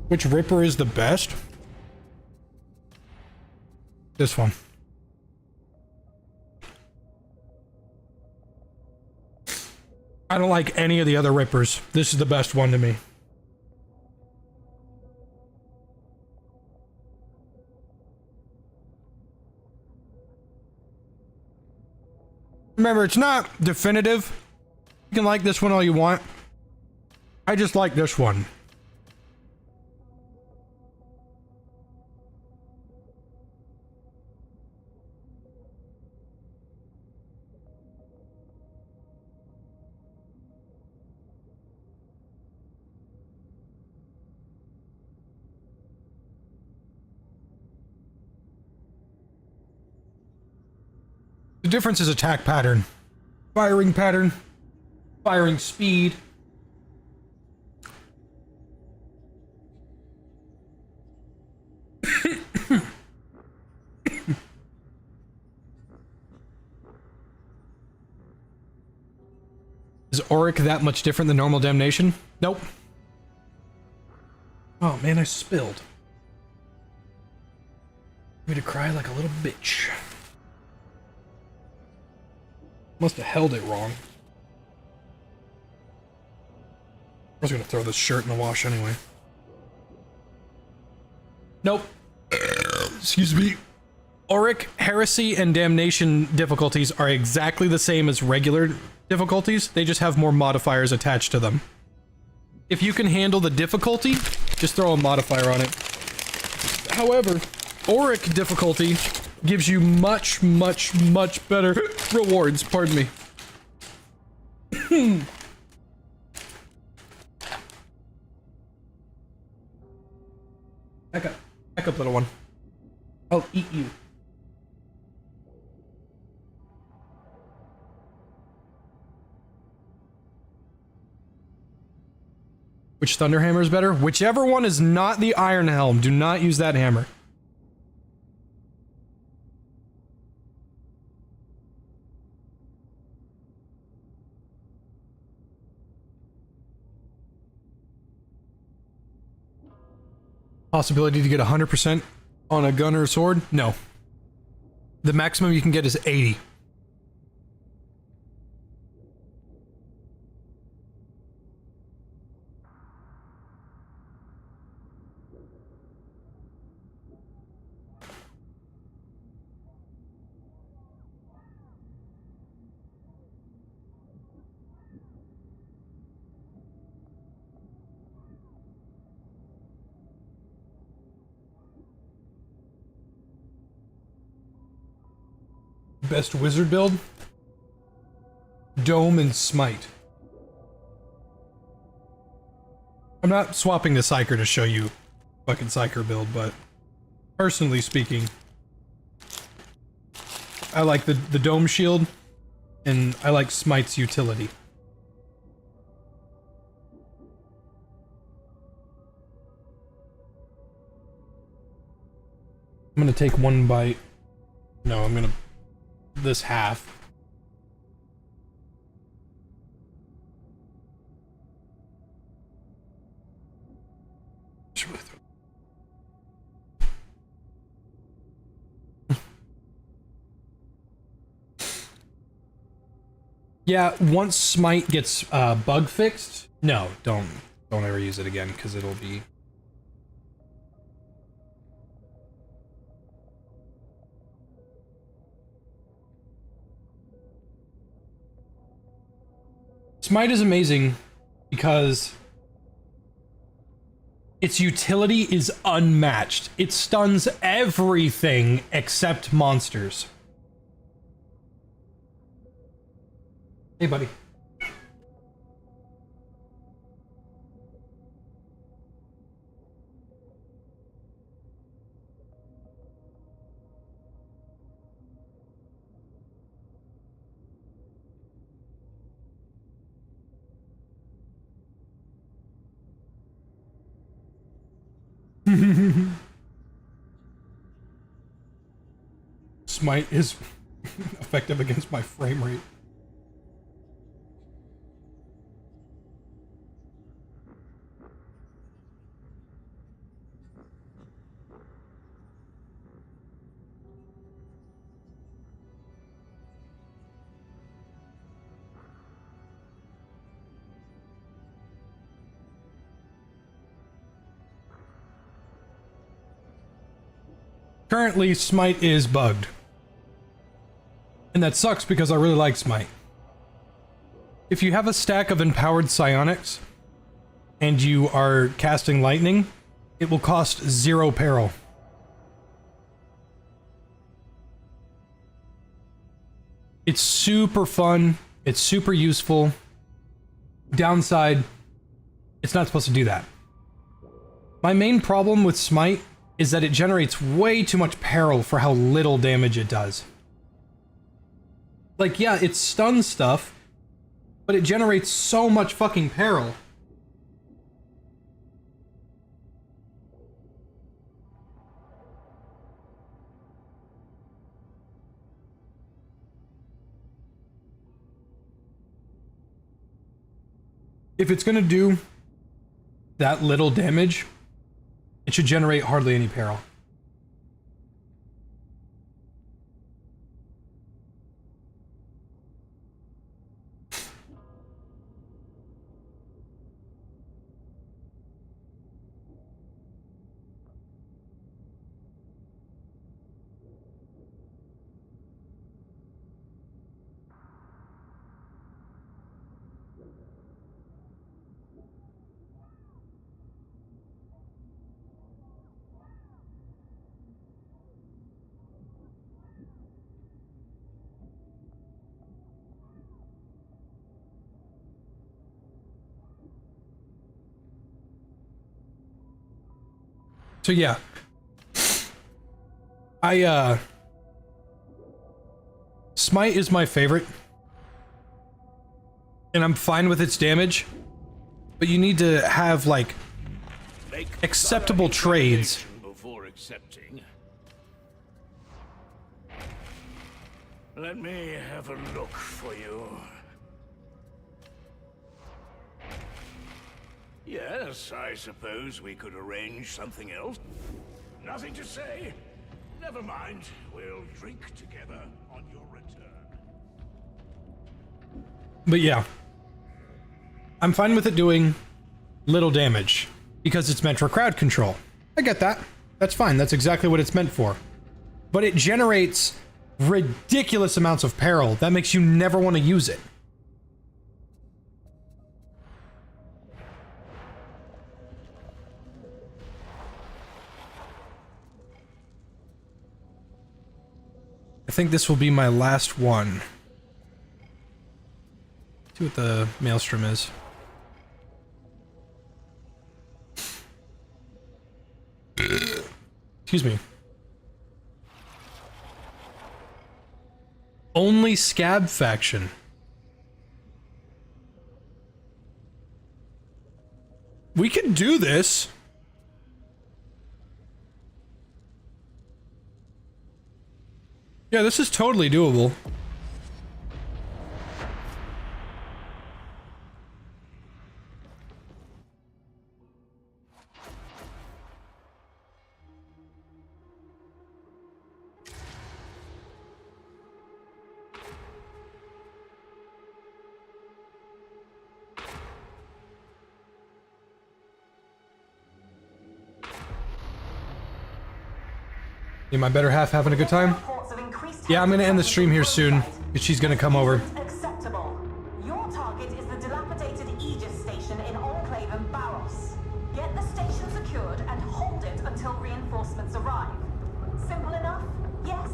Speaker 12: Which Ripper is the best? This one. I don't like any of the other Rippers. This is the best one to me. Remember, it's not definitive. You can like this one all you want. I just like this one. difference is attack pattern, firing speed. Is Auric that much different than normal damnation? Nope. Oh man, I spilled. Me to cry like a little bitch. Must have held it wrong. I was gonna throw this shirt in the wash anyway. Nope. Excuse me. Auric, Heresy, and Damnation difficulties are exactly the same as regular difficulties. They just have more modifiers attached to them. If you can handle the difficulty, just throw a modifier on it. However, Auric difficulty gives you much, much, much better rewards. Pardon me. Back up. Back up, little one. I'll eat you. Which Thunderhammer is better? Whichever one is not the Iron Helm. Do not use that hammer. Possibility to get 100% on a gun or a sword? No. The maximum you can get is 80. Best wizard build? Dome and Smite. I'm not swapping the Psyker to show you fucking Psyker build, but personally speaking, I like the Dome Shield, and I like Smite's utility. I'm gonna take one bite. No, I'm gonna this half. Yeah, once Smite gets bug fixed, no, don't ever use it again because it'll be. Smite is amazing because its utility is unmatched. It stuns everything except monsters. Hey, buddy. Smite is effective against my frame rate. Currently, Smite is bugged. And that sucks because I really like Smite. If you have a stack of empowered psionics and you are casting lightning, it will cost 0 peril. It's super fun. It's super useful. Downside, it's not supposed to do that. My main problem with Smite is that it generates way too much peril for how little damage it does. Like, yeah, it stuns stuff, but it generates so much fucking peril. If it's gonna do that little damage, it should generate hardly any peril. So yeah, Smite is my favorite, and I'm fine with its damage, but you need to have like acceptable trades.
Speaker 6: Before accepting. Let me have a look for you. Yes, I suppose we could arrange something else. Nothing to say? Never mind. We'll drink together on your return.
Speaker 12: But yeah, I'm fine with it doing little damage because it's meant for crowd control. I get that. That's fine. That's exactly what it's meant for. But it generates ridiculous amounts of peril. That makes you never want to use it. I think this will be my last one. See what the maelstrom is. Excuse me. Only Scab faction. We can do this. Yeah, this is totally doable. Yeah, my better half having a good time? Yeah, I'm gonna end the stream here soon, because she's gonna come over.
Speaker 2: Acceptable. Your target is the dilapidated Aegis station in Enclave and Barros. Get the station secured and hold it until reinforcements arrive. Simple enough? Yes?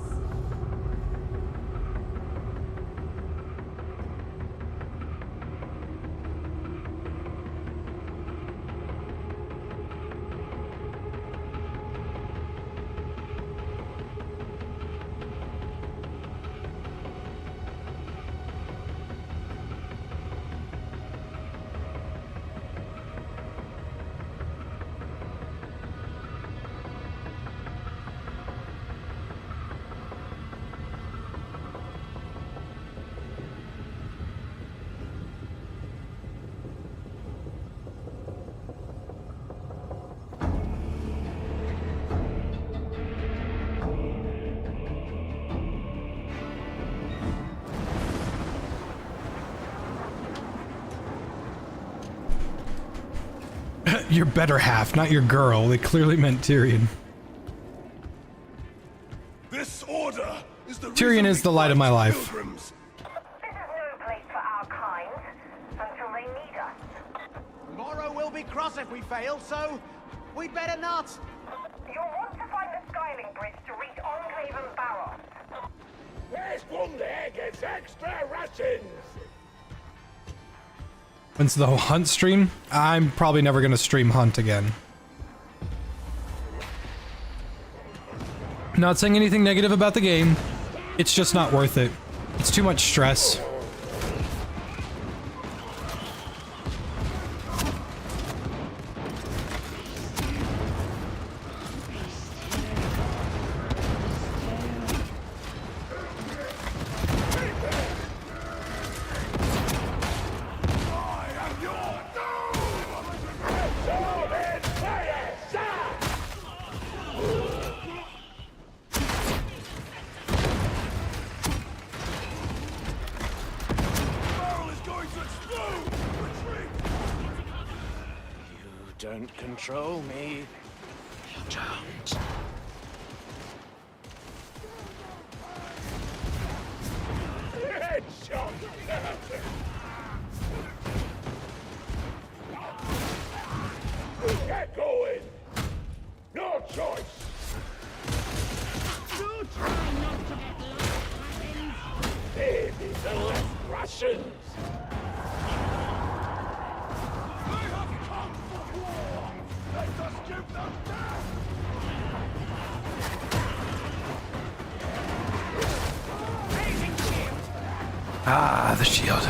Speaker 12: Your better half, not your girl. They clearly meant Tyrion.
Speaker 3: This order is the
Speaker 12: Tyrion is the light of my life.
Speaker 3: pilgrims.
Speaker 2: This is no place for our kind until they need us.
Speaker 5: Tomorrow will be cross if we fail, so we'd better not.
Speaker 2: You'll want to find the Skylink Bridge to reach Enclave and Barros.
Speaker 3: Where's one there gets extra rations?
Speaker 12: When's the Hunt stream? I'm probably never gonna stream Hunt again. Not saying anything negative about the game. It's just not worth it.
Speaker 1: It's too much stress.
Speaker 6: Don't control me. You don't. Headshot! Get going! No choice!
Speaker 10: Do try not to get lost, friends.
Speaker 6: Maybe the left Russians!
Speaker 1: Ah, the shield.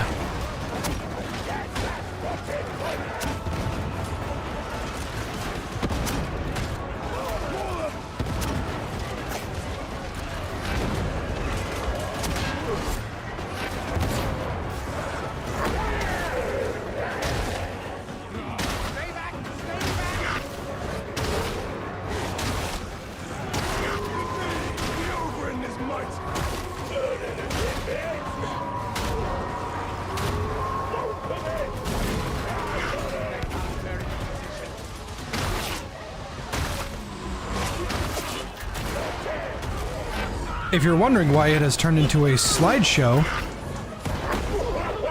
Speaker 1: If you're wondering why it has turned into a slideshow...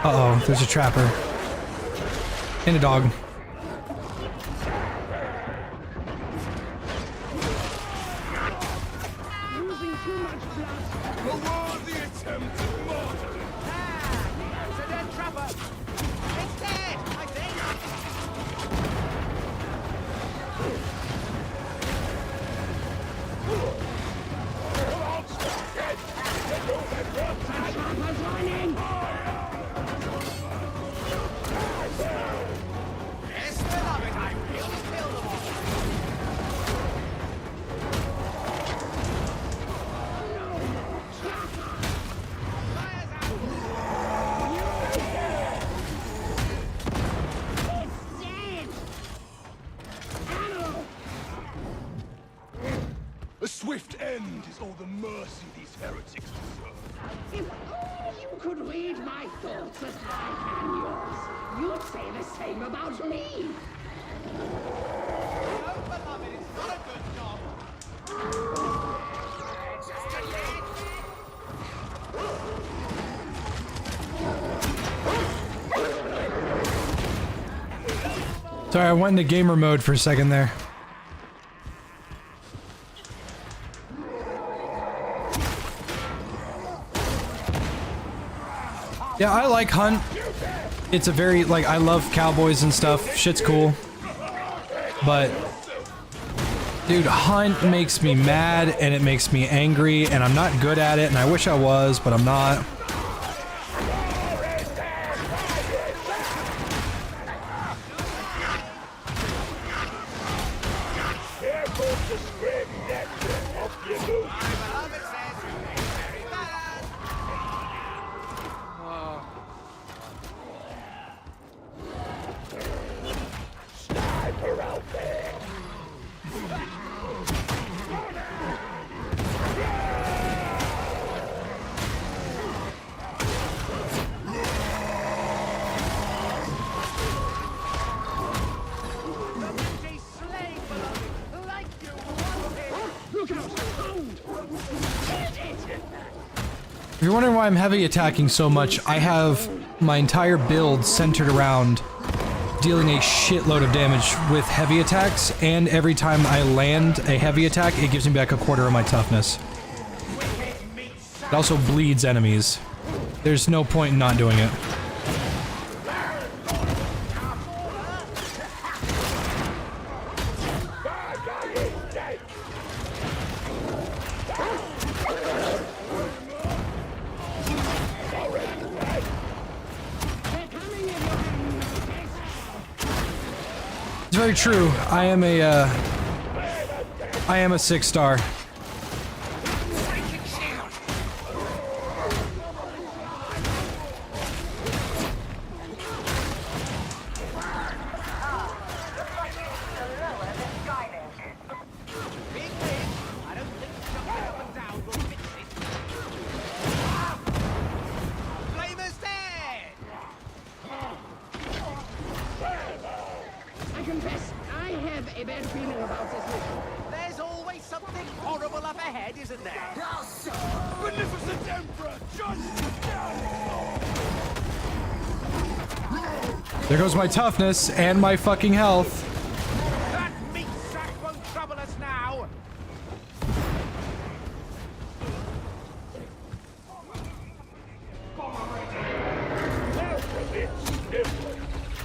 Speaker 1: Uh-oh, there's a trapper. And a dog.
Speaker 10: Losing too much blood.
Speaker 3: A worthy attempt at martyrdom.
Speaker 5: It's a dead trapper. It's dead, I think.
Speaker 10: Trapper's running.
Speaker 5: Yes, they love it. I really feel them all.
Speaker 3: A swift end is all the mercy these heretics deserve.
Speaker 10: If only you could read my thoughts as I can yours, you'd say the same about me.
Speaker 5: No, beloved, it's not a good job. Just a lid.
Speaker 1: Sorry, I went into gamer mode for a second there. Yeah, I like Hunt. It's a very, like, I love cowboys and stuff. Shit's cool. But, dude, Hunt makes me mad and it makes me angry and I'm not good at it and I wish I was, but I'm not. If you're wondering why I'm heavy attacking so much, I have my entire build centered around dealing a shitload of damage with heavy attacks, and every time I land a heavy attack, it gives me back a quarter of my toughness. It also bleeds enemies. There's no point in not doing it. It's very true. I am a 6-star.
Speaker 10: I confess, I have a bad feeling about this mission.
Speaker 5: There's always something horrible up ahead, isn't there?
Speaker 3: Beneficent Emperor, just
Speaker 1: There goes my toughness and my fucking health.
Speaker 5: That meat sack won't trouble us now.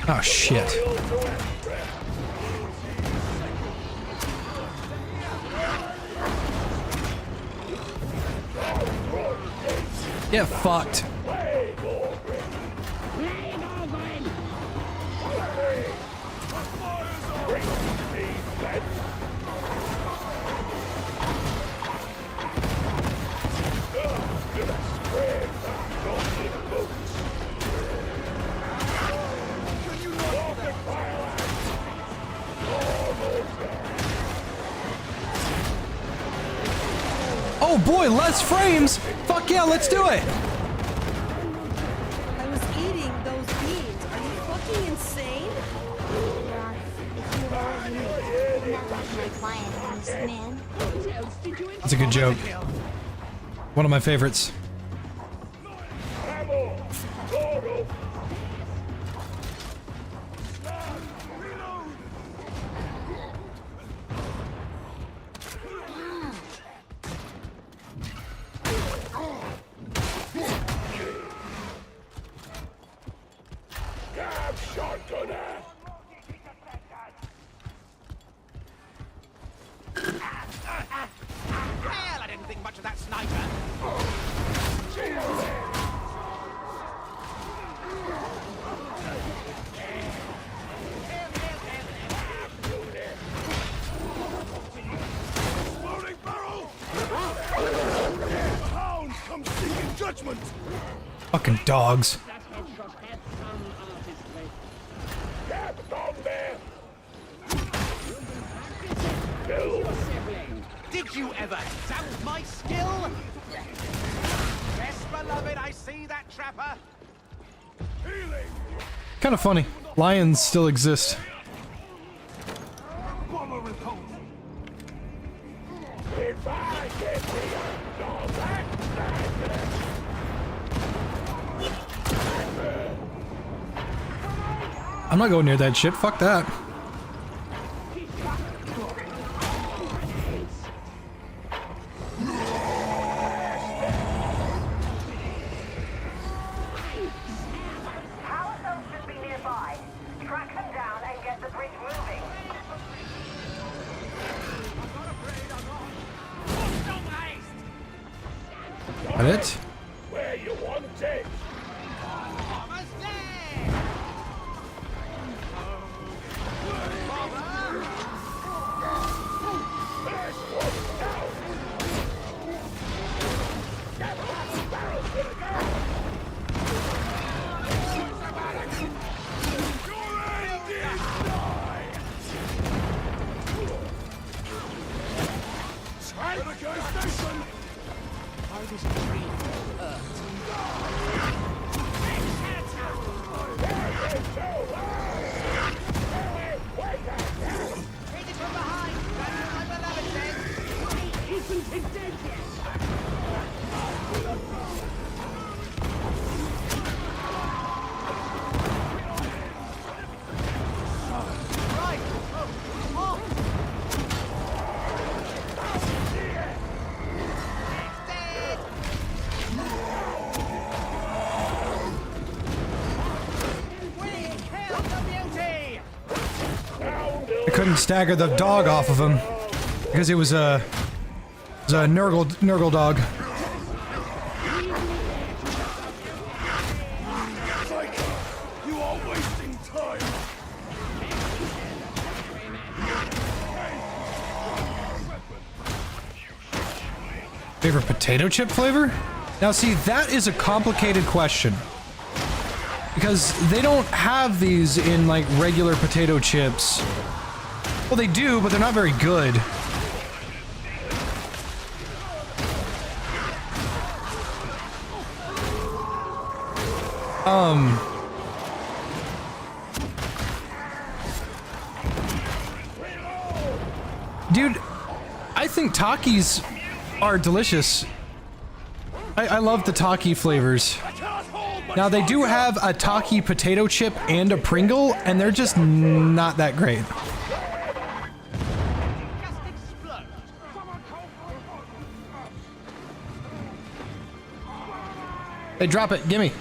Speaker 1: Oh shit. Get fucked. Oh boy, less frames! Fuck yeah, let's do it!
Speaker 7: I was eating those beans. Are you fucking insane?
Speaker 1: That's a good joke. One of my favorites.
Speaker 5: Well, I didn't think much of that sniper.
Speaker 3: exploding barrel! The hounds come seeking judgment!
Speaker 1: Fucking dogs.
Speaker 5: Did you ever doubt my skill? Yes, beloved, I see that trapper.
Speaker 1: Kind of funny. Lions still exist. I'm not going near that shit. Fuck that. Got it?
Speaker 3: Where you want it?
Speaker 1: I couldn't stagger the dog off of him because it was a Nurgle dog.
Speaker 3: You are wasting time.
Speaker 1: Favorite potato chip flavor? Now see, that is a complicated question. Because they don't have these in like regular potato chips. Well, they do, but they're not very good. Dude, I think Takis are delicious. I love the Taki flavors. Now, they do have a Taki potato chip and a Pringle, and they're just not that great. Hey, drop it. Gimme.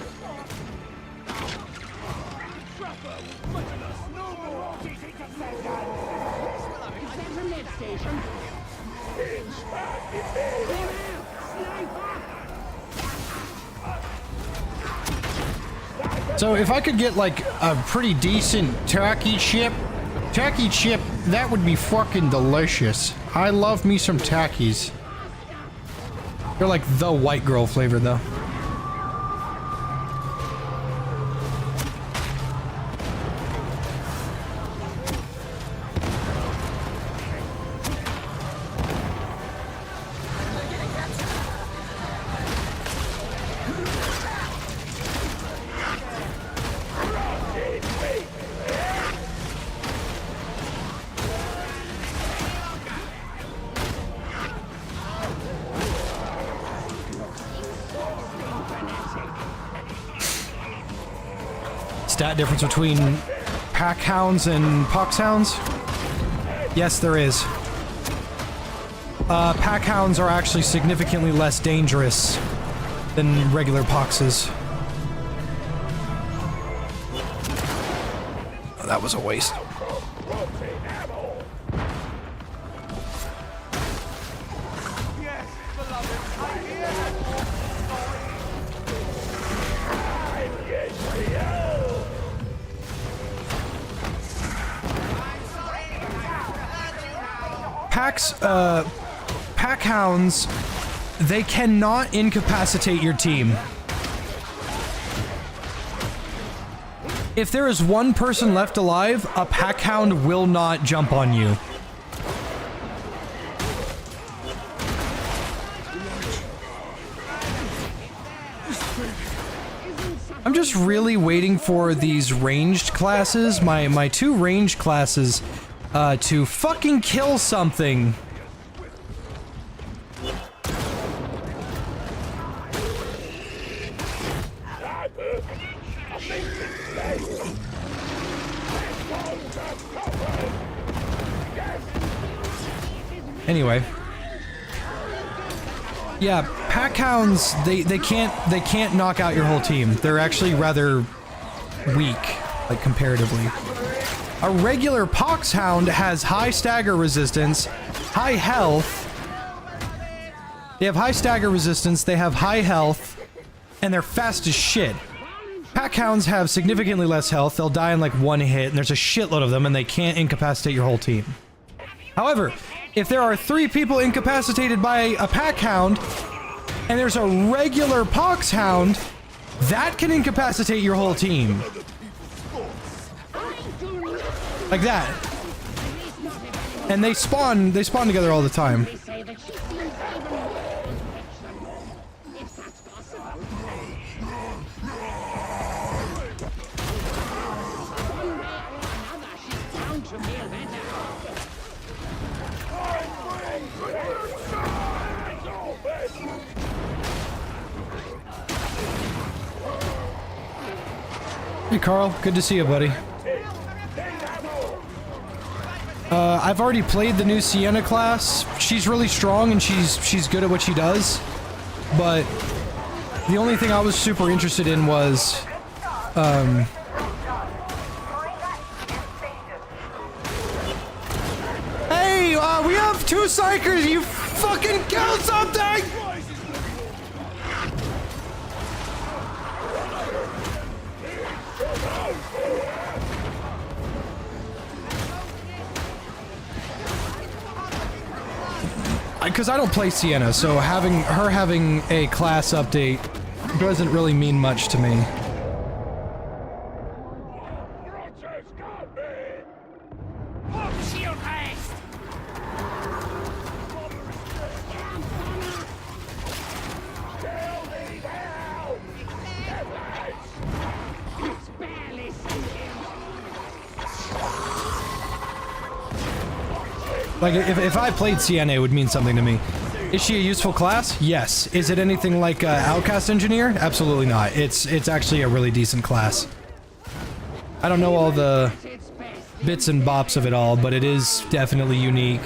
Speaker 1: So if I could get like a pretty decent Taki chip, that would be fucking delicious. I love me some Takis. They're like the white girl flavor though. Stat difference between pack hounds and pox hounds? Yes, there is. Pack hounds are actually significantly less dangerous than regular poxes. Oh, that was a waste. Pack hounds, they cannot incapacitate your team. If there is one person left alive, a pack hound will not jump on you. I'm just really waiting for these ranged classes, my two ranged classes, to fucking kill something. Anyway. Yeah, pack hounds, they can't knock out your whole team. They're actually rather weak, like comparatively. A regular pox hound has high stagger resistance, high health. They have high stagger resistance, they have high health, and they're fast as shit. Pack hounds have significantly less health, they'll die in like one hit, and there's a shitload of them, and they can't incapacitate your whole team. However, if there are 3 people incapacitated by a pack hound, and there's a regular pox hound, that can incapacitate your whole team. Like that. And they spawn together all the time. Hey Carl, good to see you, buddy. I've already played the new Sienna class. She's really strong and she's good at what she does. But the only thing I was super interested in was hey, we have 2 psychers, you fucking kill something! because I don't play Sienna, so having a class update doesn't really mean much to me.
Speaker 5: Shield haste!
Speaker 1: Like, if I played Sienna, it would mean something to me. Is she a useful class? Yes. Is it anything like Outcast Engineer? Absolutely not. It's actually a really decent class. I don't know all the bits and bops of it all, but it is definitely unique.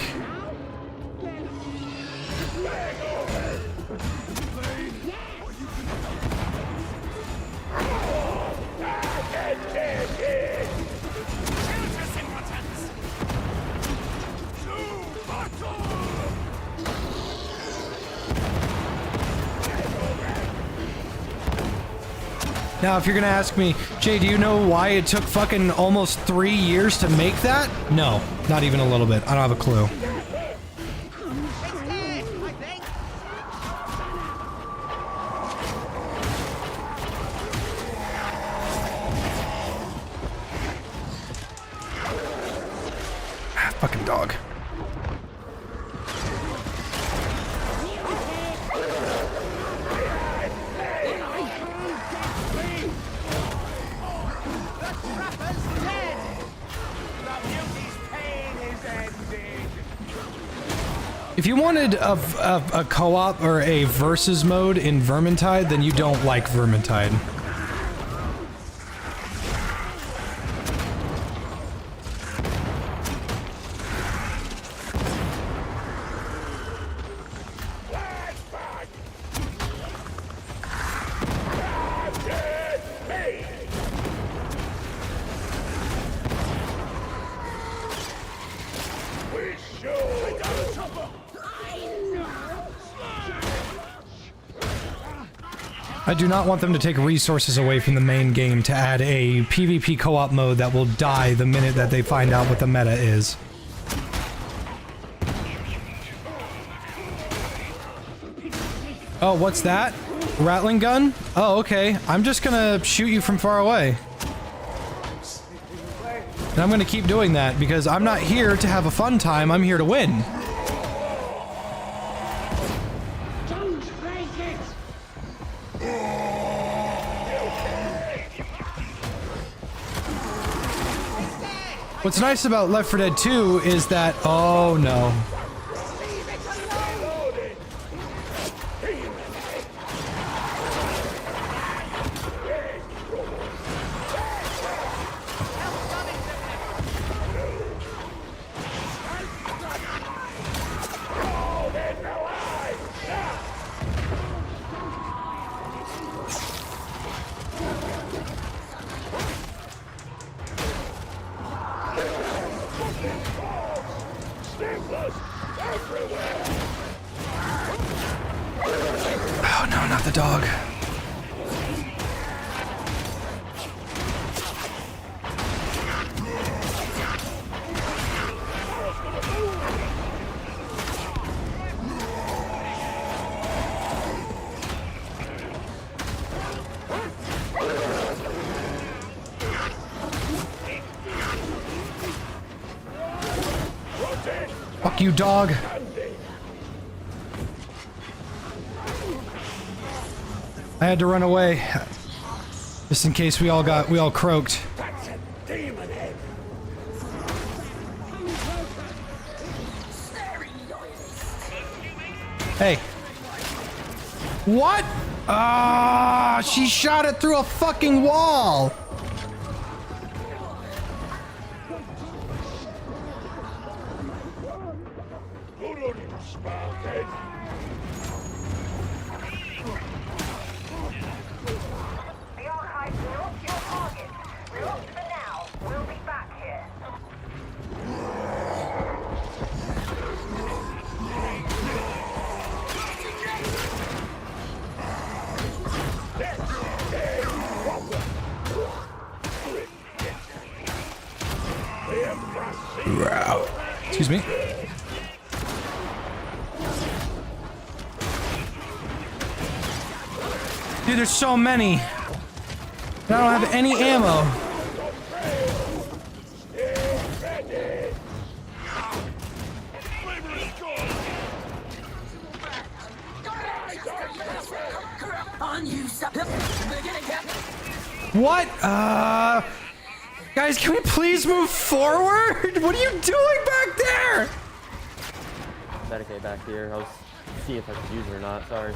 Speaker 1: Now, if you're gonna ask me, Jay, do you know why it took fucking almost 3 years to make that? No, not even a little bit. I don't have a clue. Fucking dog. If you wanted a co-op or a versus mode in Vermintide, then you don't like Vermintide. I do not want them to take resources away from the main game to add a PvP co-op mode that will die the minute that they find out what the meta is. Oh, what's that? Rattling gun? Oh, okay. I'm just gonna shoot you from far away. And I'm gonna keep doing that because I'm not here to have a fun time, I'm here to win. What's nice about Left 4 Dead 2 is that, oh no. Oh no, not the dog. Fuck you, dog. I had to run away, just in case we all croaked. Hey. What? Ah, she shot it through a fucking wall. Excuse me. Dude, there's so many. I don't have any ammo. What? Guys, can we please move forward? What are you doing back there?
Speaker 13: Better get back here. I was seeing if I could use it or not. Sorry.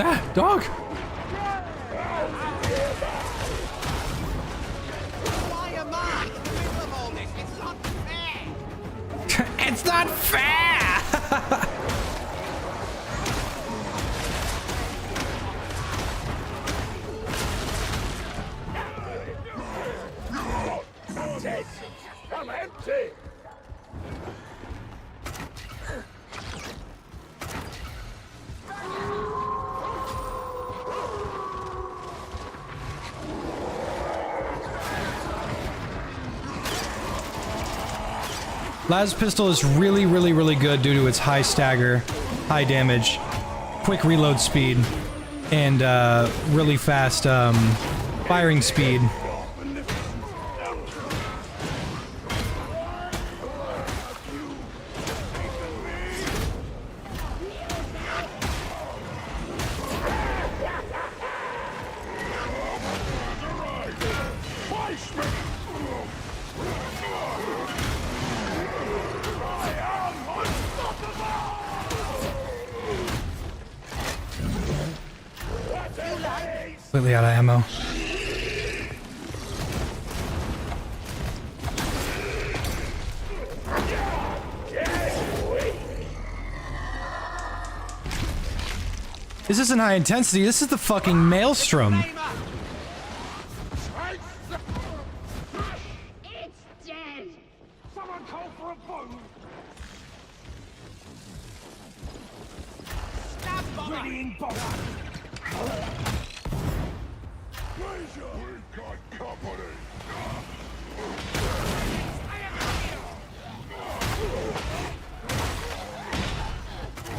Speaker 1: Ah, dog! It's not fair!
Speaker 3: I'm empty.
Speaker 1: Las pistol is really good due to its high stagger, high damage, quick reload speed, and really fast firing speed. Completely out of ammo. This isn't high intensity, this is the fucking maelstrom.
Speaker 10: It's dead! Someone call for a boat! Stab bomber! Readying bomber!
Speaker 3: We've got company.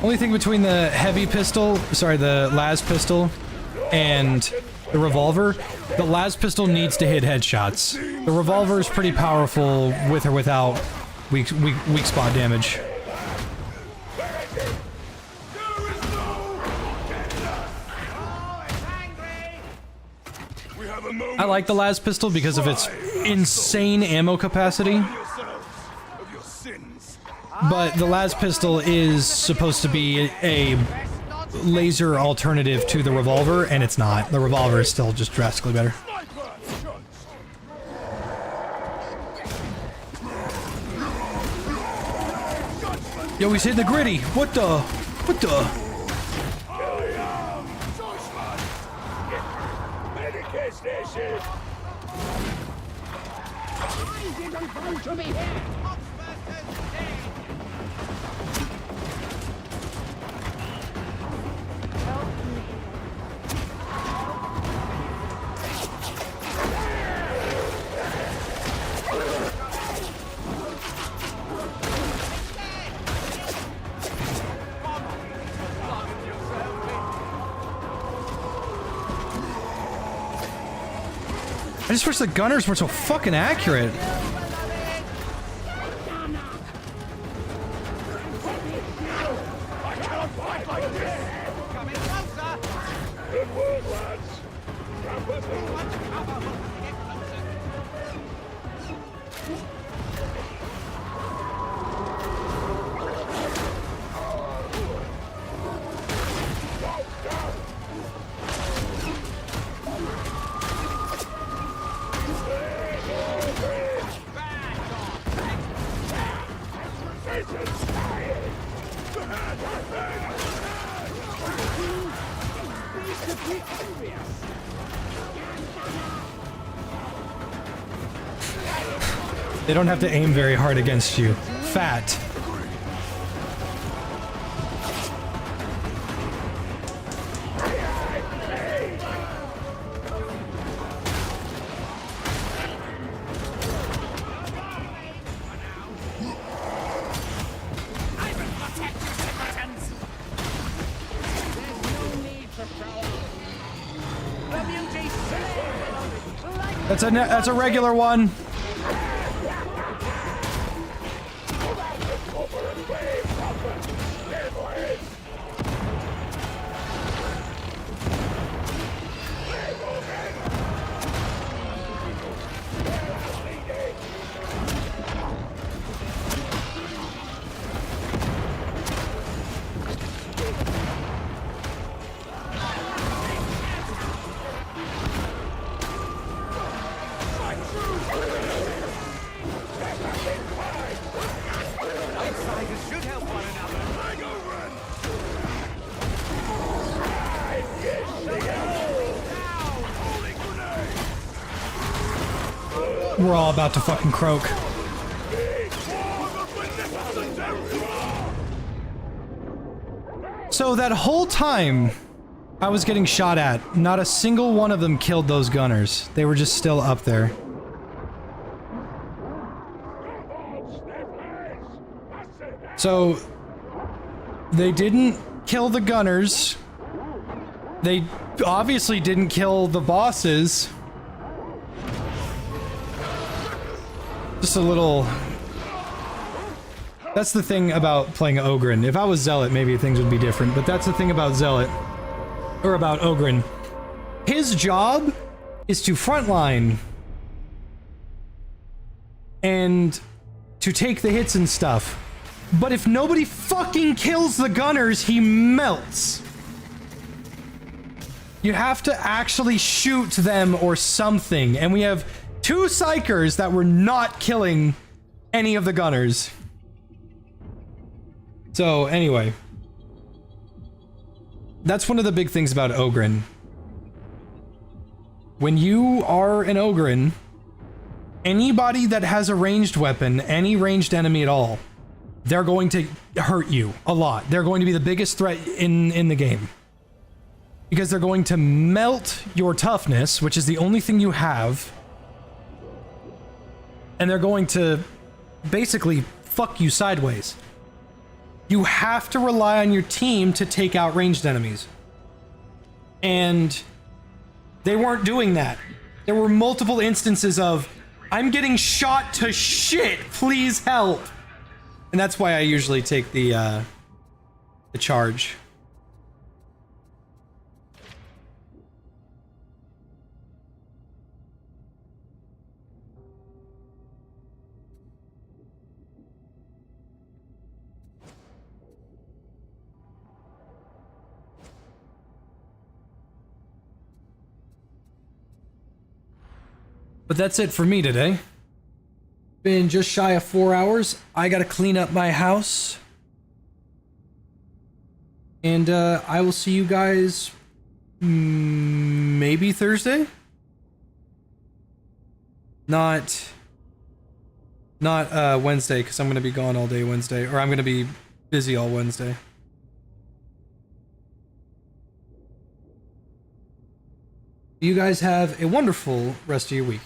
Speaker 1: Only thing between the heavy pistol, sorry, the las pistol and the revolver, the las pistol needs to hit headshots. The revolver is pretty powerful with or without weak spot damage. I like the las pistol because of its insane ammo capacity. But the las pistol is supposed to be a laser alternative to the revolver, and it's not. The revolver is still just drastically better. Yo, he's hitting the gritty. What the? What the?
Speaker 10: To be here!
Speaker 1: just wish the gunners were so fucking accurate.
Speaker 3: Good work, lads.
Speaker 1: They don't have to aim very hard against you. Fat. That's a regular one. We're all about to fucking croak. So that whole time I was getting shot at, not a single one of them killed those gunners. They were just still up there. So they didn't kill the gunners. They obviously didn't kill the bosses. Just a little... That's the thing about playing Ogryn. If I was Zealot, maybe things would be different, but that's the thing about Zealot. Or about Ogryn. His job is to frontline and to take the hits and stuff. But if nobody fucking kills the gunners, he melts. You have to actually shoot them or something, and we have 2 psychers that were not killing any of the gunners. So, anyway. That's one of the big things about Ogryn. When you are an Ogryn, anybody that has a ranged weapon, any ranged enemy at all, they're going to hurt you a lot. They're going to be the biggest threat in the game. Because they're going to melt your toughness, which is the only thing you have. And they're going to basically fuck you sideways. You have to rely on your team to take out ranged enemies. And they weren't doing that. There were multiple instances of, I'm getting shot to shit, please help. And that's why I usually take the charge. But that's it for me today. Been just shy of 4 hours. I gotta clean up my house. And I will see you guys maybe Thursday? Not Wednesday, because I'm gonna be gone all day Wednesday. Or I'm gonna be busy all Wednesday. You guys have a wonderful rest of your week.